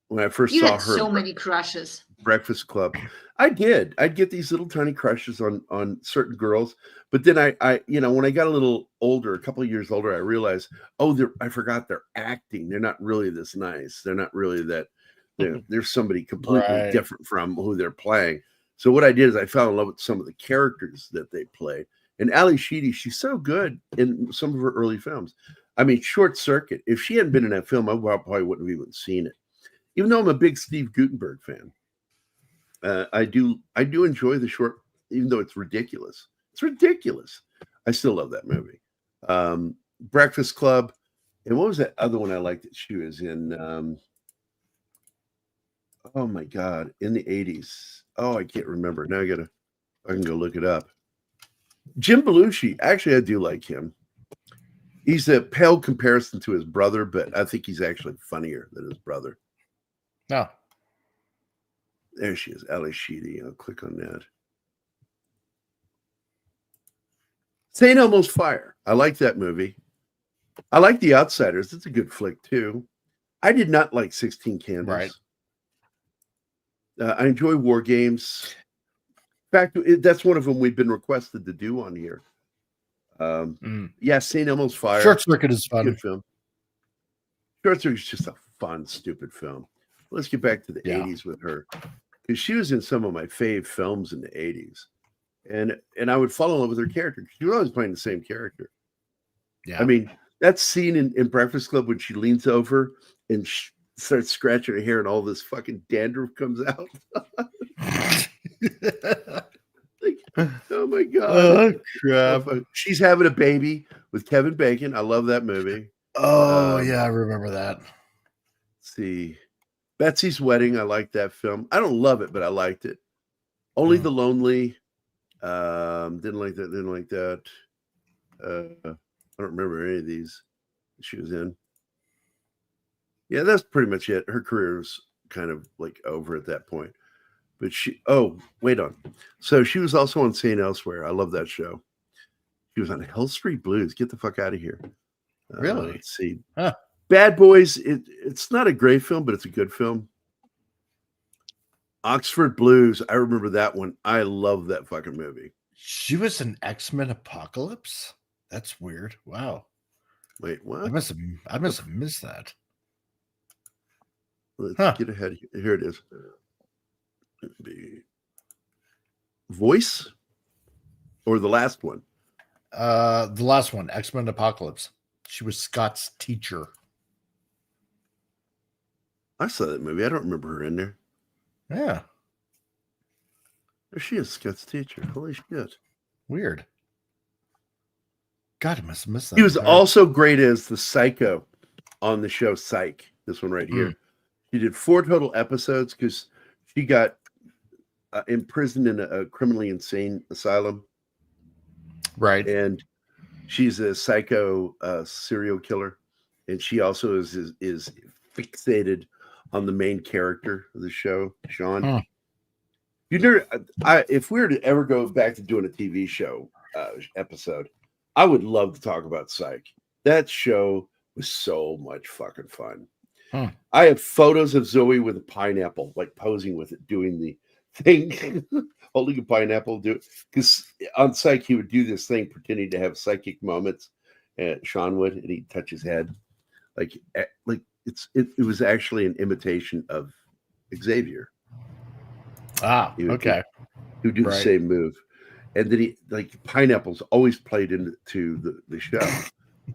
S4: When I first saw her.
S1: So many crushes.
S4: Breakfast Club. I did. I'd get these little tiny crushes on certain girls. But then I when I got a little older, a couple of years older, I realized, I forgot they're acting. They're not really this nice. They're not really that. They're somebody completely different from who they're playing. So what I did is I fell in love with some of the characters that they play. And Ali Sheedy, she's so good in some of her early films. I mean, Short Circuit. If she hadn't been in that film, I probably wouldn't have even seen it. Even though I'm a big Steve Guttenberg fan, I do enjoy the short, even though it's ridiculous. It's ridiculous. I still love that movie. Breakfast Club, and what was that other one I liked that she was in? Oh my God, in the 80s. Oh, I can't remember. Now I can go look it up. Jim Belushi. Actually, I do like him. He's a pale comparison to his brother, but I think he's actually funnier than his brother.
S2: No.
S4: There she is, Ali Sheedy. I'll click on that. St. Elmo's Fire. I like that movie. I like The Outsiders. It's a good flick, too. I did not like 16 Candles.
S2: Right.
S4: I enjoy War Games. In fact, that's one of them we've been requested to do on here. Yeah, St. Elmo's Fire.
S2: Short Circuit is fun.
S4: Good film. Short Circuit is just a fun, stupid film. Let's get back to the 80s with her. Because she was in some of my fave films in the 80s. and I would fall in love with her character. She was always playing the same character.
S2: Yeah.
S4: I mean, that scene in Breakfast Club when she leans over and starts scratching her hair and all this fucking dandruff comes out. Like, oh my god!
S2: Oh crap!
S4: She's having a baby with Kevin Bacon. I love that movie.
S2: Oh yeah, I remember that.
S4: Let's see, Betsy's Wedding. I like that film. I don't love it, but I liked it. Only the Lonely. Didn't like that. Didn't like that. I don't remember any of these she was in. Yeah, that's pretty much it. Her career was kind of like over at that point. But wait on. So she was also on St. Elsewhere. I love that show. She was on Hill Street Blues. Get the fuck out of here.
S2: Really?
S4: Let's see.
S2: Huh.
S4: Bad Boys. It's not a great film, but it's a good film. Oxford Blues. I remember that one. I love that fucking movie.
S2: She was in X-Men Apocalypse? That's weird. Wow.
S4: Wait, what?
S2: I must have missed that.
S4: Let's get ahead. Here it is. Voice or the last one?
S2: The last one, X-Men Apocalypse. She was Scott's teacher.
S4: I saw that movie. I don't remember her in there.
S2: Yeah.
S4: There she is, Scott's teacher. Holy shit.
S2: Weird. God, I must have missed that.
S4: He was also great as the psycho on the show Psych. This one right here. She did 4 total episodes because she got imprisoned in a criminally insane asylum.
S2: Right.
S4: And she's a psycho serial killer. And she also is fixated on the main character of the show, Sean. If we were to ever go back to doing a TV show episode, I would love to talk about Psych. That show was so much fucking fun. I have photos of Zoe with a pineapple, like posing with it, doing the thing, holding a pineapple. Because on Psych, he would do this thing, pretending to have psychic moments. Sean would, and he'd touch his head, like it was actually an imitation of Xavier.
S2: Okay.
S4: Who do the same move, and then pineapples always played into the show.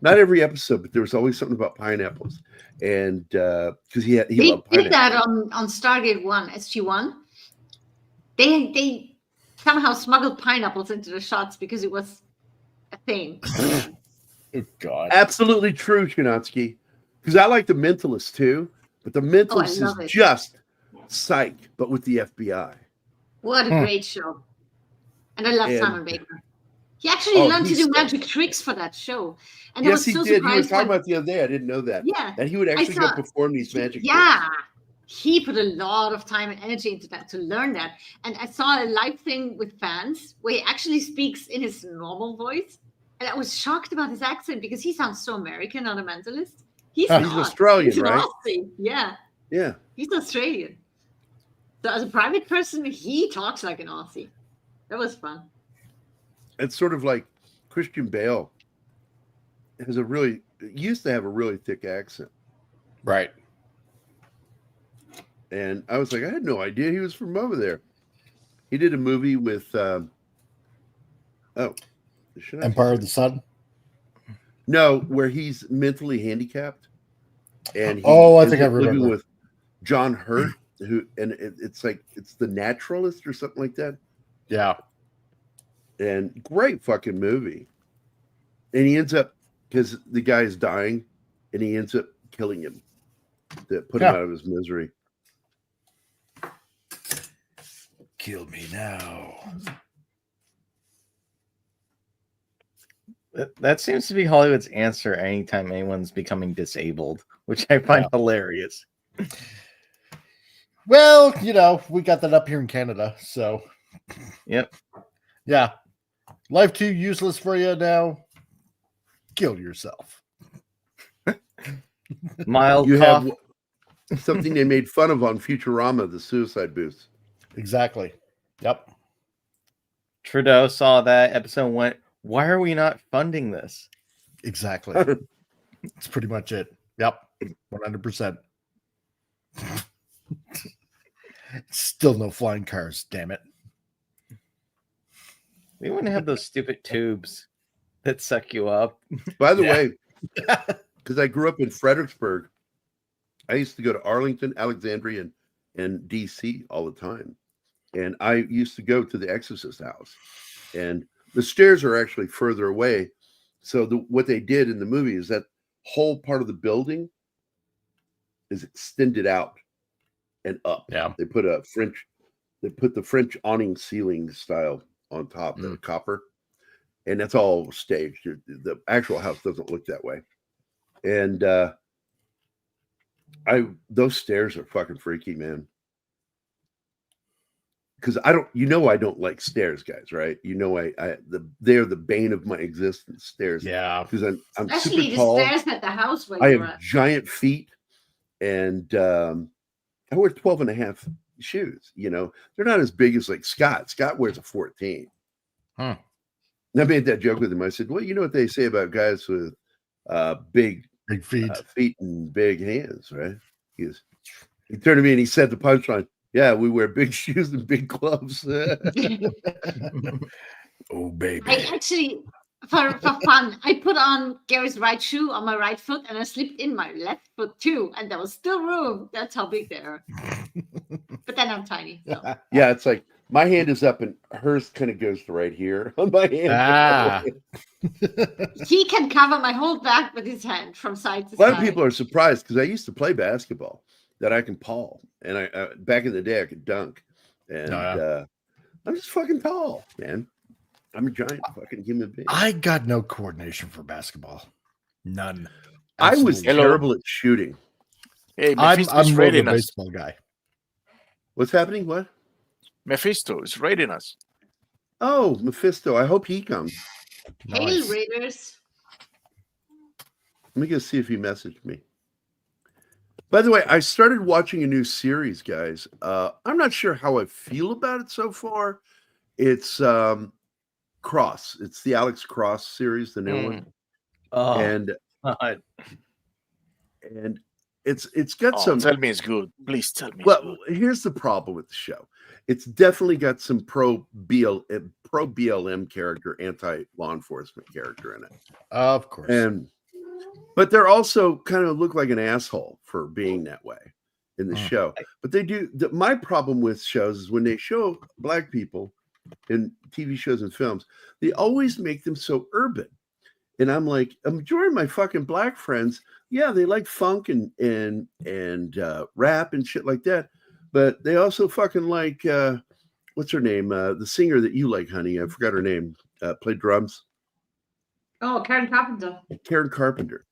S4: Not every episode, but there was always something about pineapples, and because he loved pineapples.
S1: Did that on Stargate 1, SG-1. They somehow smuggled pineapples into the shots because it was a thing.
S2: Oh God!
S4: Absolutely true, Chinatsky. Because I like The Mentalist too, but The Mentalist is just Psych, but with the FBI.
S1: What a great show! And I love Simon Baker. He actually learned to do magic tricks for that show. And
S4: yes, he
S1: so
S4: did. He was talking about the other day. I didn't know that.
S1: Yeah.
S4: And he would actually go perform these magic tricks.
S1: Yeah. He put a lot of time and energy into that to learn that. And I saw a live thing with fans where he actually speaks in his normal voice. And I was shocked about his accent because he sounds so American on The Mentalist. He's
S4: Australian,
S1: he's
S4: right?
S1: Aussie. Yeah.
S4: Yeah.
S1: He's Australian. So as a private person, he talks like an Aussie. That was fun.
S4: It's sort of like Christian Bale used to have a really thick accent.
S2: Right.
S4: And I was like, I had no idea he was from over there. He did a movie with
S2: Empire of the Sun?
S4: No, where he's mentally handicapped. And
S2: I think I remember
S4: with John Hurt, it's The Naturalist or something like that.
S2: Yeah.
S4: And great fucking movie. And he ends up, because the guy is dying, and he ends up killing him to put him out of his misery.
S2: Kill me now.
S8: That seems to be Hollywood's answer anytime anyone's becoming disabled, which I find hilarious.
S2: Well, we got that up here in Canada, so.
S8: Yep.
S2: Yeah. Life too useless for you now. Kill yourself.
S8: Mild
S4: you
S8: cough.
S4: Have something they made fun of on Futurama, the suicide booth.
S2: Exactly. Yep.
S8: Trudeau saw that episode and went, why are we not funding this?
S2: Exactly. That's pretty much it. Yep. 100%. Still no flying cars, damn it.
S8: We wouldn't have those stupid tubes that suck you up.
S4: By the way, because I grew up in Fredericksburg, I used to go to Arlington, Alexandria, and DC all the time. And I used to go to the Exorcist house. And the stairs are actually further away. So what they did in the movie is that whole part of the building is extended out and up.
S2: Yeah.
S4: They put the French awning ceiling style on top, the copper. And that's all staged. The actual house doesn't look that way. And those stairs are fucking freaky, man. Because I don't like stairs, guys, right? They're the bane of my existence. Stairs,
S2: Yeah.
S4: Because I'm
S1: Especially
S4: super
S1: the
S4: tall.
S1: stairs at the house where
S4: I
S1: you're
S4: have
S1: at.
S4: giant feet, and I wear 12 and a half shoes. They're not as big as like Scott. Scott wears a 14.
S2: Huh.
S4: And I made that joke with him. I said, "Well, you know what they say about guys with big
S2: feet,
S4: feet and big hands, right?" He turned to me and he said the punchline. Yeah, we wear big shoes and big gloves.
S2: Oh, baby.
S1: I actually, for fun, I put on Gary's right shoe on my right foot and I slipped in my left foot too. And there was still room. That's how big they are. But then I'm tiny. So.
S4: Yeah, it's like my hand is up and hers kind of goes to right here on my hand.
S1: He can cover my whole back with his hand from side to
S4: A lot
S1: side.
S4: of people are surprised because I used to play basketball that I can paul. And I back in the day I could dunk. And I'm just fucking tall, man. I'm a giant fucking human being.
S2: I got no coordination for basketball. None.
S4: I was
S2: Absolutely.
S4: terrible at shooting.
S3: Hey,
S2: I'm
S3: Mephisto's
S2: more of a
S3: raiding us.
S2: baseball guy.
S4: What's happening? What?
S3: Mephisto is raiding us.
S4: Oh, Mephisto. I hope he comes.
S1: Hail
S2: Nice.
S1: Raiders.
S4: Let me go see if he messaged me. By the way, I started watching a new series, guys. I'm not sure how I feel about it so far. It's Cross. It's the Alex Cross series, the new one.
S8: Oh,
S4: And
S8: God.
S4: it's got some.
S3: Tell me it's good. Please tell me.
S4: Well, here's the problem with the show. It's definitely got some pro BLM character, anti law enforcement character in it.
S2: Of course.
S4: But they're also kind of look like an asshole for being that way in the show. But they do. My problem with shows is when they show black people in TV shows and films, they always make them so urban. And I'm like, a majority of my fucking black friends, yeah, they like funk and rap and shit like that. But they also fucking like, what's her name? The singer that you like, honey. I forgot her name. Played drums.
S1: Oh, Karen Carpenter.
S4: Karen Carpenter.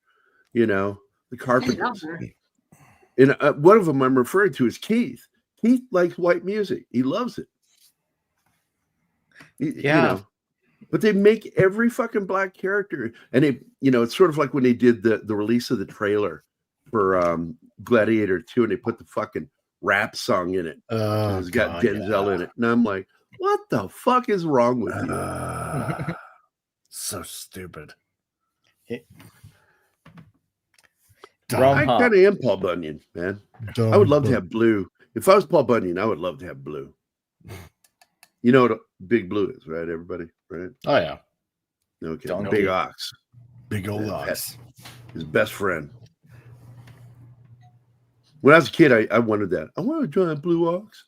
S4: The
S1: I
S4: Carpenters.
S1: love her.
S4: And one of them I'm referring to is Keith. Keith likes white music. He loves it. But they make every fucking black character, and it's sort of like when they did the release of the trailer for Gladiator 2, and they put the fucking rap song in it.
S2: Oh,
S4: It's got Denzel in it, and I'm like, what the fuck is wrong with you?
S2: So stupid.
S4: I kind of am Paul Bunyan, man. I would love to have blue. If I was Paul Bunyan, I would love to have blue. You know what Big Blue is, right? Everybody, right?
S2: Oh yeah.
S4: Okay.
S8: Don't
S4: Big
S8: know.
S4: Ox.
S2: Big old ox.
S4: His best friend. When I was a kid, I wanted that. I want to join a Blue Ox.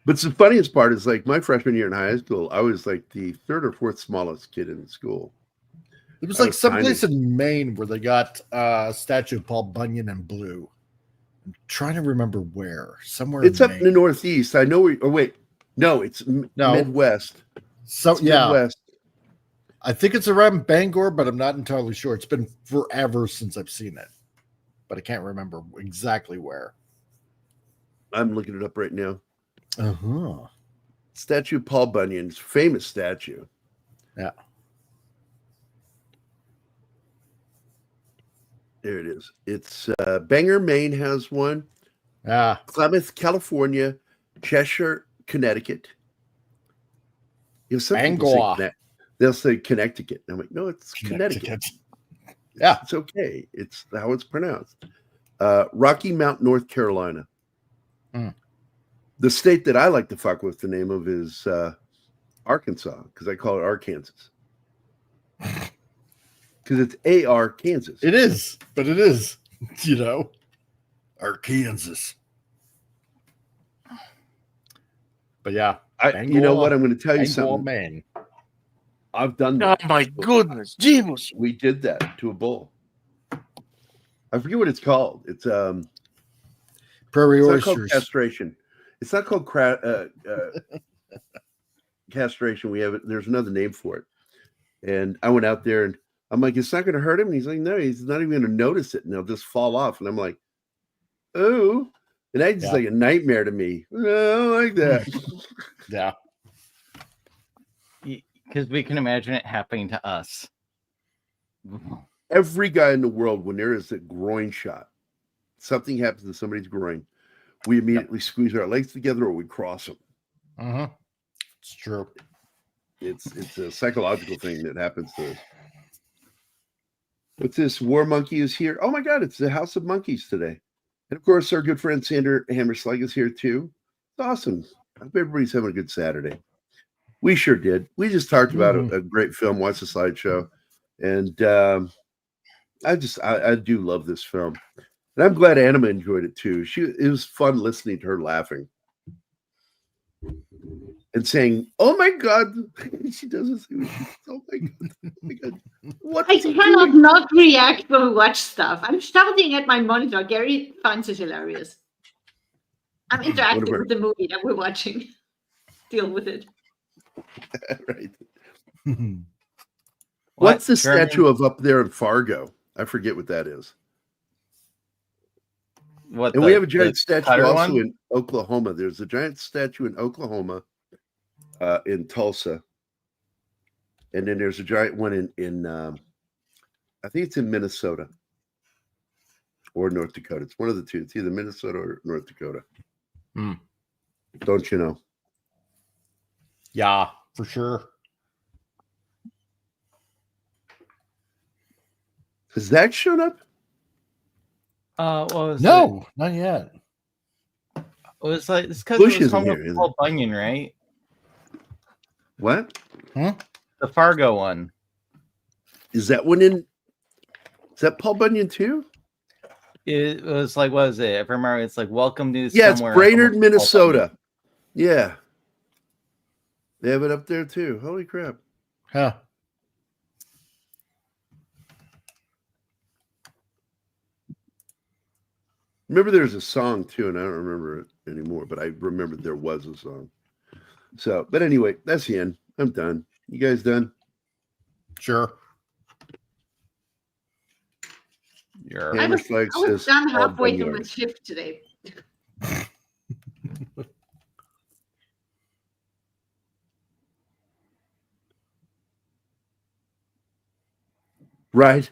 S4: But the funniest part is like my freshman year in high school, I was like the third or fourth smallest kid in the school.
S2: It was
S4: I
S2: like
S4: was
S2: someplace
S4: tiny.
S2: in Maine where they got a statue of Paul Bunyan in blue. I'm trying to remember where. Somewhere
S4: It's
S2: in
S4: up
S2: Maine.
S4: in the Northeast. I know. No, it's Midwest.
S2: So
S4: It's
S2: yeah,
S4: Midwest.
S2: I think it's around Bangor, but I'm not entirely sure. It's been forever since I've seen it, but I can't remember exactly where.
S4: I'm looking it up right now.
S2: Uh-huh.
S4: Statue of Paul Bunyan's famous statue.
S2: Yeah.
S4: There it is. It's Bangor, Maine has one.
S2: Yeah.
S4: Klamath, California. Cheshire, Connecticut. Some people say
S2: Bangor.
S4: they'll say Connecticut. And I'm like, no, it's Connecticut.
S2: Yeah.
S4: It's okay. It's how it's pronounced. Rocky Mount, North Carolina. The state that I like to fuck with the name of is Arkansas, because I call it Arkansas. Because it's AR Kansas.
S2: It is, but it is, Arkansas. But yeah,
S4: You know what? I'm going to tell you
S2: Bangor,
S4: something.
S2: man.
S4: I've done
S3: Oh
S4: that.
S3: my goodness, Jesus!
S4: We did that to a bull. I forget what it's called. It's
S2: Prairie
S4: not called
S2: oysters.
S4: castration. It's not called castration. There's another name for it. And I went out there and I'm like, it's not going to hurt him. And he's like, no, he's not even going to notice it. And they'll just fall off. And I'm like, oh. And that's just like a nightmare to me. I don't like that.
S2: Yeah.
S8: Because we can imagine it happening to us.
S4: Every guy in the world, when there is a groin shot, something happens to somebody's groin, we immediately squeeze our legs together or we cross them.
S2: Uh-huh. It's true.
S4: It's a psychological thing that happens to us. What's this? War Monkey is here. Oh my God, it's the House of Monkeys today. And of course, our good friend Sander Hammerslag is here too. It's awesome. I hope everybody's having a good Saturday. We sure did. We just talked about a great film, watched the slideshow. And I do love this film. And I'm glad Anima enjoyed it too. It was fun listening to her laughing. And saying, "Oh my God!" She doesn't say, "Oh my God! Oh my God!" What?
S1: I cannot not react when we watch stuff. I'm shouting at my monitor. Gary finds it hilarious. I'm interacting with the movie that we're watching. Deal with it.
S4: Right. What's the statue of up there in Fargo? I forget what that is. And we have a giant statue also in Oklahoma. There's a giant statue in Oklahoma, in Tulsa, and then there's a giant one in I think it's in Minnesota or North Dakota. It's one of the two. It's either Minnesota or North Dakota. Don't you know?
S2: Yeah, for sure.
S4: Has Zach shown up?
S2: No, not yet.
S8: It was like it's because
S4: Bush
S8: it was
S4: isn't
S8: home
S4: here,
S8: with Paul Bunyan, right?
S4: What?
S8: The Fargo one.
S4: Is that one in? Is that Paul Bunyan too?
S8: It was like, what is it? If I remember, it's like Welcome to
S4: Yeah, it's
S8: somewhere.
S4: Brainerd, Minnesota. Yeah, they have it up there too. Holy crap!
S2: Huh.
S4: Remember, there's a song too, and I don't remember it anymore, but I remember there was a song. So, but anyway, that's the end. I'm done. You guys done?
S2: Sure.
S1: I was done halfway through my shift today.
S4: Right.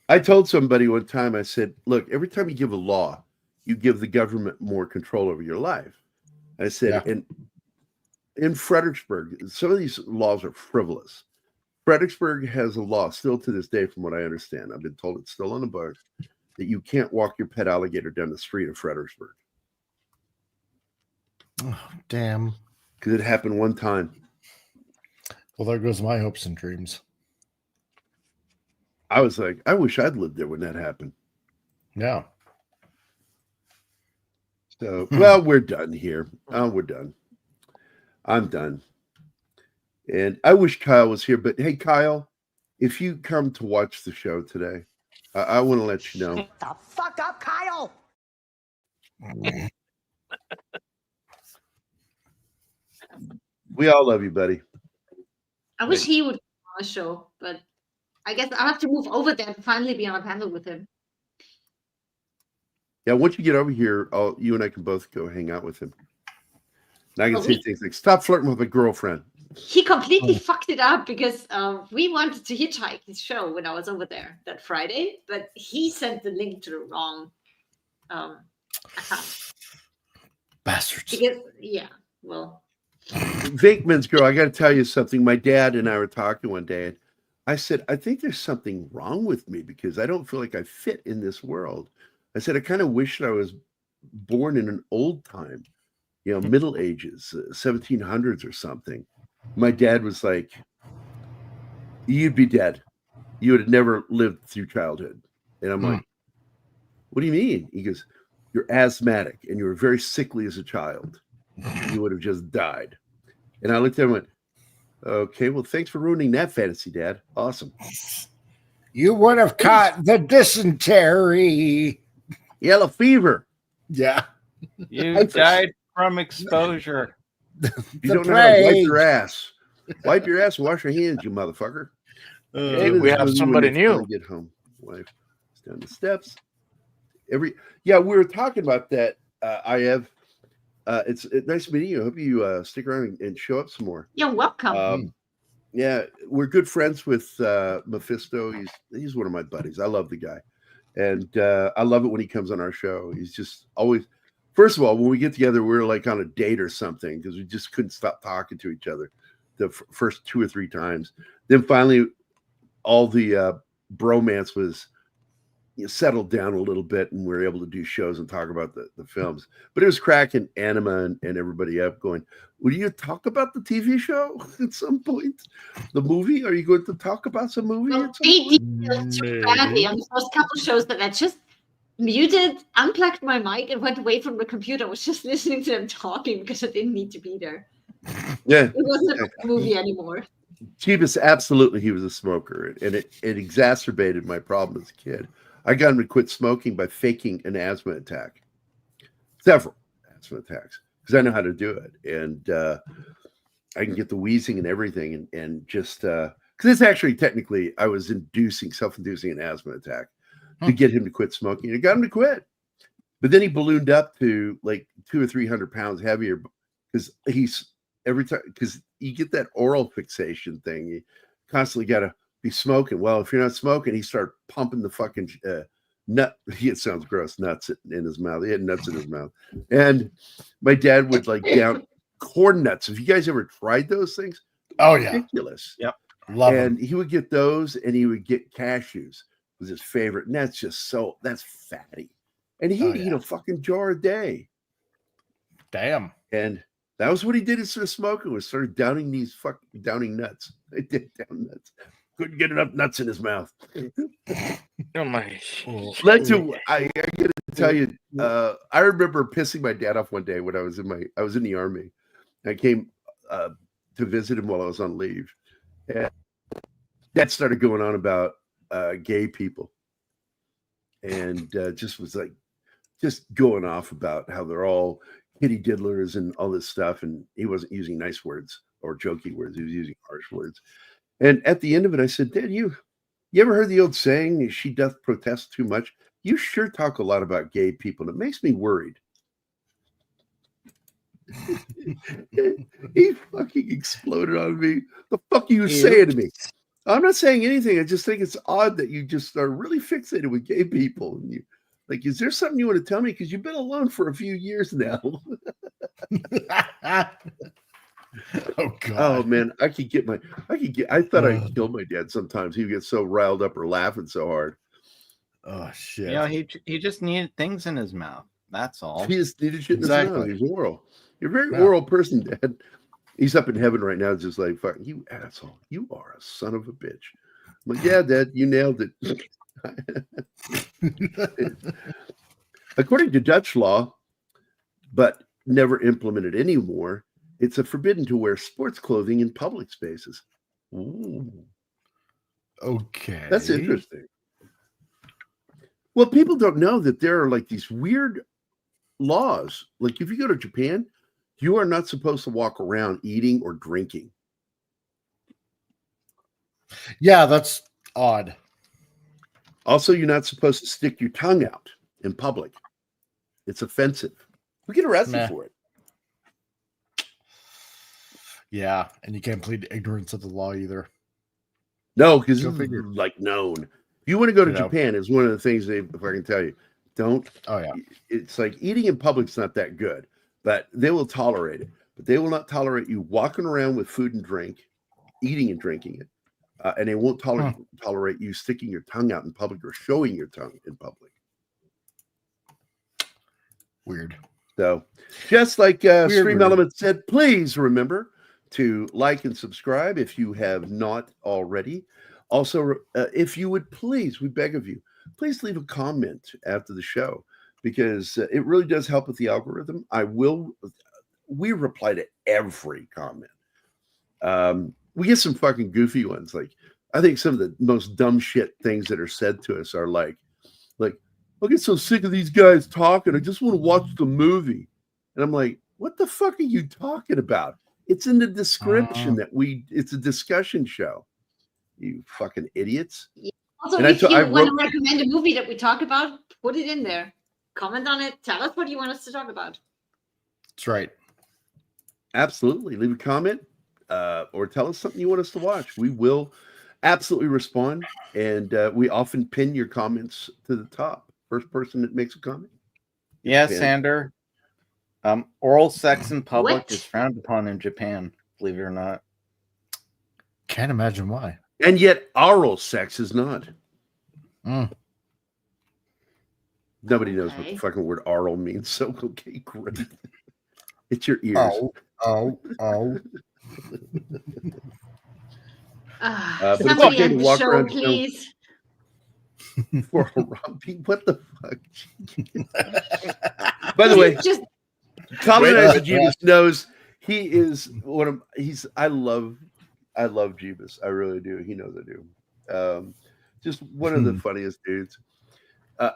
S4: I told somebody one time, I said, look, every time you give a law, you give the government more control over your life. I said, and in Fredericksburg, some of these laws are frivolous. Fredericksburg has a law still to this day, from what I understand. I've been told it's still on the books, that you can't walk your pet alligator down the street of Fredericksburg.
S2: Oh, damn.
S4: Because it happened one time.
S2: Well, there goes my hopes and dreams.
S4: I was like, I wish I'd lived there when that happened.
S2: Yeah.
S4: So, well, we're done here. We're done. I'm done. And I wish Kyle was here, but hey, Kyle, if you come to watch the show today, I want to let you know.
S5: Shut the fuck up, Kyle!
S4: We all love you, buddy.
S1: I wish he would come on the show, but I guess I'll have to move over there to finally be on a panel with him.
S4: Yeah, once you get over here, you and I can both go hang out with him. And I can say things like, stop flirting with my girlfriend.
S1: He completely fucked it up because we wanted to hitchhike his show when I was over there that Friday, but he sent the link to the wrong account.
S2: Bastards.
S1: Because, yeah, well.
S4: Vakeman's girl, I got to tell you something. My dad and I were talking one day, and I said, I think there's something wrong with me because I don't feel like I fit in this world. I said, I kind of wish that I was born in an old time Middle ages, 1700s or something. My dad was like, you'd be dead. You would have never lived through childhood. And I'm like, what do you mean? He goes, you're asthmatic and you were very sickly as a child. You would have just died. And I looked at him and went, okay, well, thanks for ruining that fantasy, Dad. Awesome.
S9: You would have caught the dysentery.
S4: Yellow fever.
S2: Yeah.
S8: You died from exposure.
S4: You don't know how to wipe your ass. Wipe your ass and wash your hands, you motherfucker.
S3: Hey, we have somebody new.
S4: Get home. Wife is down the steps. We were talking about that. I have. It's nice meeting you. I hope you stick around and show up some more.
S1: You're welcome.
S4: Yeah, we're good friends with Mephisto. He's one of my buddies. I love the guy, and I love it when he comes on our show. He's just always. First of all, when we get together, we're like on a date or something because we just couldn't stop talking to each other the first 2 or 3 times. Then finally, all the bromance was settled down a little bit, and we were able to do shows and talk about the films. But it was cracking Anima and everybody up going, will you talk about the TV show at some point? The movie? Are you going to talk about some movie?
S1: Well, they detailed too badly on the first couple shows that I just muted, unplugged my mic, and went away from the computer. I was just listening to them talking because I didn't need to be there.
S4: Yeah.
S1: It wasn't a movie anymore.
S4: Jeebus, absolutely, he was a smoker, and it exacerbated my problem as a kid. I got him to quit smoking by faking an asthma attack. Several asthma attacks, because I know how to do it. And I can get the wheezing and everything, and just because it's actually technically I was self-inducing an asthma attack to get him to quit smoking. And I got him to quit. But then he ballooned up to like 200 or 300 pounds heavier because because you get that oral fixation thing. You constantly got to be smoking. Well, if you're not smoking, he started pumping the fucking nut. It sounds gross. Nuts in his mouth. He had nuts in his mouth. And my dad would like down corn nuts. Have you guys ever tried those things?
S2: Oh yeah.
S4: Ridiculous.
S8: Yep.
S2: Love
S4: and
S2: them.
S4: he would get those, and he would get cashews. Was his favorite. And that's just that's fatty. And he'd eat a fucking jar a day.
S2: Damn.
S4: And that was what he did instead of smoking, was started downing nuts. I did down nuts. Couldn't get enough nuts in his mouth.
S3: Oh my!
S4: I gotta tell you, I remember pissing my dad off one day when I was in the army. I came to visit him while I was on leave, and Dad started going on about gay people, and just was like, just going off about how they're all kitty diddlers and all this stuff, and he wasn't using nice words or jokey words; he was using harsh words. And at the end of it, I said, Dad, you ever heard the old saying, she doth protest too much? You sure talk a lot about gay people, and it makes me worried. He fucking exploded on me. The fuck are you saying to me? I'm not saying anything. I just think it's odd that you just are really fixated with gay people. And you like, is there something you want to tell me? Because you've been alone for a few years now.
S2: Oh god.
S4: Oh man, I thought I'd kill my dad sometimes. He would get so riled up or laughing so hard.
S2: Oh shit.
S8: You know, he just needed things in his mouth. That's all.
S4: He just needed shit in his mouth. He's oral. You're a very oral person, Dad. He's up in heaven right now, just like, fuck you, asshole. You are a son of a bitch. I'm like, yeah, Dad, you nailed it. According to Dutch law, but never implemented anymore, it's forbidden to wear sports clothing in public spaces. Ooh.
S2: Okay.
S4: That's interesting. Well, people don't know that there are like these weird laws. Like if you go to Japan, you are not supposed to walk around eating or drinking.
S2: Yeah, that's odd.
S4: Also, you're not supposed to stick your tongue out in public. It's offensive. We get arrested for it.
S2: Yeah, and you can't plead ignorance of the law either.
S4: No, because it's like known. If you want to go to Japan, it's one of the things if I can tell you, don't. Oh yeah, it's like eating in public's not that good, but they will tolerate it. But they will not tolerate you walking around with food and drink, eating and drinking it, and they won't tolerate you sticking your tongue out in public or showing your tongue in public.
S2: Weird.
S4: So, just like Stream
S2: agree.
S4: Element said, please remember to like and subscribe if you have not already. Also, if you would please, we beg of you, please leave a comment after the show because it really does help with the algorithm. We reply to every comment. We get some fucking goofy ones. Like, I think some of the most dumb shit things that are said to us are like, I get so sick of these guys talking. I just want to watch the movie. And I'm like, what the fuck are you talking about? It's in the description it's a discussion show. You fucking idiots.
S1: Yeah. Also,
S4: And
S1: if you
S4: I
S1: want to
S4: wrote-
S1: recommend a movie that we talk about, put it in there. Comment on it. Tell us what you want us to talk about.
S2: That's right.
S4: Absolutely. Leave a comment or tell us something you want us to watch. We will absolutely respond. And we often pin your comments to the top. First person that makes a comment.
S8: Yeah,
S4: Pin.
S8: Sander. Oral sex in public
S1: What?
S8: is frowned upon in Japan, believe it or not.
S2: Can't imagine why.
S4: And yet oral sex is not. Nobody knows what the fucking word oral means. So, okay, great. It's your ears.
S2: Oh.
S4: But it's
S1: Somebody
S4: okay
S1: end
S4: to
S1: the
S4: walk
S1: show,
S4: around
S1: please.
S4: for a rompy. What the fuck? By the way,
S1: Just
S4: Colin Jeebus knows he is one of I love Jeebus. I really do. He knows I do. Just one of the funniest dudes.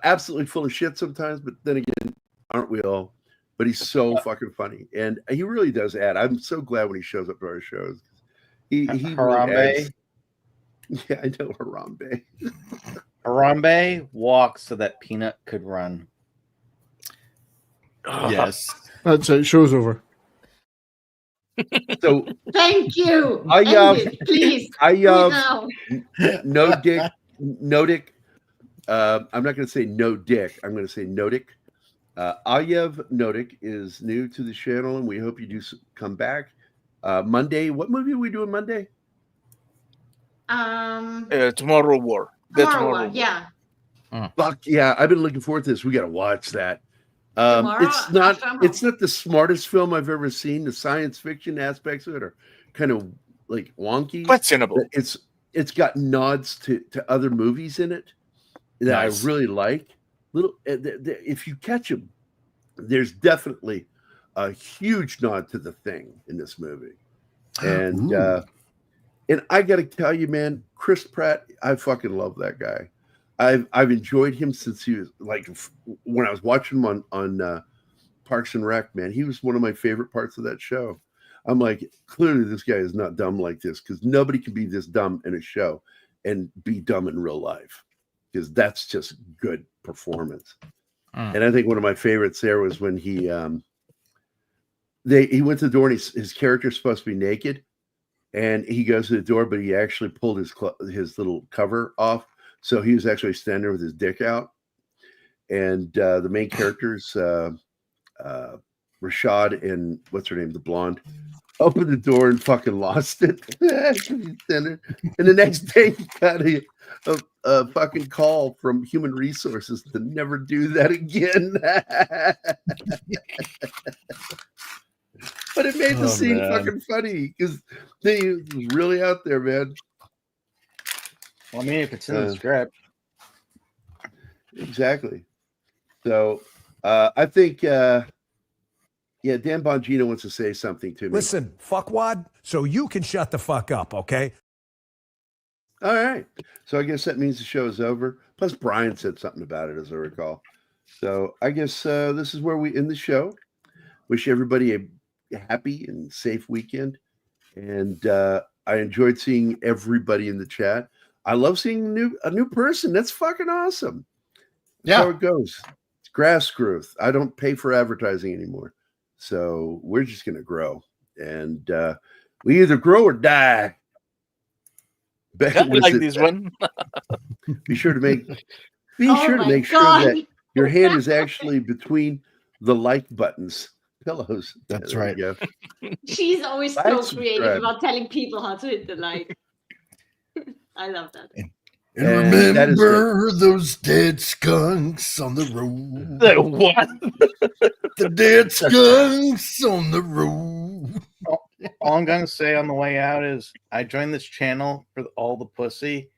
S4: Absolutely full of shit sometimes, but then again, aren't we all? But he's so fucking funny, and he really does add. I'm so glad when he shows up to our shows. He really
S8: Harambe.
S4: adds. Yeah, I know Harambe.
S8: Harambe walks so that Peanut could run.
S2: Yes.
S10: That's it. Show's over.
S4: So
S1: thank you.
S4: I
S1: End it, please.
S4: I
S1: Do it now.
S4: no dick. I'm not going to say no dick. I'm going to say Nodik. Ayev Nodik is new to the channel, and we hope you do come back. Monday, what movie are we doing Monday?
S3: Tomorrow War.
S1: Tomorrow War, yeah.
S4: Fuck yeah! I've been looking forward to this. We got to watch that.
S1: Tomorrow,
S4: It's not the smartest film I've ever seen. The science fiction aspects of it are kind of like wonky.
S3: Questionable.
S4: It's got nods to other movies in it that
S2: Nice.
S4: I really like. If you catch them, there's definitely a huge nod to The Thing in this movie, and I got to tell you, man, Chris Pratt, I fucking love that guy. I've enjoyed him since he was like when I was watching him on Parks and Rec. Man, he was one of my favorite parts of that show. I'm like, clearly this guy is not dumb like this because nobody can be this dumb in a show and be dumb in real life because that's just good performance. And I think one of my favorites there was when he went to the door and his character's supposed to be naked, and he goes to the door, but he actually pulled his little cover off. So he was actually standing there with his dick out. And the main characters, Rashad and what's her name, the blonde, opened the door and fucking lost it. And the next day he got a fucking call from Human Resources to never do that again. But it made the scene fucking funny because he was really out there, man.
S8: Well, I mean, if it's in the script.
S4: Exactly. So I think, Dan Bongino wants to say something to me.
S11: Listen, fuckwad, so you can shut the fuck up, okay?
S4: All right. So I guess that means the show is over. Plus, Brian said something about it, as I recall. So I guess this is where we end the show. Wish everybody a happy and safe weekend. And I enjoyed seeing everybody in the chat. I love seeing a new person. That's fucking awesome. That's how it goes. It's grass growth. I don't pay for advertising anymore. So we're just going to grow. And we either grow or die.
S3: I like this one.
S4: Be sure to make sure that your hand is actually between the like buttons. Pillows.
S2: That's right.
S4: Yeah.
S1: She's always so
S4: Like,
S1: creative
S4: subscribe.
S1: about telling people how to hit the like. I love that.
S2: And
S4: that is good.
S2: remember those dead skunks on the road.
S8: The what?
S2: The dead skunks on the road.
S8: All I'm gonna say on the way out is I joined this channel for all the pussy,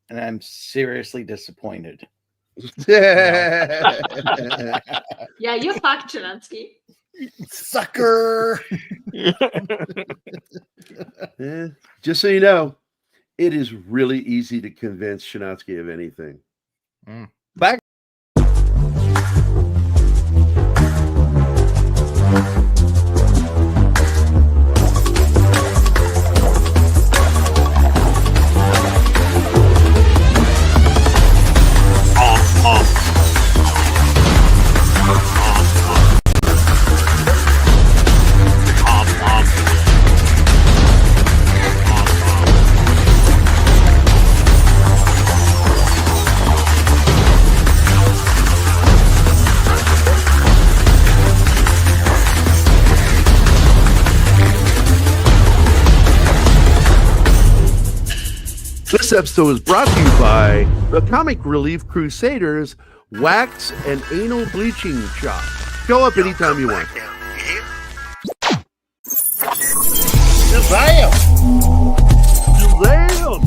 S8: and I'm seriously disappointed.
S1: Yeah, you fucked, Chelansky.
S2: Sucker.
S4: Just so you know, it is really easy to convince Shinatsky of anything.
S8: Back.
S4: This episode is brought to you by the Comic Relief Crusaders Wax and Anal Bleaching Shop. Show up anytime you want.
S9: Shazam!
S4: Shazam!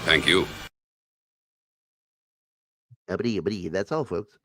S10: Thank you.
S4: That's all, folks.